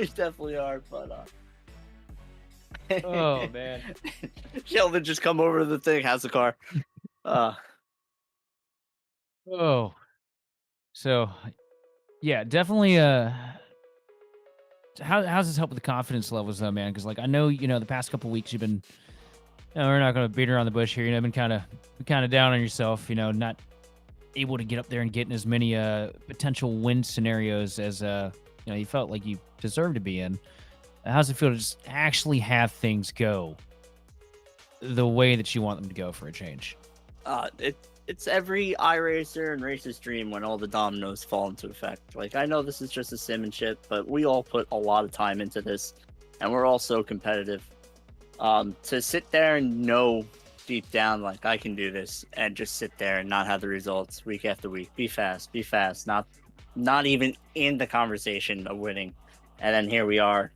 definitely are, but
oh man,
Sheldon just come over to the thing. How's the car?
oh, so yeah, definitely. How's this help with the confidence levels though, man? Because like I know the past couple weeks you've been. We're not going to beat around the bush here. Been kind of down on yourself. Not able to get up there and get in as many potential win scenarios as you felt like you deserved to be in. How's it feel to just actually have things go the way that you want them to go for a change?
It's every iRacer and racer's dream when all the dominoes fall into effect. Like, I know this is just a sim and shit, but we all put a lot of time into this, and we're all so competitive. To sit there and know deep down, like, I can do this, and just sit there and not have the results week after week. Be fast, not even in the conversation of winning. And then here we are,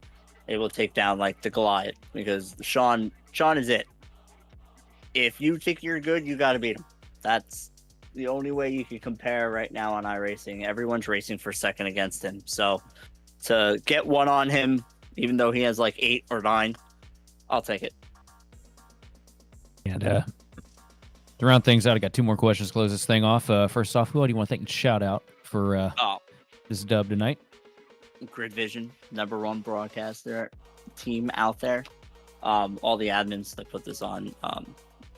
able to take down, like, the Goliath, because Sean is it. If you think you're good, you got to beat him. That's the only way you can compare right now on iRacing. Everyone's racing for second against him. So to get one on him, even though he has like 8 or 9, I'll take it.
And to round things out, I got 2 more questions to close this thing off. First off, who do you want to thank and shout out for this dub tonight?
Grid Vision, #1 broadcaster team out there. All the admins that put this on,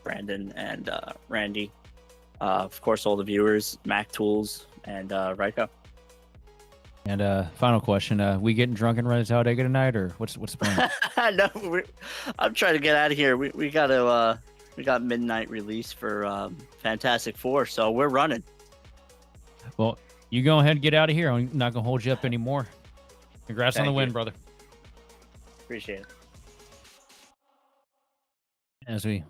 Brandon and Randy. Of course, all the viewers, Mac Tools, and Ryko.
And final question: we getting drunk and run to Talladega tonight, or what's the plan?
No, I'm trying to get out of here. We got midnight release for Fantastic Four, so we're running.
Well, you go ahead and get out of here. I'm not gonna hold you up anymore. Congrats on the win, brother.
Appreciate it.
As we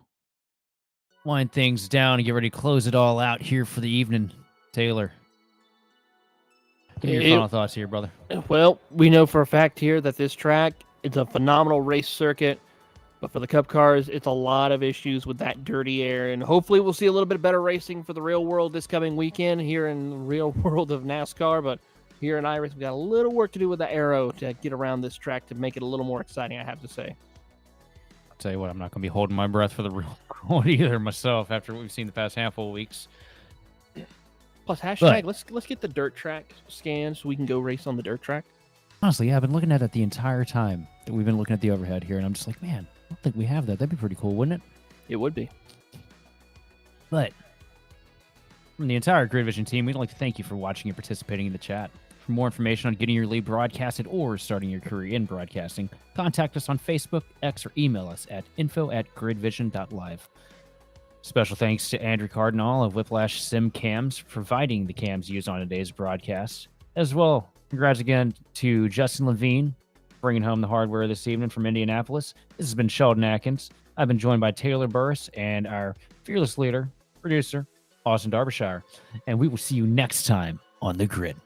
wind things down and get ready to close it all out here for the evening, Taylor, give me your final thoughts here, brother.
Well, we know for a fact here that this track, it's a phenomenal race circuit, but for the Cup cars, it's a lot of issues with that dirty air, and hopefully we'll see a little bit better racing for the real world this coming weekend here in the real world of NASCAR, but here in iRacing, we got a little work to do with the aero to get around this track to make it a little more exciting, I have to say.
I'll tell you what, I'm not going to be holding my breath for the real world either myself after what we've seen the past handful of weeks.
Plus, hashtag, let's get the dirt track scanned so we can go race on the dirt track.
Honestly, yeah, I've been looking at it the entire time that we've been looking at the overhead here, and I'm just like, man, I don't think we have that. That'd be pretty cool, wouldn't it?
It would be.
But from the entire Grid Vision team, we'd like to thank you for watching and participating in the chat. For more information on getting your lead broadcasted or starting your career in broadcasting, contact us on Facebook, X, or email us at info@gridvision.live. Special thanks to Andrew Cardinal of Whiplash Sim Cams for providing the cams used on today's broadcast. As well, congrats again to Justin Levine bringing home the hardware this evening from Indianapolis. This has been Sheldon Atkins. I've been joined by Taylor Burris and our fearless leader, producer, Austin Derbyshire. And we will see you next time on The Grid.